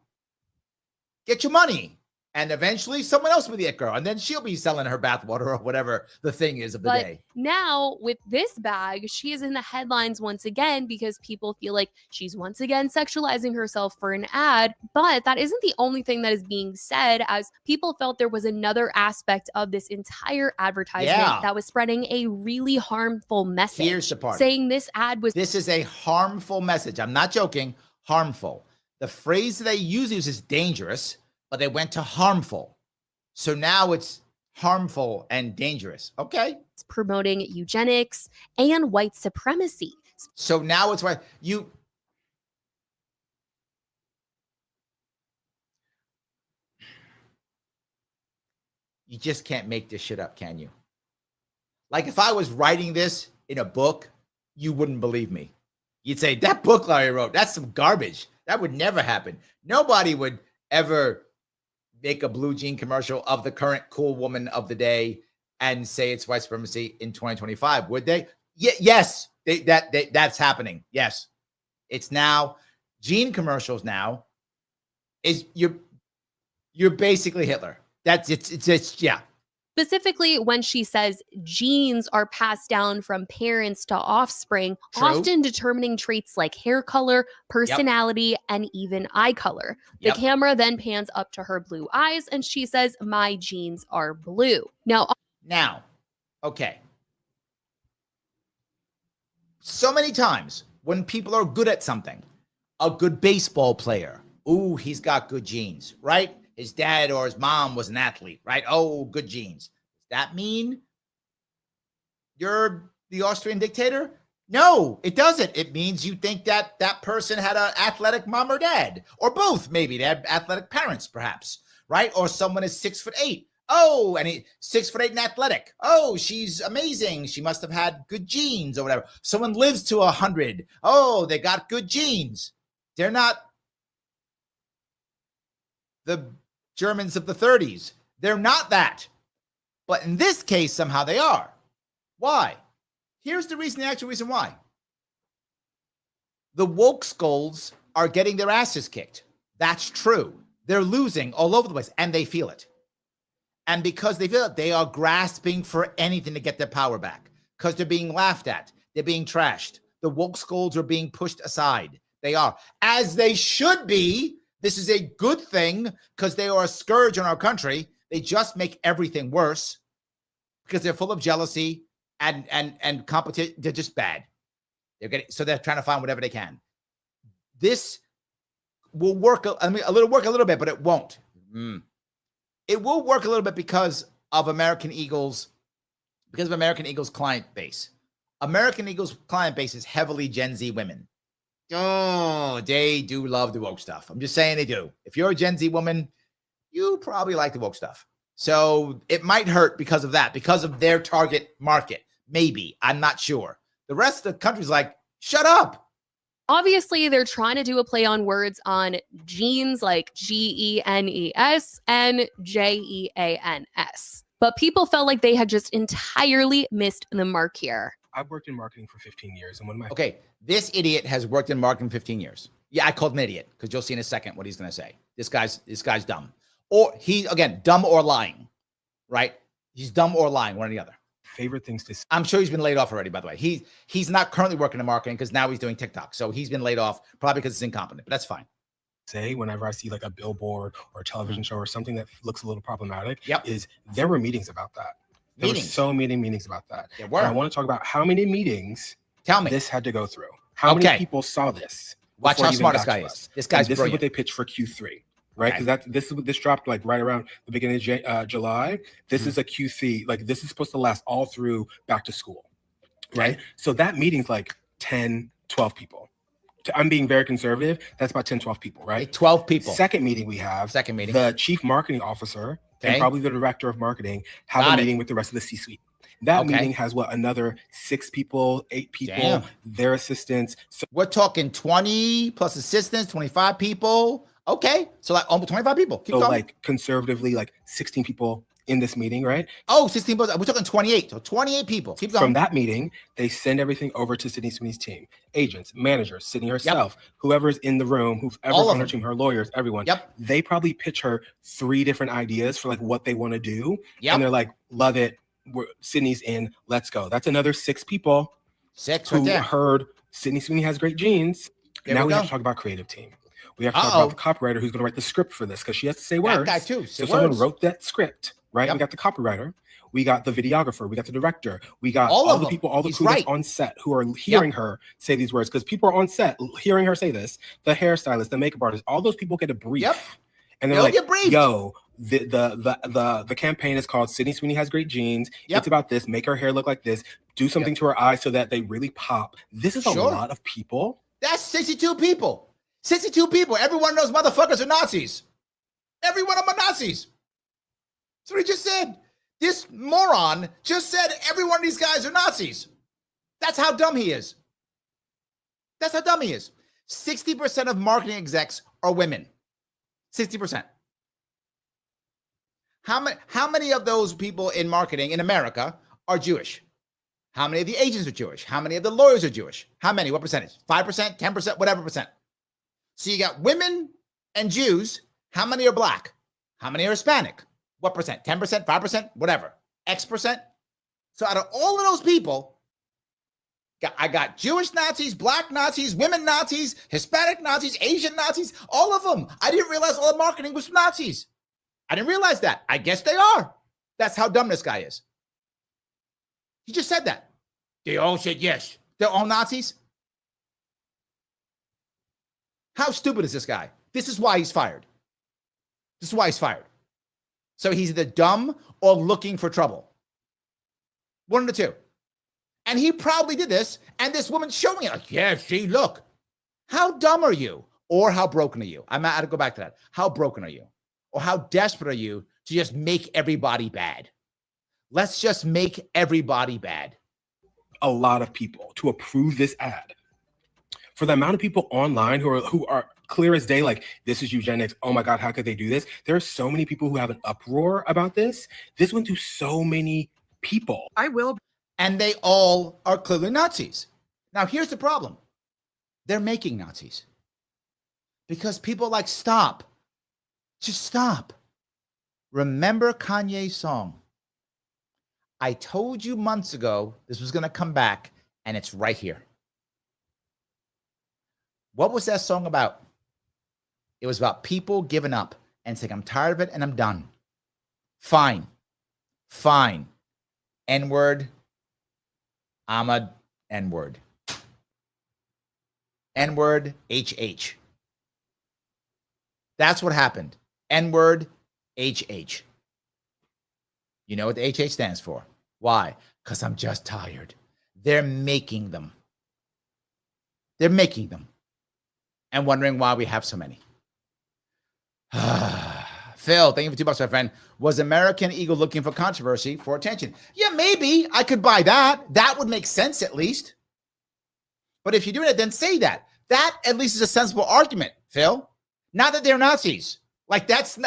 Get your money. And eventually someone else will be the it girl. And then she'll be selling her bathwater or whatever the thing is of the But day. now with this bag, she is in the headlines once again because people feel like she's once again sexualizing herself for an ad. But that isn't the only thing that is being said, as people felt there was another aspect of this entire advertisement that was spreading a really harmful message. Here's the part. Saying this ad was This is a harmful message. I'm not joking. Harmful. The phrase that they use is dangerous, but they went to harmful. So now it's harmful and dangerous. Okay. promoting eugenics and white supremacy. So now it's why you just can't make this shit up, can you? Like if I was writing this in a book, you wouldn't believe me. You'd say, that book Larry wrote, that's some garbage. That would never happen. Nobody would ever make a blue jean commercial of the current cool woman of the day and say it's white supremacy in 2025, would they? Yes, that's happening. Yes, it's now. Jean commercials now is you're basically Hitler. That's it's yeah. Specifically, when she says genes are passed down from parents to offspring, True. often determining traits like hair color, personality, and even eye color. The camera then pans up to her blue eyes and she says, "My genes are blue." Now, okay. So many times when people are good at something, a good baseball player, ooh, he's got good genes, right? His dad or his mom was an athlete, right? Oh, good genes. Does that mean you're the Austrian dictator? No, it doesn't. It means you think that that person had an athletic mom or dad, or both. Maybe they had athletic parents, perhaps, right? Or someone is 6'8". Oh, and he's 6'8" and athletic. Oh, she's amazing. She must have had good genes or whatever. Someone lives to 100. Oh, they got good genes. They're not the Germans of the 30s. They're not that. But in this case, somehow they are. Why? Here's the reason, the actual reason why. The woke skulls are getting their asses kicked. That's true. They're losing all over the place, and they feel it. And because they feel it, they are grasping for anything to get their power back because they're being laughed at. They're being trashed. The woke skulls are being pushed aside. They are, as they should be. This is a good thing because they are a scourge on our country. They just make everything worse because they're full of jealousy and competition. They're just bad. So they're trying to find whatever they can. This will work. I mean, a little bit, but it won't. It will work a little bit because of American Eagle's client base. American Eagle's client base is heavily Gen Z women. Oh, they do love the woke stuff. I'm just saying they do. If you're a Gen Z woman, you probably like the woke stuff. So it might hurt because of that, because of their target market. Maybe. I'm not sure. The rest of the country's like, shut up. obviously, they're trying to do a play on words on genes like GENES and JEANS. But people felt like they had just entirely missed the mark here. I've worked in marketing for 15 years. And one of my Okay, this idiot has worked in marketing 15 years. Yeah, I called him an idiot because you'll see in a second what he's going to say. This guy's dumb. Or he, again, dumb or lying, right? He's dumb or lying, one or the other. favorite things to say. I'm sure he's been laid off already, by the way. He's not currently working in marketing because now he's doing TikTok. So he's been laid off probably because he's incompetent, but that's fine. Say whenever I see like a billboard or a television show or something that looks a little problematic, Yep. is there were meetings about that. There were so many meetings about that. There were. And I want to talk about how many meetings Tell me. this had to go through. How many people saw this? Watch how before it even smart got this guy to is. us? This guy's And this is brilliant. what they pitched for Q3, right? Because this dropped like right around the beginning of July. This is a Q3, like this is supposed to last all through back to school, right? So that meeting's like 10, 12 people. I'm being very conservative. That's about 10, 12 people, right? 12 people. Second meeting we have. Second meeting. The chief marketing officer and probably the director of marketing have a meeting with the rest of the C-suite. That meeting has another 6 people, 8 people, their assistants. So we're talking 20 plus assistants, 25 people. Okay. So like almost 25 people. Keep going. like conservatively, like 16 people in this meeting, right? Oh, 16 people. We're talking 28. So 28 people. Keep going. From that meeting, they send everything over to Sydney Sweeney's team. Agents, managers, Sydney herself, whoever's in the room, whoever's on her team, her lawyers, everyone. They probably pitch her 3 different ideas for like what they want to do. And they're like, love it. Sydney's in. Let's go. That's another 6 people. 6 who heard Sydney Sweeney has great genes. Now we have to talk about creative team. We have to talk about the copywriter who's going to write the script for this because she has to say words. That guy too. So someone wrote that script, right? We got the copywriter. We got the videographer. We got the director. We got all the people, all the crew that's on set who are hearing her say these words because people are on set hearing her say this. The hairstylist, the makeup artist, all those people get a brief. And they're like, yo, the campaign is called Sydney Sweeney Has Great Genes. It's about this. Make her hair look like this. Do something to her eyes so that they really pop. This is a lot of people. That's 62 people. 62 people. Every one of those motherfuckers are Nazis. Every one of them are Nazis. That's what he just said. This moron just said every one of these guys are Nazis. That's how dumb he is. That's how dumb he is. 60% of marketing execs are women. 60%. How many of those people in marketing in America are Jewish? How many of the agents are Jewish? How many of the lawyers are Jewish? How many? What percentage? 5%, 10%, whatever percent. So you got women and Jews. How many are black? How many are Hispanic? What percent? 10%, 5%, whatever. X percent. So out of all of those people, I got Jewish Nazis, black Nazis, women Nazis, Hispanic Nazis, Asian Nazis, all of them. I didn't realize all the marketing was Nazis. I didn't realize that. I guess they are. That's how dumb this guy is. He just said that. They all said yes. They're all Nazis. How stupid is this guy? This is why he's fired. This is why he's fired. So he's either dumb or looking for trouble. One of the two. And he probably did this, and this woman's showing it. Like, yeah, see, look. How dumb are you? Or how broken are you? I'm out to go back to that. How broken are you? Or how desperate are you to just make everybody bad? Let's just make everybody bad. A lot of people to approve this ad. For the amount of people online who are clear as day, like, this is eugenics. Oh my God, how could they do this? There are so many people who have an uproar about this. This went through so many people. And they all are clearly Nazis. Now, here's the problem. They're making Nazis. Because people are like, stop. Just stop. Remember Kanye's song. I told you months ago this was going to come back, and it's right here. What was that song about? It was about people giving up and saying, I'm tired of it and I'm done. Fine. Fine. N-word. I'm a N-word. N-word, H-H. That's what happened. N-word, H-H. You know what the H-H stands for? Why? Because I'm just tired. They're making them. They're making them. And wondering why we have so many. Phil, thank you for $2, my friend. Was American Eagle looking for controversy for attention? Yeah, maybe. I could buy that. That would make sense at least. But if you're doing it, then say that. That at least is a sensible argument, Phil. Not that they're Nazis. Like that's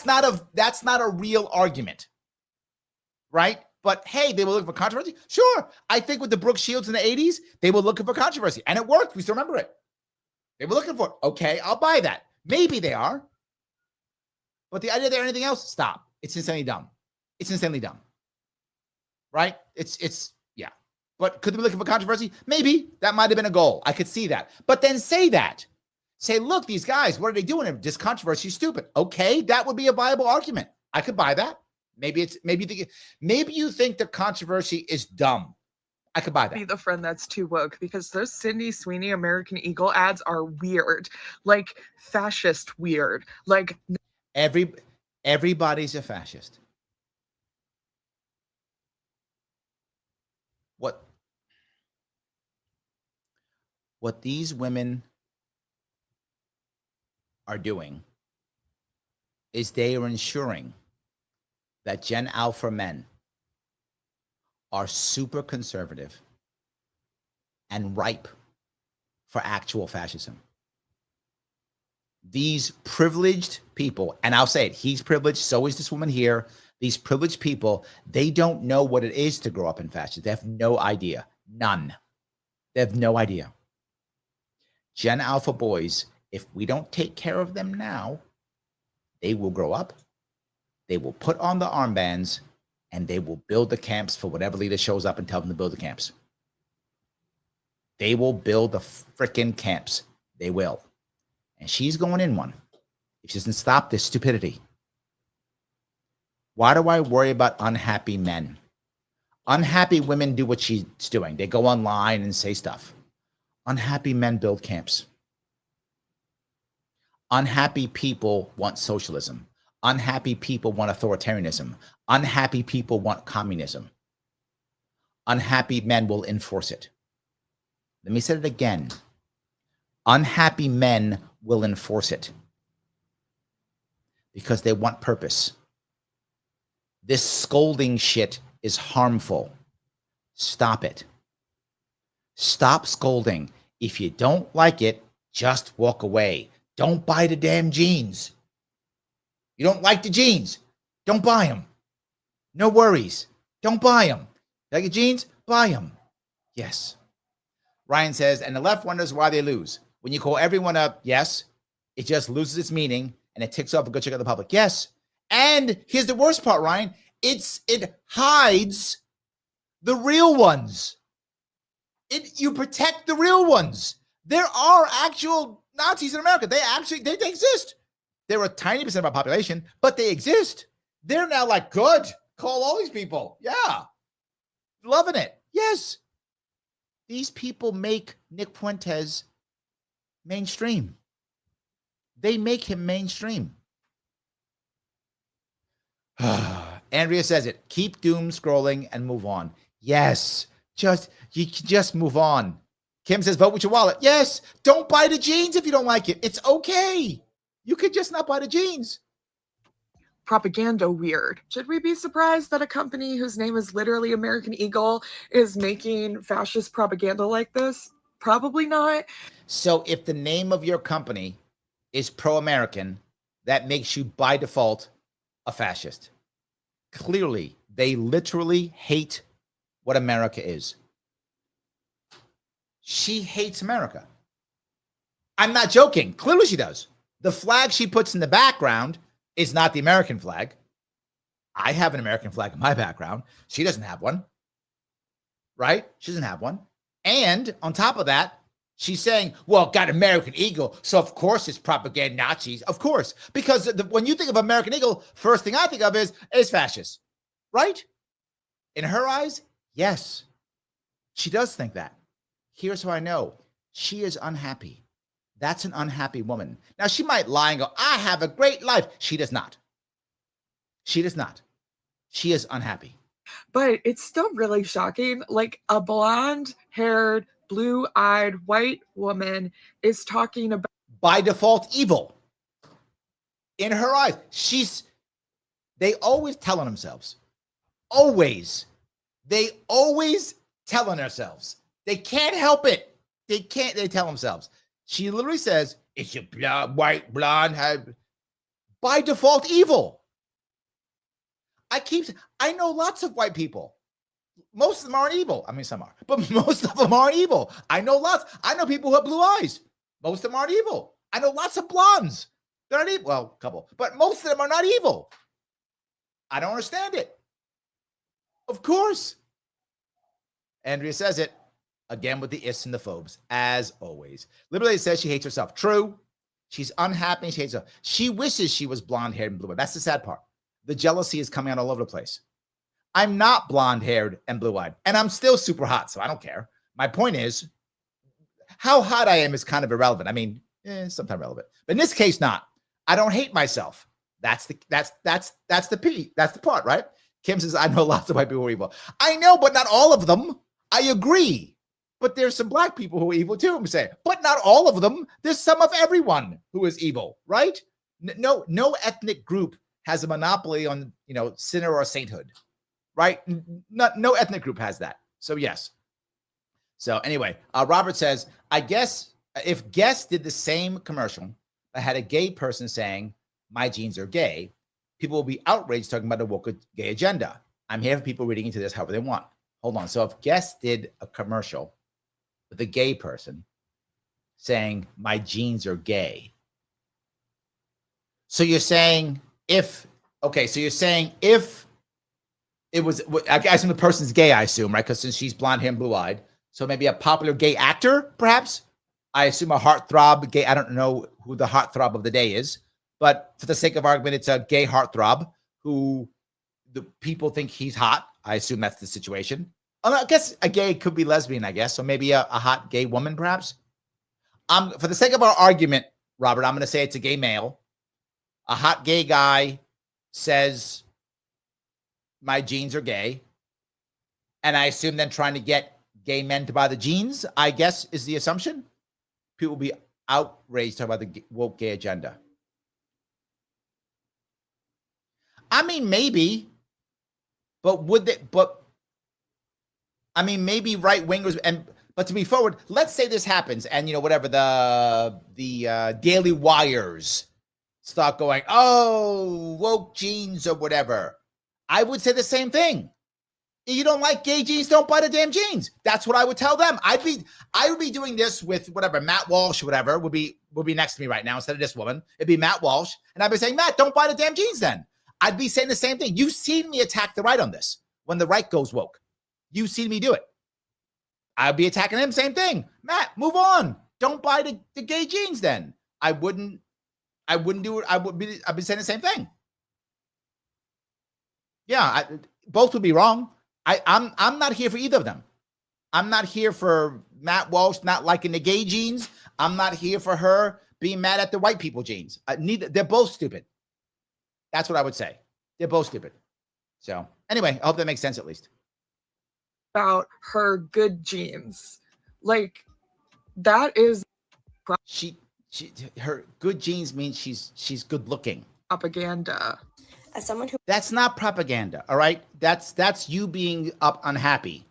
not a real argument. Right? But hey, they were looking for controversy. Sure. I think with the Brooke Shields in the 80s, they were looking for controversy. And it worked. We still remember it. They were looking for it. Okay, I'll buy that. Maybe they are. But the idea they're anything else, stop. It's insanely dumb. It's insanely dumb. Right? It's yeah. But could they be looking for controversy? Maybe. That might have been a goal. I could see that. But then say that. Say, look, these guys, what are they doing? This controversy is stupid. Okay, that would be a viable argument. I could buy that. Maybe you think the controversy is dumb. I could buy that. Be the friend that's too woke, because those Sydney Sweeney American Eagle ads are weird, like fascist weird. Like everybody's a fascist. What these women are doing is they are ensuring that Gen Alpha men are super conservative and ripe for actual fascism. These privileged people, and I'll say it, he's privileged, so is this woman here. These privileged people, they don't know what it is to grow up in fascism. They have no idea. None. They have no idea. Gen Alpha boys, if we don't take care of them now, they will grow up, they will put on the armbands, and they will build the camps for whatever leader shows up and tell them to build the camps. They will build the freaking camps. They will. And she's going in one if she doesn't stop this stupidity. Why do I worry about unhappy men? Unhappy women do what she's doing. They go online and say stuff. Unhappy men build camps. Unhappy people want socialism. Unhappy people want authoritarianism. Unhappy people want communism. Unhappy men will enforce it. Let me say it again. Unhappy men will enforce it because they want purpose. This scolding shit is harmful. Stop it. Stop scolding. If you don't like it, just walk away. Don't buy the damn jeans. You don't like the jeans, don't buy them. No worries. Don't buy them. Like your jeans? Buy them. Yes. Ryan says, and the left wonders why they lose. When you call everyone up, yes, it just loses its meaning and it ticks off a good check of the public. Yes. And here's the worst part, Ryan. It hides the real ones. You protect the real ones. There are actual Nazis in America. They exist. They're a tiny percent of our population, but they exist. They're now like, good. Call all these people. Yeah. Loving it. Yes. These people make Nick Fuentes mainstream. They make him mainstream. Andrea says it. Keep doom scrolling and move on. Yes. You can just move on. Kim says, vote with your wallet. Yes. Don't buy the jeans if you don't like it. It's okay. You could just not buy the jeans. Propaganda weird. Should we be surprised that a company whose name is literally American Eagle is making fascist propaganda like this? Probably not. So if the name of your company is pro-American, that makes you by default a fascist. Clearly, they literally hate what America is. She hates America. I'm not joking. Clearly she does. The flag she puts in the background is not the American flag. I have an American flag in my background. She doesn't have one. Right? She doesn't have one. And on top of that, she's saying, well, got American Eagle, so of course it's propaganda Nazis. Of course. Because when you think of American Eagle, first thing I think of is fascist. Right? In her eyes, yes. She does think that. Here's how I know. She is unhappy. That's an unhappy woman. Now, she might lie and go, I have a great life. She does not. She does not. She is unhappy. But it's still really shocking. Like a blonde-haired, blue-eyed white woman is talking about... By default, evil. In her eyes. They always telling themselves. Always. They always telling themselves. They can't help it. They tell themselves. She literally says, it's a white blonde. By default, evil. I know lots of white people. Most of them aren't evil. I mean, some are, but most of them aren't evil. I know lots. I know people who have blue eyes. Most of them aren't evil. I know lots of blondes. They're not evil. Well, a couple, but most of them are not evil. I don't understand it. Of course. Andrea says it. Again with the ifs and the phobes, as always. Liberty says she hates herself. True. She's unhappy. She hates herself. She wishes she was blonde-haired and blue-eyed. That's the sad part. The jealousy is coming out all over the place. I'm not blonde haired and blue eyed, and I'm still super hot, so I don't care. My point is, how hot I am is kind of irrelevant. I mean, sometimes relevant, but in this case, not. I don't hate myself. That's the part, right? Kim says, I know lots of white people who are evil. I know, but not all of them. I agree. But there's some black people who are evil too, I'm saying. But not all of them. There's some of everyone who is evil, right? No ethnic group has a monopoly on, sinner or sainthood, right? No ethnic group has that. So yes. So anyway, Robert says, I guess if Guess did the same commercial that had a gay person saying, my genes are gay, people will be outraged talking about the woke gay agenda. I'm here for people reading into this however they want. Hold on. So if Guess did a commercial with a gay person saying, my genes are gay. So you're saying if it was, I assume the person's gay, I assume, right? Because since she's blonde hair and blue eyed. So maybe a popular gay actor, perhaps. I assume a heartthrob gay. I don't know who the heartthrob of the day is, but for the sake of argument, it's a gay heartthrob who the people think he's hot. I assume that's the situation. I guess a gay could be lesbian, I guess. So maybe a hot gay woman, perhaps. For the sake of our argument, Robert, I'm going to say it's a gay male. A hot gay guy says, my genes are gay. And I assume then trying to get gay men to buy the jeans, I guess, is the assumption. People will be outraged about the woke gay agenda. I mean, maybe, but would they? But I mean, maybe right wingers but to be forward, let's say this happens, and whatever the Daily Wires start going, oh, woke jeans or whatever. I would say the same thing. You don't like gay jeans, don't buy the damn jeans. That's what I would tell them. I would be doing this with whatever, Matt Walsh or whatever would be next to me right now instead of this woman. It'd be Matt Walsh. And I'd be saying, Matt, don't buy the damn jeans then. I'd be saying the same thing. You've seen me attack the right on this when the right goes woke. You've seen me do it. I'd be attacking him, same thing. Matt, move on. Don't buy the gay jeans then. I wouldn't do it. I'd be saying the same thing. Yeah, both would be wrong. I'm not here for either of them. I'm not here for Matt Walsh not liking the gay jeans. I'm not here for her being mad at the white people jeans. They're both stupid. That's what I would say. They're both stupid. So anyway, I hope that makes sense at least. About her good genes. Like, that is her good genes means she's good looking. Propaganda. As someone who That's not propaganda, all right? That's you being unhappy.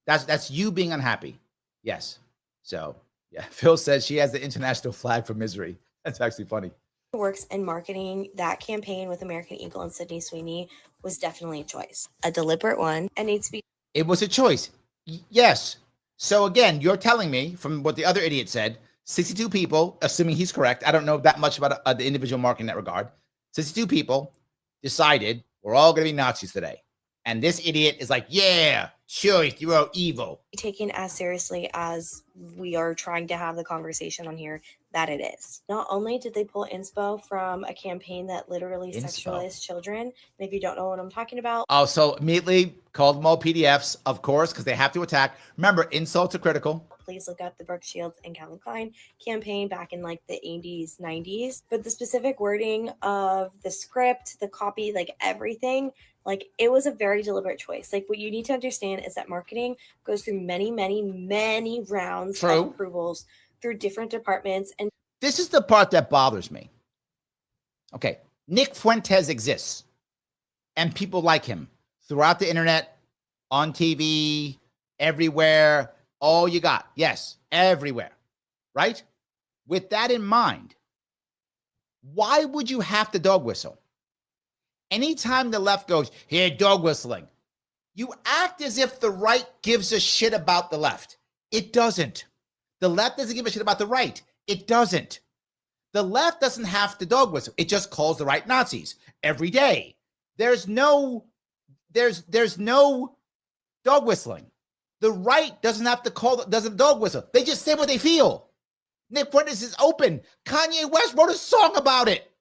That's you being unhappy. Yes. So yeah, Phil says she has the international flag for misery. That's actually funny. works in marketing, that campaign with American Eagle and Sydney Sweeney was definitely a choice, a deliberate one, and needs to be. It was a choice. Yes. So again, you're telling me from what the other idiot said, 62 people, assuming he's correct. I don't know that much about the individual mark in that regard. 62 people decided we're all going to be Nazis today. And this idiot is like, yeah, sure, you're all evil. Taken as seriously as we are trying to have the conversation on here that it is. Not only did they pull inspo from a campaign that literally sexualized children, and if you don't know what I'm talking about. Oh, so immediately called them all PDFs, of course, because they have to attack. Remember, insults are critical. Please look up the Brooke Shields and Calvin Klein campaign back in like the 80s, 90s. But the specific wording of the script, the copy, like everything, like it was a very deliberate choice. Like what you need to understand is that marketing goes through many, many, many rounds of approvals through different departments. And this is the part that bothers me. Okay, Nick Fuentes exists and people like him throughout the internet, on TV, everywhere. All you got. Yes, everywhere. Right? With that in mind, why would you have to dog whistle? Anytime the left goes, here, dog whistling, you act as if the right gives a shit about the left. It doesn't. The left doesn't give a shit about the right. It doesn't. The left doesn't have to dog whistle. It just calls the right Nazis every day. There's no dog whistling. The right doesn't have to doesn't dog whistle. They just say what they feel. Nick Fuentes is open. Kanye West wrote a song about it.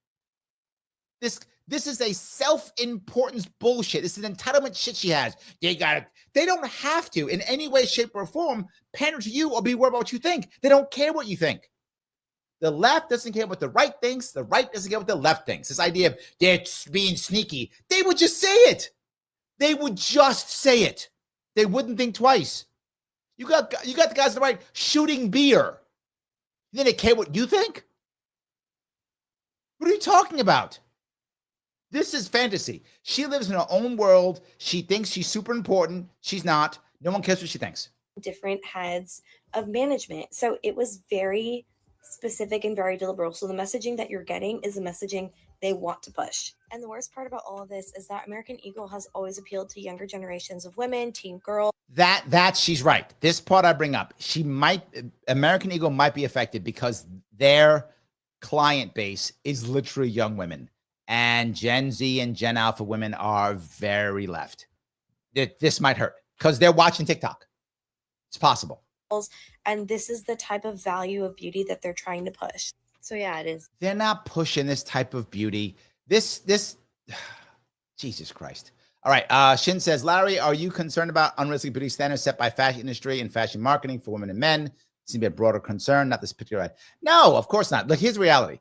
This is a self-importance bullshit. This is entitlement shit she has. They don't have to, in any way, shape, or form, pander to you or be worried about what you think. They don't care what you think. The left doesn't care what the right thinks. The right doesn't care what the left thinks. This idea of they're being sneaky. They would just say it. They would just say it. They wouldn't think twice. You got the guys on the right shooting beer. Then they care what you think? What are you talking about? This is fantasy. She lives in her own world. She thinks she's super important. She's not. No one cares what she thinks. Different heads of management. So it was very specific and very deliberate. So the messaging that you're getting is the messaging they want to push. And the worst part about all of this is that American Eagle has always appealed to younger generations of women, teen girls. That she's right. This part I bring up. American Eagle might be affected because their client base is literally young women. And Gen Z and Gen Alpha women are very left. This might hurt because they're watching TikTok. It's possible. And this is the type of value of beauty that they're trying to push. So yeah, it is. They're not pushing this type of beauty. This Jesus Christ. All right. Shin says, Larry, are you concerned about unrealistic beauty standards set by fashion industry and fashion marketing for women and men? Seems to be a broader concern, not this particular ad. No, of course not. Look, here's the reality.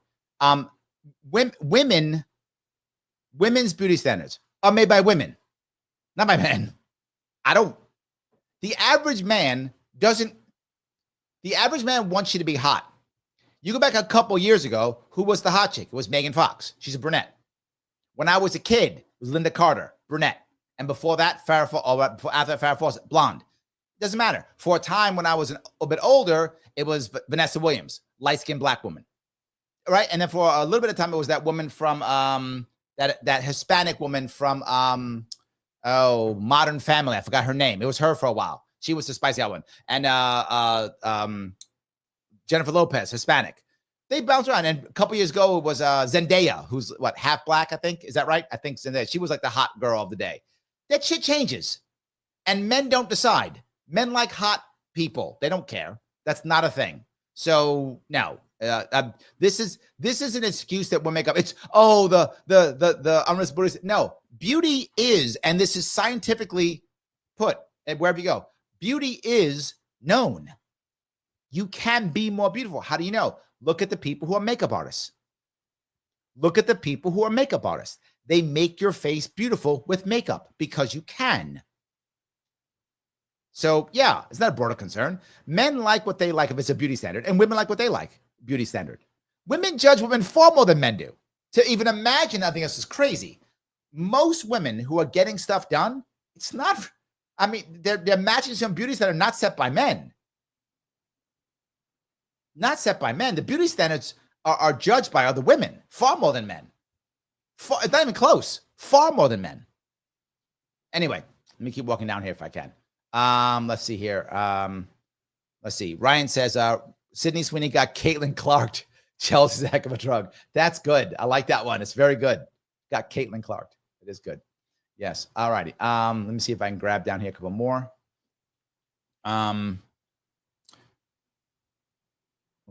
Women's beauty standards are made by women, not by men. The average man wants you to be hot. You go back a couple years ago, who was the hot chick? It was Megan Fox. She's a brunette. When I was a kid, it was Linda Carter, brunette. And before that, after Farrah Fawcett, blonde. Doesn't matter. For a time when I was a bit older, it was Vanessa Williams, light-skinned black woman. Right? And then for a little bit of time, it was that woman from that Hispanic woman from Modern Family. I forgot her name. It was her for a while. She was the spicy one. And Jennifer Lopez, Hispanic. They bounced around. And a couple years ago, it was Zendaya, who's half black, I think. Is that right? I think Zendaya. She was like the hot girl of the day. That shit changes. And men don't decide. Men like hot people. They don't care. That's not a thing. So no. This is an excuse that we'll make up. It's the unrealistic beauty. No, beauty is, and this is scientifically put, and wherever you go, beauty is known. You can be more beautiful. How do you know? Look at the people who are makeup artists. Look at the people who are makeup artists. They make your face beautiful with makeup because you can. So yeah, it's not a broader concern. Men like what they like if it's a beauty standard, and women like what they like. Beauty standard. Women judge women far more than men do. To even imagine nothing else is crazy. Most women who are getting stuff done, it's not, I mean, they're matching some beauties that are not set by men. Not set by men. The beauty standards are judged by other women far more than men. It's not even close. Far more than men. Anyway, let me keep walking down here if I can. Let's see here. Let's see. Ryan says, Sydney Sweeney got Caitlin Clark. Chelsea's a heck of a drug. That's good. I like that one. It's very good. Got Caitlin Clark. It is good. Yes. All righty. Let me see if I can grab down here a couple more.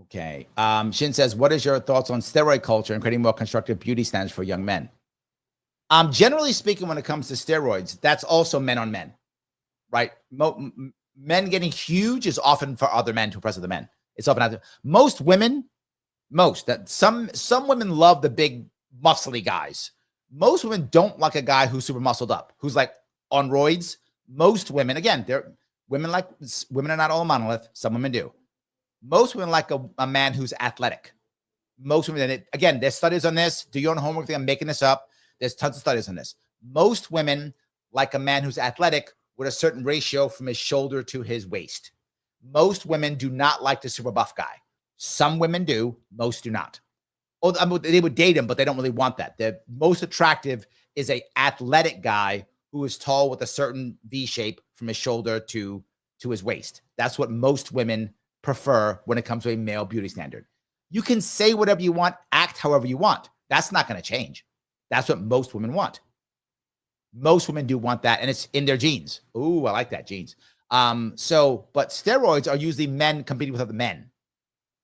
Okay. Shin says, what is your thoughts on steroid culture and creating more constructive beauty standards for young men? Generally speaking, when it comes to steroids, that's also men on men, right? Men getting huge is often for other men to impress other men. It's often not. Some women love the big muscly guys. Most women don't like a guy who's super muscled up, who's like on roids. Most women, again, women are not all a monolith. Some women do. Most women like a man who's athletic. Most women, again, there's studies on this. Do your own homework. I'm making this up. There's tons of studies on this. Most women like a man who's athletic with a certain ratio from his shoulder to his waist. Most women do not like the super buff guy. Some women do. Most do not. They would date him, but they don't really want that. The most attractive is a athletic guy who is tall with a certain V shape from his shoulder to his waist. That's what most women prefer when it comes to a male beauty standard. You can say whatever you want, act however you want. That's not going to change. That's what most women want. Most women do want that, and it's in their genes. Ooh, I like that, genes. But steroids are usually men competing with other men.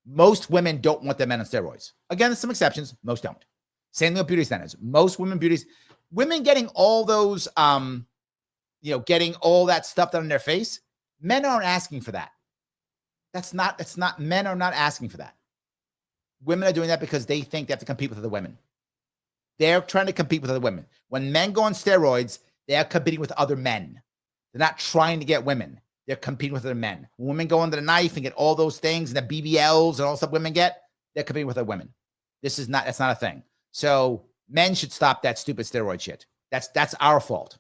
Most women don't want their men on steroids. Again, there's some exceptions. Most don't. Same thing with beauty standards. Most women getting all those, getting all that stuff done on their face. Men aren't asking for that. Men are not asking for that. Women are doing that because they think they have to compete with other women. They're trying to compete with other women. When men go on steroids, they are competing with other men. They're not trying to get women. They're competing with other men. When women go under the knife and get all those things and the BBLs and all the stuff women get, they're competing with other women. That's not a thing. So men should stop that stupid steroid shit. That's our fault.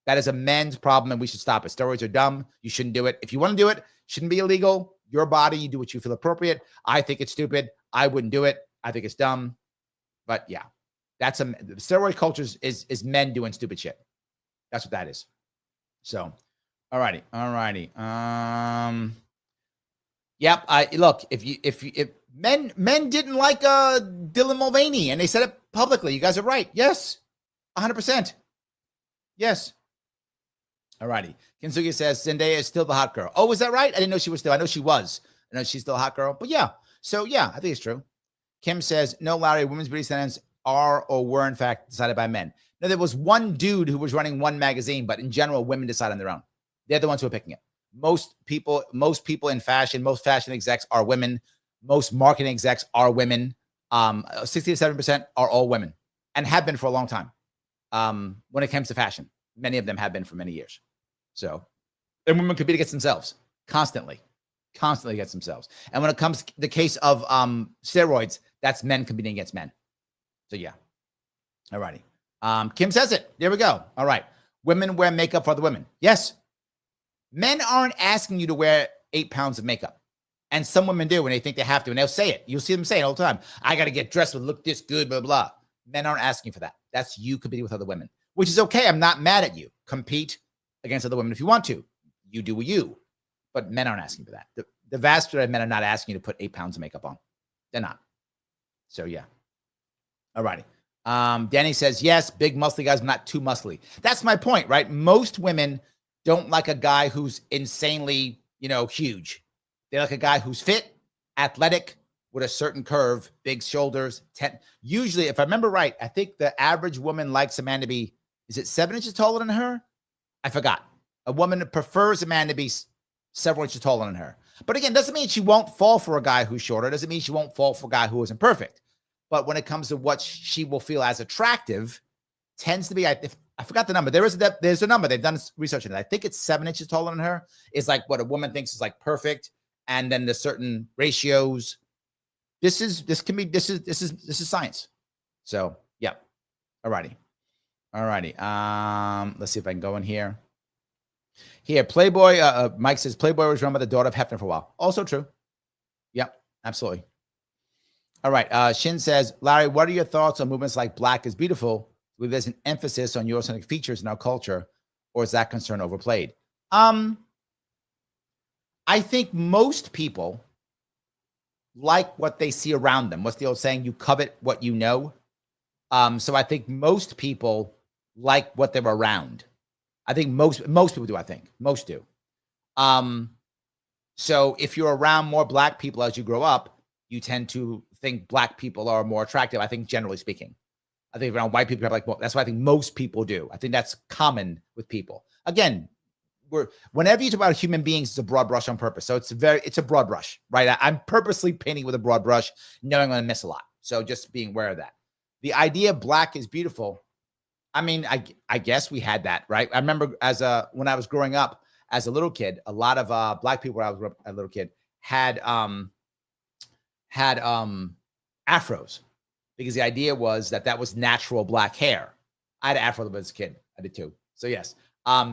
That is a men's problem, and we should stop it. Steroids are dumb. You shouldn't do it. If you want to do it, it shouldn't be illegal. Your body, you do what you feel appropriate. I think it's stupid. I wouldn't do it. I think it's dumb. But yeah, the steroid culture is men doing stupid shit. That's what that is. So, all righty. Yep. Look, if men didn't like Dylan Mulvaney and they said it publicly, you guys are right. Yes, 100%. Yes. All righty. Kinsugi says Zendaya is still the hot girl. Oh, is that right? I didn't know she was still. I know she was. I know she's still a hot girl. But yeah. So yeah, I think it's true. Kim says, no, Larry, women's beauty standards are or were in fact decided by men. No, there was one dude who was running one magazine, but in general, women decide on their own. They're the ones who are picking it. Most people in fashion, most fashion execs are women. Most marketing execs are women. 60 to 7% are all women and have been for a long time. When it comes to fashion, many of them have been for many years. So, and women compete against themselves constantly against themselves. And when it comes to the case of steroids, that's men competing against men. So yeah. All righty. Kim says it. There we go. All right. Women wear makeup for other women. Yes. Men aren't asking you to wear 8 pounds of makeup. And some women do when they think they have to. And they'll say it. You'll see them say it all the time. I got to get dressed with look this good, blah, blah. Men aren't asking for that. That's you competing with other women, which is okay. I'm not mad at you. Compete against other women if you want to. You do you. But men aren't asking for that. The vast majority of men are not asking you to put 8 pounds of makeup on. They're not. So yeah. All righty. Danny says, yes, big muscly guys, not too muscly. That's my point, right? Most women don't like a guy who's insanely, huge. They like a guy who's fit, athletic, with a certain curve, big shoulders. Usually, if I remember right, I think the average woman likes a man to be, is it 7 inches taller than her? I forgot. A woman prefers a man to be several inches taller than her. But again, doesn't mean she won't fall for a guy who's shorter. Doesn't mean she won't fall for a guy who isn't perfect. But when it comes to what she will feel as attractive, tends to be, I forgot the number. There's a number. They've done research on it. I think it's 7 inches taller than her is like what a woman thinks is like perfect. And then there's certain ratios. This is science. So yeah. All righty. Let's see if I can go in here. Here, Playboy, Mike says Playboy was run by the daughter of Hefner for a while. Also true. Yep, absolutely. All right. Shin says, Larry, what are your thoughts on movements like Black is Beautiful? Where there's an emphasis on Eurocentric features in our culture, or is that concern overplayed? I think most people like what they see around them. What's the old saying? You covet what you know. So I think most people like what they're around. I think most people do. I think most do. So if you're around more Black people as you grow up, you tend to think Black people are more attractive. I think generally speaking, I think around white people, that's what I think most people do. I think that's common with people. Again, whenever you talk about human beings, it's a broad brush on purpose. So it's a broad brush, right? I'm purposely painting with a broad brush, knowing I'm going to miss a lot. So just being aware of that. The idea of Black is beautiful. I mean, I guess we had that, right? I remember when I was growing up as a little kid, a lot of Black people when I was a little kid had afros, because the idea was that was natural Black hair. I had an afro as a kid. I did too. So yes.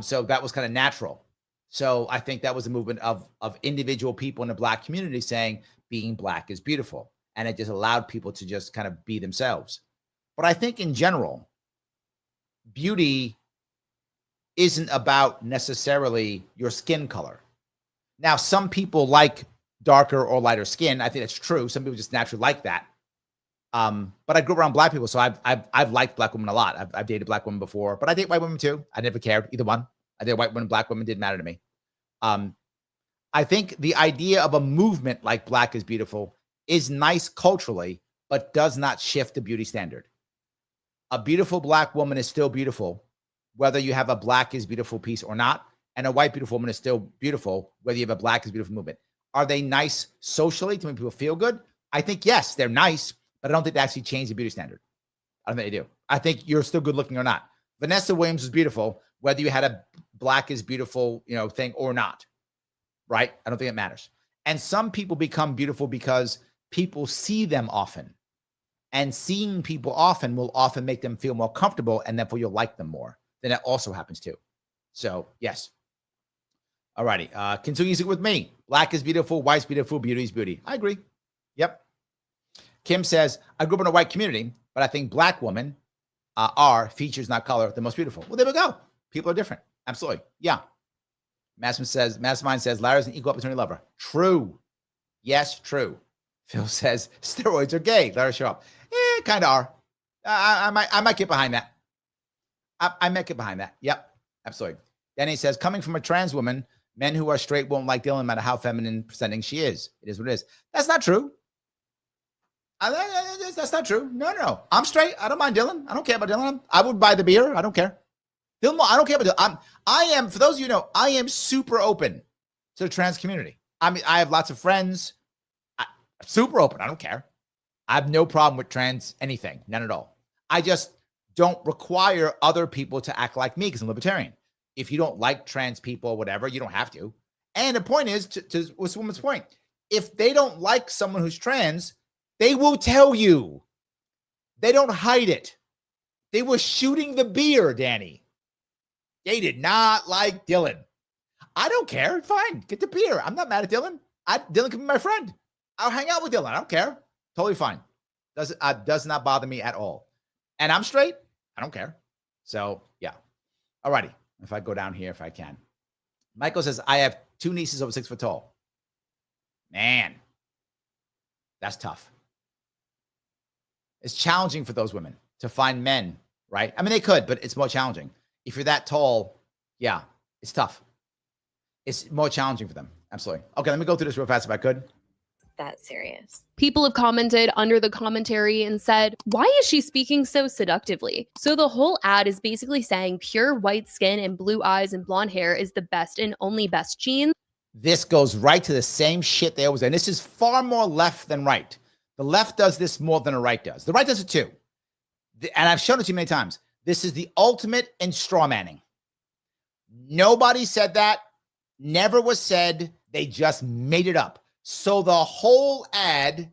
So that was kind of natural. So I think that was a movement of individual people in the Black community saying being Black is beautiful. And it just allowed people to just kind of be themselves. But I think in general, beauty isn't about necessarily your skin color. Now, some people like darker or lighter skin. I think that's true. Some people just naturally like that. But I grew up around Black people, so I've liked Black women a lot. I've dated Black women before, but I date white women too. I never cared either one. I dated white women, Black women, didn't matter to me. I think the idea of a movement like Black is Beautiful is nice culturally, but does not shift the beauty standard. A beautiful black woman is still beautiful, whether you have a black is beautiful piece or not. And a white beautiful woman is still beautiful, whether you have a black is beautiful movement. Are they nice socially to make people feel good? I think, yes, they're nice, but I don't think they actually change the beauty standard. I don't think they do. I think you're still good looking or not. Vanessa Williams was beautiful, whether you had a black is beautiful, thing or not, right? I don't think it matters. And some people become beautiful because people see them often. And seeing people often will often make them feel more comfortable, and therefore you'll like them more. Then that also happens too. So, yes. All righty. Continue with me. Black is beautiful, white's beautiful, beauty is beauty. I agree. Yep. Kim says, I grew up in a white community, but I think black women are, features, not color, the most beautiful. Well, there we go. People are different. Absolutely. Yeah. Mastermind says, Larry's an equal opportunity lover. True. Yes, true. Phil says, steroids are gay. Larry, show up. Kind of are. I might get behind that. I might get behind that. Yep. Absolutely. Danny says, coming from a trans woman, men who are straight won't like Dylan no matter how feminine presenting she is. It is what it is. That's not true. That's not true. No. I'm straight. I don't mind Dylan. I don't care about Dylan. I would buy the beer. I don't care. Dylan, I don't care about Dylan. I am, for those of you who know, I am super open to the trans community. I mean, I have lots of friends. Super open. I don't care. I have no problem with trans anything. None at all. I just don't require other people to act like me because I'm libertarian. If you don't like trans people or whatever, you don't have to. And the point is, to this woman's point, if they don't like someone who's trans, they will tell you. They don't hide it. They were shooting the beer, Danny. They did not like Dylan. I don't care. Fine. Get the beer. I'm not mad at Dylan. Dylan can be my friend. I'll hang out with Dylan. I don't care. Totally fine. Does not bother me at all. And I'm straight. I don't care. So, yeah. All righty. If I go down here, if I can. Michael says, I have 2 nieces over 6 foot tall. Man, that's tough. It's challenging for those women to find men, right? I mean, they could, but it's more challenging. If you're that tall, yeah, it's tough. It's more challenging for them. Absolutely. Okay, let me go through this real fast if I could. That's serious. People have commented under the commentary and said, why is she speaking so seductively? So the whole ad is basically saying pure white skin and blue eyes and blonde hair is the best and only best genes. This goes right to the same shit they always do. And this is far more left than right. The left does this more than the right does. The right does it too. And I've shown it to you many times. This is the ultimate in straw manning. Nobody said that. Never was said. They just made it up. So the whole ad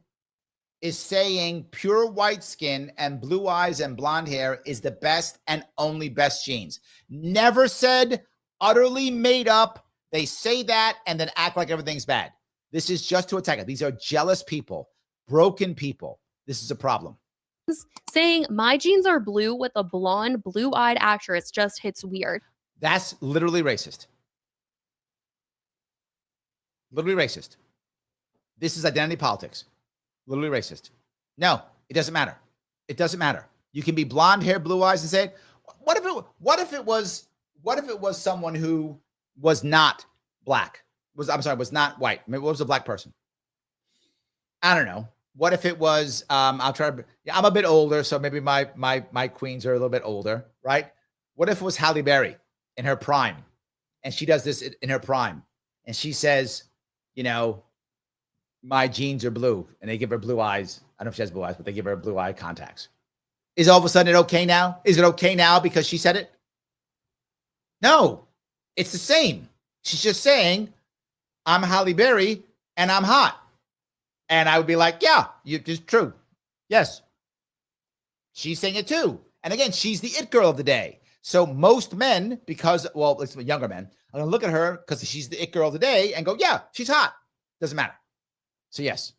is saying pure white skin and blue eyes and blonde hair is the best and only best genes. Never said, utterly made up. They say that and then act like everything's bad. This is just to attack it. These are jealous people, broken people. This is a problem. Saying my genes are blue with a blonde, blue-eyed actress just hits weird. That's literally racist. Literally racist. This is identity politics. Literally racist. No, it doesn't matter. It doesn't matter. You can be blonde hair, blue eyes, and say it. What if it was someone who was not black? Was not white? Maybe what was a black person? I don't know. What if it was? I'm a bit older, so maybe my queens are a little bit older, right? What if it was Halle Berry in her prime, and she does this in her prime, and she says, my genes are blue, and they give her blue eyes. I don't know if she has blue eyes, but they give her blue eye contacts. Is all of a sudden it okay now? Is it okay now because she said it? No, it's the same. She's just saying, I'm Halle Berry and I'm hot. And I would be like, yeah, it's true. Yes. She's saying it too. And again, she's the it girl of the day. So most men, it's younger men, are going to look at her because she's the it girl of the day and go, yeah, she's hot. Doesn't matter. So yes.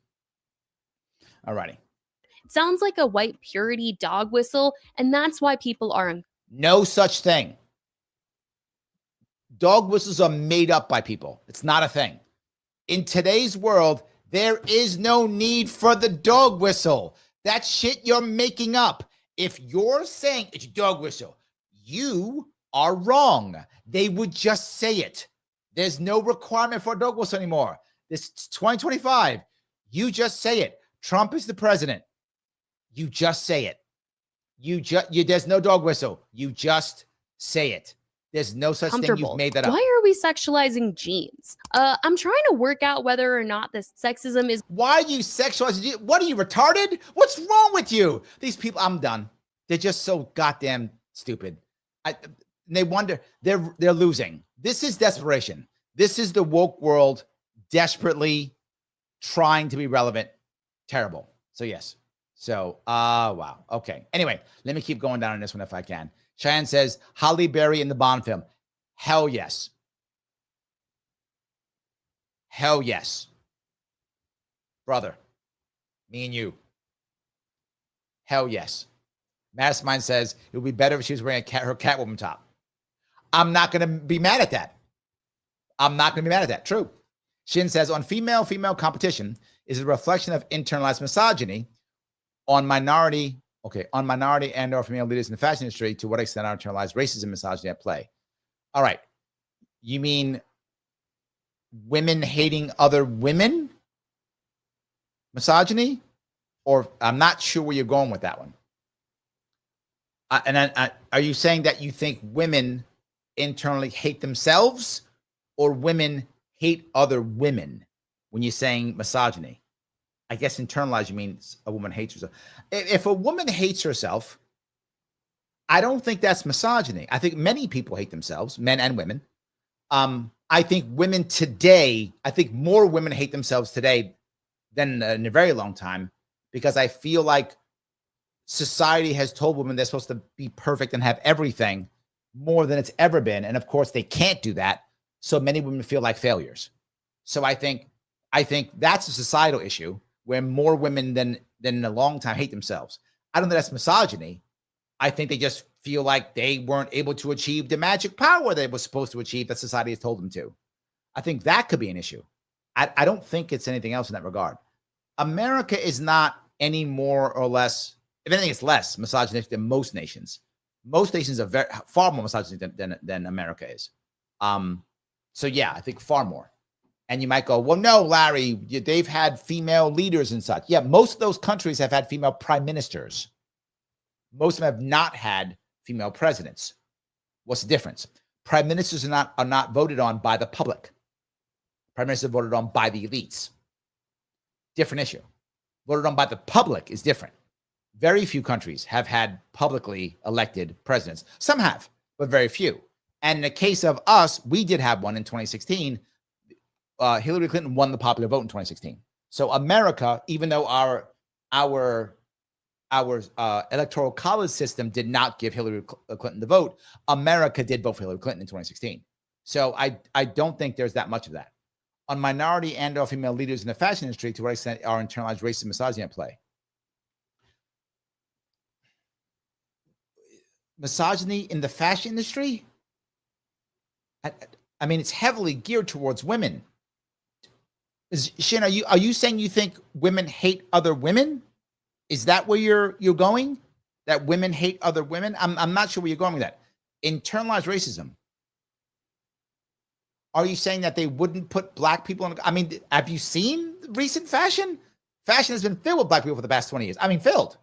All righty. It sounds like a white purity dog whistle, and that's why people are. No such thing. Dog whistles are made up by people. It's not a thing. In today's world, there is no need for the dog whistle. That shit you're making up. If you're saying it's a dog whistle, you are wrong. They would just say it. There's no requirement for a dog whistle anymore. This is 2025. You just say it. Trump is the president. You just say it. There's no dog whistle. You just say it. There's no such thing. You've made that up. Why are we sexualizing jeans? I'm trying to work out whether or not this sexism is. Why are you sexualizing jeans? What are you, retarded? What's wrong with you? These people, I'm done. They're just so goddamn stupid. They wonder, they're losing. This is desperation. This is the woke world desperately trying to be relevant. Terrible. So yes. So, wow. Okay. Anyway, let me keep going down on this one if I can. Cheyenne says, Halle Berry in the Bond film. Hell yes. Hell yes. Brother, me and you. Hell yes. Mastermind says it would be better if she was wearing her Catwoman top. I'm not going to be mad at that. I'm not going to be mad at that. True. Shin says, on female competition is a reflection of internalized misogyny on minority and or female leaders in the fashion industry. To what extent are internalized racism and misogyny at play? All right. You mean women hating other women? Misogyny? Or I'm not sure where you're going with that one. Are you saying that you think women internally hate themselves or women hate other women when you're saying misogyny? I guess internalized, you mean a woman hates herself. If a woman hates herself, I don't think that's misogyny. I think many people hate themselves, men and women. I think women today, I think more women hate themselves today than in a very long time, because I feel like society has told women they're supposed to be perfect and have everything more than it's ever been. And of course, they can't do that. So many women feel like failures. So I think that's a societal issue where more women than in a long time hate themselves. I don't think that's misogyny. I think they just feel like they weren't able to achieve the magic power they were supposed to achieve that society has told them to. I think that could be an issue. I don't think it's anything else in that regard. America is not any more or less, if anything, it's less misogynistic than most nations. Most nations are far more misogynistic than America is. So yeah, I think far more. And you might go, well, no, Larry, they've had female leaders and such. Yeah, most of those countries have had female prime ministers. Most of them have not had female presidents. What's the difference? Prime ministers are not voted on by the public. Prime ministers are voted on by the elites. Different issue. Voted on by the public is different. Very few countries have had publicly elected presidents. Some have, but very few. And in the case of us, we did have one in 2016. Hillary Clinton won the popular vote in 2016. So America, even though our electoral college system did not give Hillary Clinton the vote, America did vote for Hillary Clinton in 2016. So I don't think there's that much of that. On minority and or female leaders in the fashion industry, to what extent are internalized racism and misogyny at play? Misogyny in the fashion industry? I mean, it's heavily geared towards women. Shin, are you saying you think women hate other women? Is that where you're going? That women hate other women? I'm not sure where you're going with that. Internalized racism. Are you saying that they wouldn't put black people in? I mean, have you seen recent fashion? Fashion has been filled with black people for the past 20 years. I mean, filled.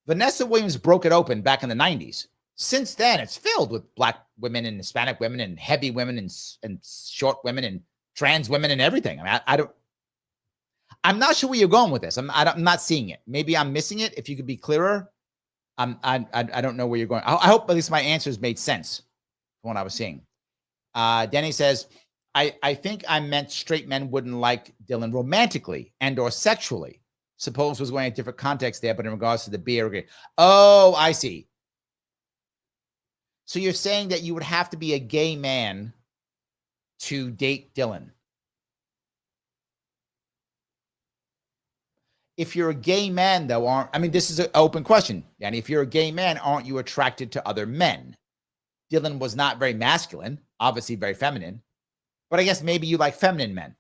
Vanessa Williams broke it open back in the 90s. Since then, it's filled with black women and Hispanic women and heavy women and short women and trans women and everything. I mean, I'm not sure where you're going with this. I'm not seeing it. Maybe I'm missing it. If you could be clearer, I don't know where you're going. I hope at least my answers made sense from what I was seeing. Denny says, I think I meant straight men wouldn't like Dylan romantically and or sexually. Suppose was going a different context there, but in regards to the beer. Oh, I see. So you're saying that you would have to be a gay man to date Dylan. If you're a gay man, though, this is an open question. And if you're a gay man, aren't you attracted to other men? Dylan was not very masculine, obviously very feminine, but I guess maybe you like feminine men.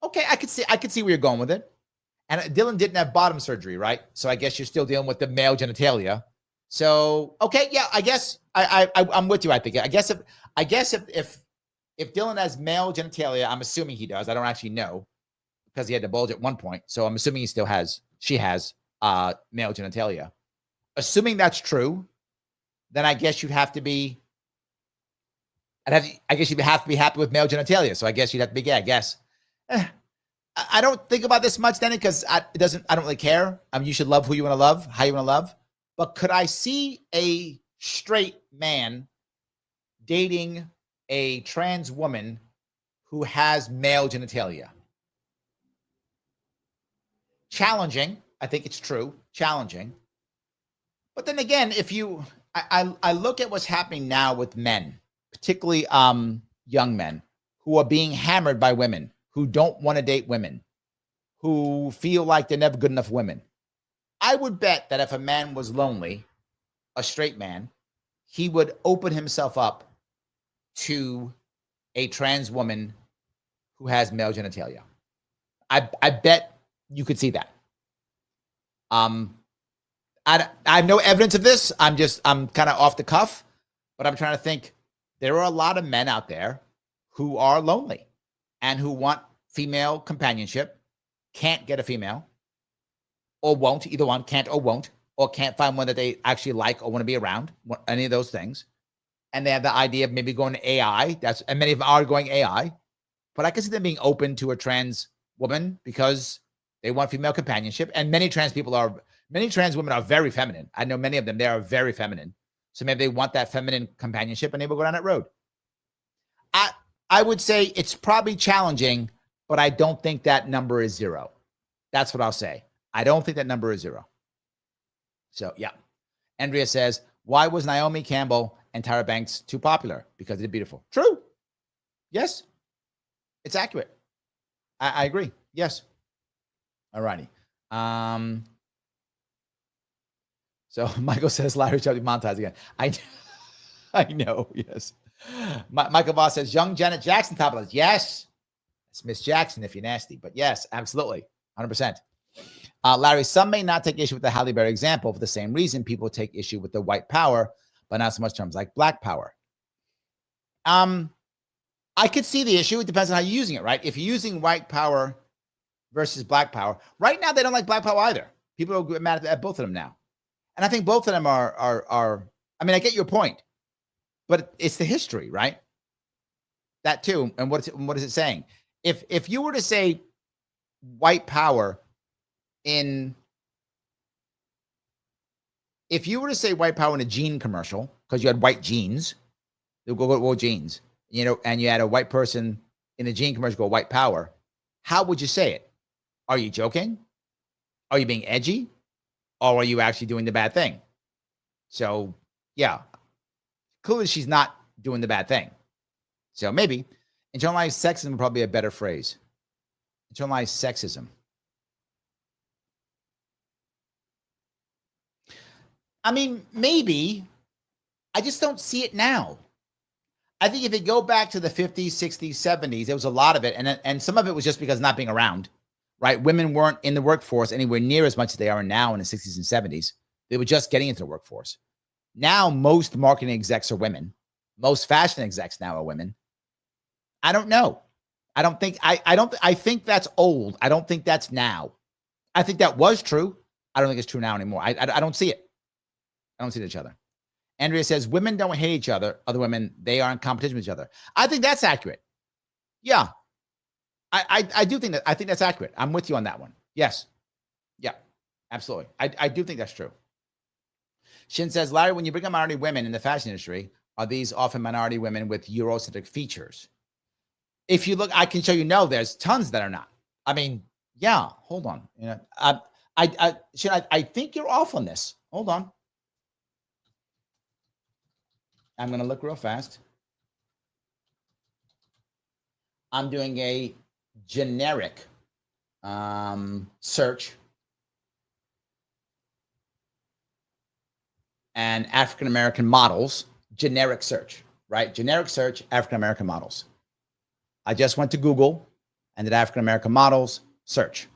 Okay, I could see where you're going with it. And Dylan didn't have bottom surgery, right? So I guess you're still dealing with the male genitalia. So okay, yeah, I guess I'm with you. I think I guess if Dylan has male genitalia, I'm assuming he does. I don't actually know because he had to bulge at one point. So I'm assuming she has male genitalia. assuming that's true, then I guess you'd have to be. I guess you'd have to be happy with male genitalia. So I guess you'd have to be gay. I guess. I don't think about this much, Danny, because I don't really care. You should love who you want to love, how you want to love. But could I see a straight man dating a trans woman who has male genitalia? Challenging. I think it's true. Challenging. But then again, I look at what's happening now with men, particularly young men who are being hammered by women, who don't want to date women, who feel like they're never good enough women. I would bet that if a man was lonely, a straight man, he would open himself up to a trans woman who has male genitalia. I bet you could see that. I have no evidence of this. I'm kind of off the cuff, but I'm trying to think. There are a lot of men out there who are lonely and who want female companionship, can't get a female, or won't, either one, can't or won't, or can't find one that they actually like or want to be around, any of those things. And they have the idea of maybe going to AI. And many of them are going AI. But I can see them being open to a trans woman because they want female companionship. And many trans women are very feminine. I know many of them, they are very feminine. So maybe they want that feminine companionship and they will go down that road. I would say it's probably challenging, but I don't think that number is 0. That's what I'll say. I don't think that number is 0. So, yeah. Andrea says, why was Naomi Campbell and Tyra Banks too popular? Because they're beautiful. True. Yes. It's accurate. I agree. Yes. All righty. So Michael says, Larry shall be monetized again. I know. Yes. Michael Voss says, young Janet Jackson top of the list. Yes. It's Miss Jackson if you're nasty. But yes, absolutely. 100%. Larry, some may not take issue with the Halle Berry example for the same reason people take issue with the white power, but not so much terms like black power. I could see the issue. It depends on how you're using it, right? If you're using white power versus black power, right now they don't like black power either. People are mad at both of them now. And I think both of them are I mean, I get your point, but it's the history, right? That too. And what is it saying? If you were to say white power in a jean commercial, because you had white jeans, they'll go jeans, and you had a white person in a jean commercial go white power, how would you say it? Are you joking? Are you being edgy? Or are you actually doing the bad thing? So, yeah. Clearly, she's not doing the bad thing. So maybe internalized sexism would probably be a better phrase. Internalized sexism. I mean, maybe. I just don't see it now. I think if you go back to the 50s, 60s, 70s, there was a lot of it. And some of it was just because not being around. Right? Women weren't in the workforce anywhere near as much as they are now in the 60s and 70s. They were just getting into the workforce. Now, most marketing execs are women. Most fashion execs now are women. I don't know. I think that's old. I don't think that's now. I think that was true. I don't think it's true now anymore. I don't see it. I don't see each other. Andrea says, women don't hate each other. Other women, they are in competition with each other. I think that's accurate. Yeah. I do think that. I think that's accurate. I'm with you on that one. Yes. Yeah, absolutely. I do think that's true. Shin says, Larry, when you bring up minority women in the fashion industry, are these often minority women with Eurocentric features? If you look, I can show you, no, there's tons that are not. I mean, yeah, hold on. I think you're off on this. Hold on. I'm going to look real fast. I'm doing a generic search, and African-American models, generic search, right? Generic search, African-American models. I just went to Google and did African-American models search.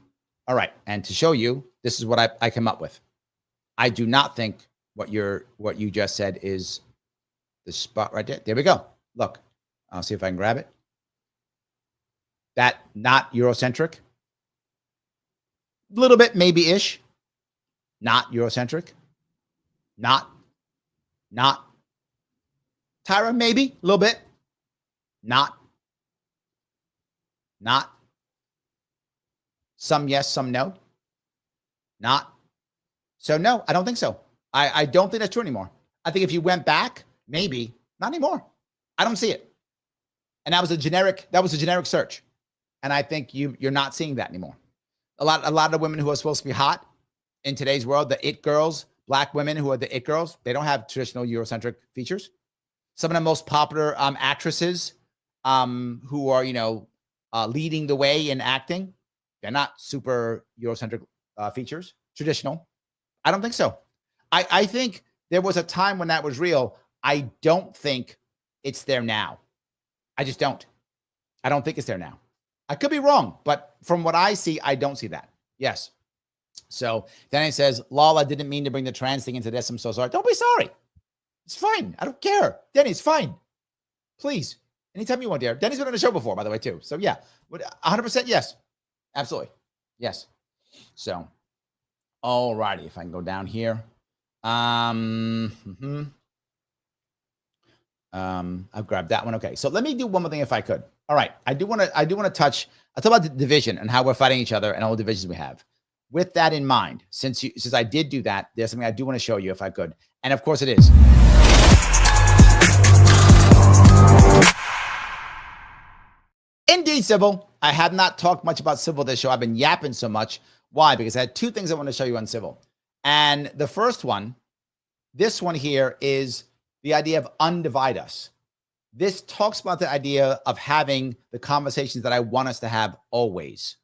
All right. And to show you, this is what I came up with. I do not think what you just said is the spot right there. There we go. Look, I'll see if I can grab it. That not Eurocentric. A little bit, maybe-ish. Not Eurocentric. Not. Tyra, maybe a little bit. Not. Some yes, some no. Not. So no, I don't think so. I don't think that's true anymore. I think if you went back, maybe. Not anymore. I don't see it. And that was a generic search. And I think you're not seeing that anymore. A lot of women who are supposed to be hot in today's world, the it girls, black women who are the it girls, they don't have traditional Eurocentric features. Some of the most popular actresses who are, leading the way in acting, they're not super Eurocentric features, traditional. I don't think so. I think there was a time when that was real. I don't think it's there now. I just don't. I don't think it's there now. I could be wrong, but from what I see, I don't see that. Yes. So then it says, lol, I didn't mean to bring the trans thing into this. I'm so sorry. Don't be sorry. It's fine. I don't care. Denny, it's fine. Please. Anytime you want, dear. Denny's been on the show before, by the way, too. So yeah, 100% yes. Absolutely. Yes. So, all righty. If I can go down here. I'll grab that one. Okay. So let me do one more thing if I could. All right. I do want to touch, I'll talk about the division and how we're fighting each other and all the divisions we have. With that in mind, since I did do that, there's something I do want to show you if I could. And of course it is. Indeed, Civil. I have not talked much about Civil this show. I've been yapping so much. Why? Because I had two things I want to show you on Civil. And the first one, this one here, is the idea of undivide us. This talks about the idea of having the conversations that I want us to have always.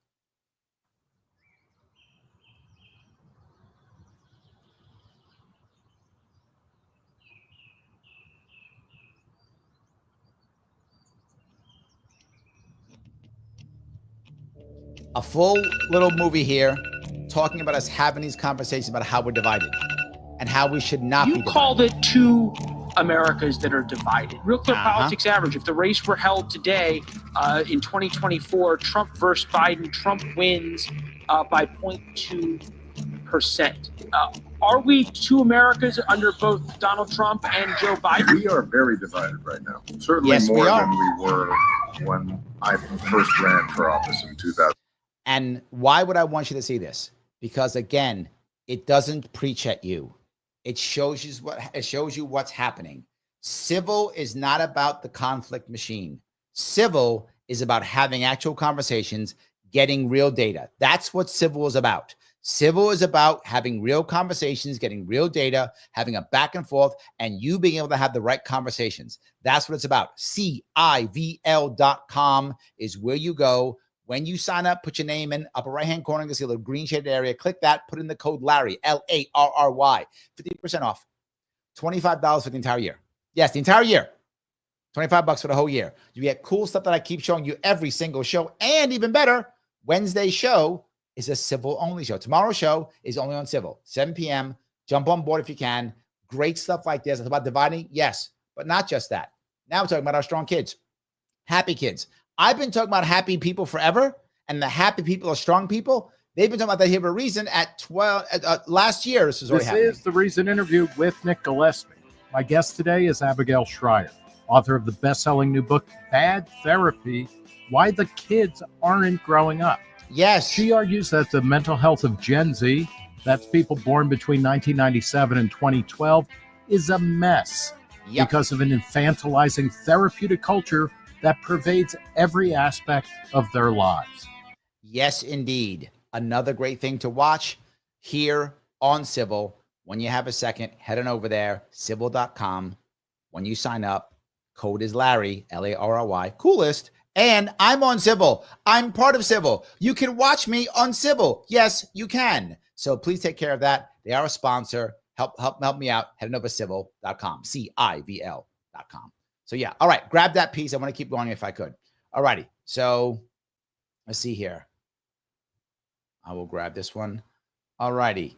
A full little movie here talking about us having these conversations about how we're divided and how we should not be divided. You called it two Americas that are divided. Real Clear Politics average. If the race were held today in 2024, Trump versus Biden, Trump wins by 0.2%. Are we two Americas under both Donald Trump and Joe Biden? We are very divided right now. Certainly more than we were when I first ran for office in 2000. And why would I want you to see this? Because again, it doesn't preach at you. It shows you what's happening. Civil is not about the conflict machine. Civil is about having actual conversations, getting real data. That's what civil is about. Civil is about having real conversations, getting real data, having a back and forth, and you being able to have the right conversations. That's what it's about. CIVL.com is where you go. When you sign up, put your name in upper right-hand corner. You see a little green shaded area. Click that. Put in the code Larry, Larry, 50% off. $25 for the entire year. Yes, the entire year. $25 for the whole year. You get cool stuff that I keep showing you every single show. And even better, Wednesday's show is a civil-only show. Tomorrow's show is only on civil. 7 p.m. Jump on board if you can. Great stuff like this. It's about dividing. Yes, but not just that. Now we're talking about our strong kids. Happy kids. I've been talking about happy people forever, and the happy people are strong people. They've been talking about that here for a reason. At last year, this is The Reason interview with Nick Gillespie. My guest today is Abigail Schreier, author of the best-selling new book, Bad Therapy, Why the Kids Aren't Growing Up. Yes. She argues that the mental health of Gen Z, that's people born between 1997 and 2012, is a mess because of an infantilizing therapeutic culture that pervades every aspect of their lives. Yes, indeed. Another great thing to watch here on Civil. When you have a second, head on over there, civil.com. When you sign up, code is Larry, Larry, coolest. And I'm on Civil. I'm part of Civil. You can watch me on Civil. Yes, you can. So please take care of that. They are a sponsor. Help me out. Head on over to civil.com, CIVL.com. So yeah, all right, grab that piece. I want to keep going if I could. All righty, so let's see here. I will grab this one. All righty.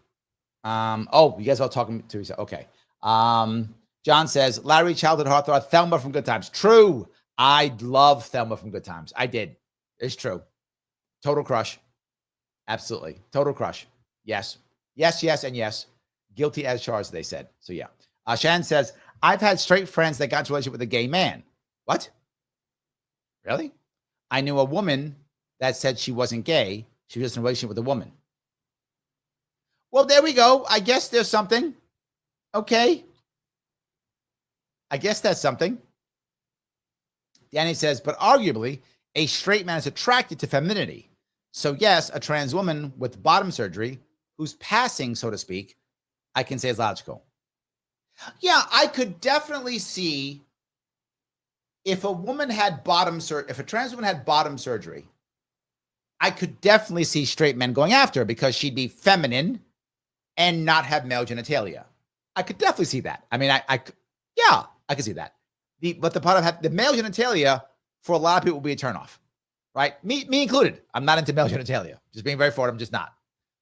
You guys are all talking to each other. Okay. John says, Larry, childhood heartthrob, Thelma from Good Times. True. I love Thelma from Good Times. I did. It's true. Total crush. Absolutely. Total crush. Yes. Yes, yes, and yes. Guilty as charged, they said. So yeah. Shannon says, I've had straight friends that got into a relationship with a gay man. What? Really? I knew a woman that said she wasn't gay. She was in a relationship with a woman. Well, there we go. I guess there's something. Okay. I guess that's something. Danny says, but arguably, a straight man is attracted to femininity. So yes, a trans woman with bottom surgery who's passing, so to speak, I can say is logical. Yeah, I could definitely see if a woman had if a trans woman had bottom surgery, I could definitely see straight men going after her because she'd be feminine and not have male genitalia. I could definitely see that. I mean, I could see that. But the part of the male genitalia for a lot of people will be a turnoff, right? Me included. I'm not into male genitalia. Just being very forward, I'm just not.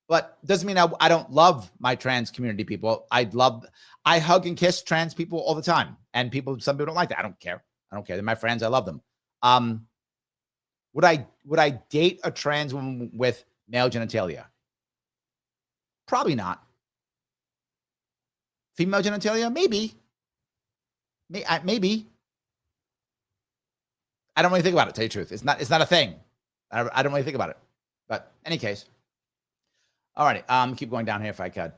But doesn't mean I don't love my trans community people. I hug and kiss trans people all the time, and some people don't like that. I don't care. They're my friends. I love them. Would I date a trans woman with male genitalia? Probably not. Female genitalia? Maybe. Maybe. I don't really think about it, to tell you the truth. It's not a thing. I don't really think about it. But any case. All right. Keep going down here if I could.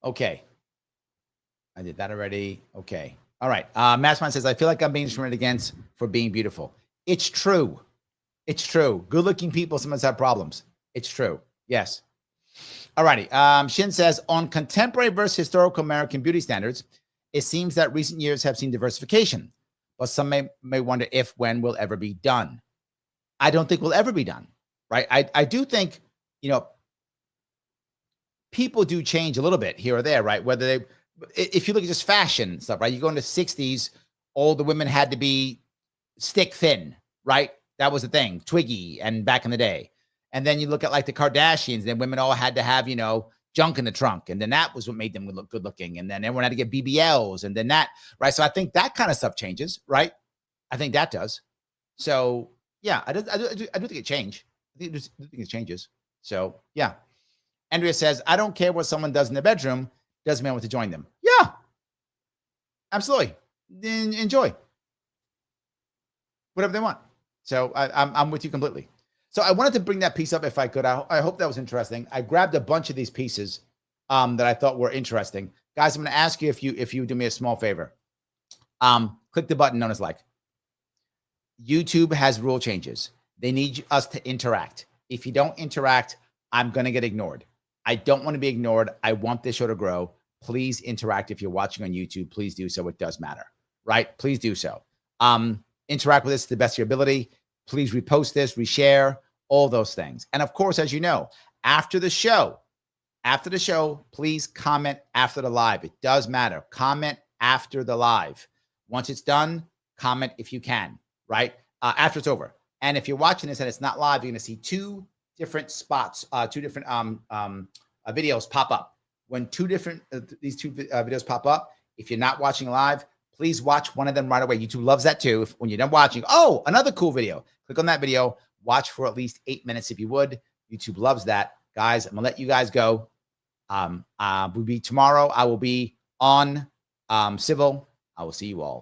Okay. I did that already. Okay. All right. Mastermind says, I feel like I'm being discriminated against for being beautiful. It's true. It's true. Good-looking people sometimes have problems. It's true. Yes. All righty. Shin says, on contemporary versus historical American beauty standards, it seems that recent years have seen diversification, but some may wonder if, when will ever be done. I don't think will ever be done, right? I do think, people do change a little bit here or there, right? If you look at just fashion stuff, right? You go into the 60s, all the women had to be stick thin, right? That was the thing, twiggy, and back in the day. And then you look at like the Kardashians, then women all had to have, junk in the trunk. And then that was what made them look good looking. And then everyone had to get BBLs and then that, right? So I think that kind of stuff changes, right? I think that does. So yeah, I do think it changed. I think it changes. So yeah. Andrea says, I don't care what someone does in their bedroom. Doesn't mean I want to join them. Yeah, absolutely. Enjoy whatever they want. So I'm with you completely. So I wanted to bring that piece up if I could. I hope that was interesting. I grabbed a bunch of these pieces that I thought were interesting. Guys, I'm going to ask you if you do me a small favor. Click the button known as like. YouTube has rule changes. They need us to interact. If you don't interact, I'm going to get ignored. I don't want to be ignored. I want this show to grow. Please interact. If you're watching on YouTube, please do so. It does matter, right? Please do so. Interact with us to the best of your ability. Please repost this, reshare, all those things. And of course, as you know, after the show, please comment after the live. It does matter. Comment after the live. Once it's done, comment if you can, right? After it's over. And if you're watching this and it's not live, you're going to see two different spots, two different videos pop up. When these two videos pop up, if you're not watching live, please watch one of them right away. YouTube loves that too. When you're done watching, oh, another cool video. Click on that video. Watch for at least 8 minutes if you would. YouTube loves that. Guys, I'm going to let you guys go. We'll be tomorrow. I will be on Civil. I will see you all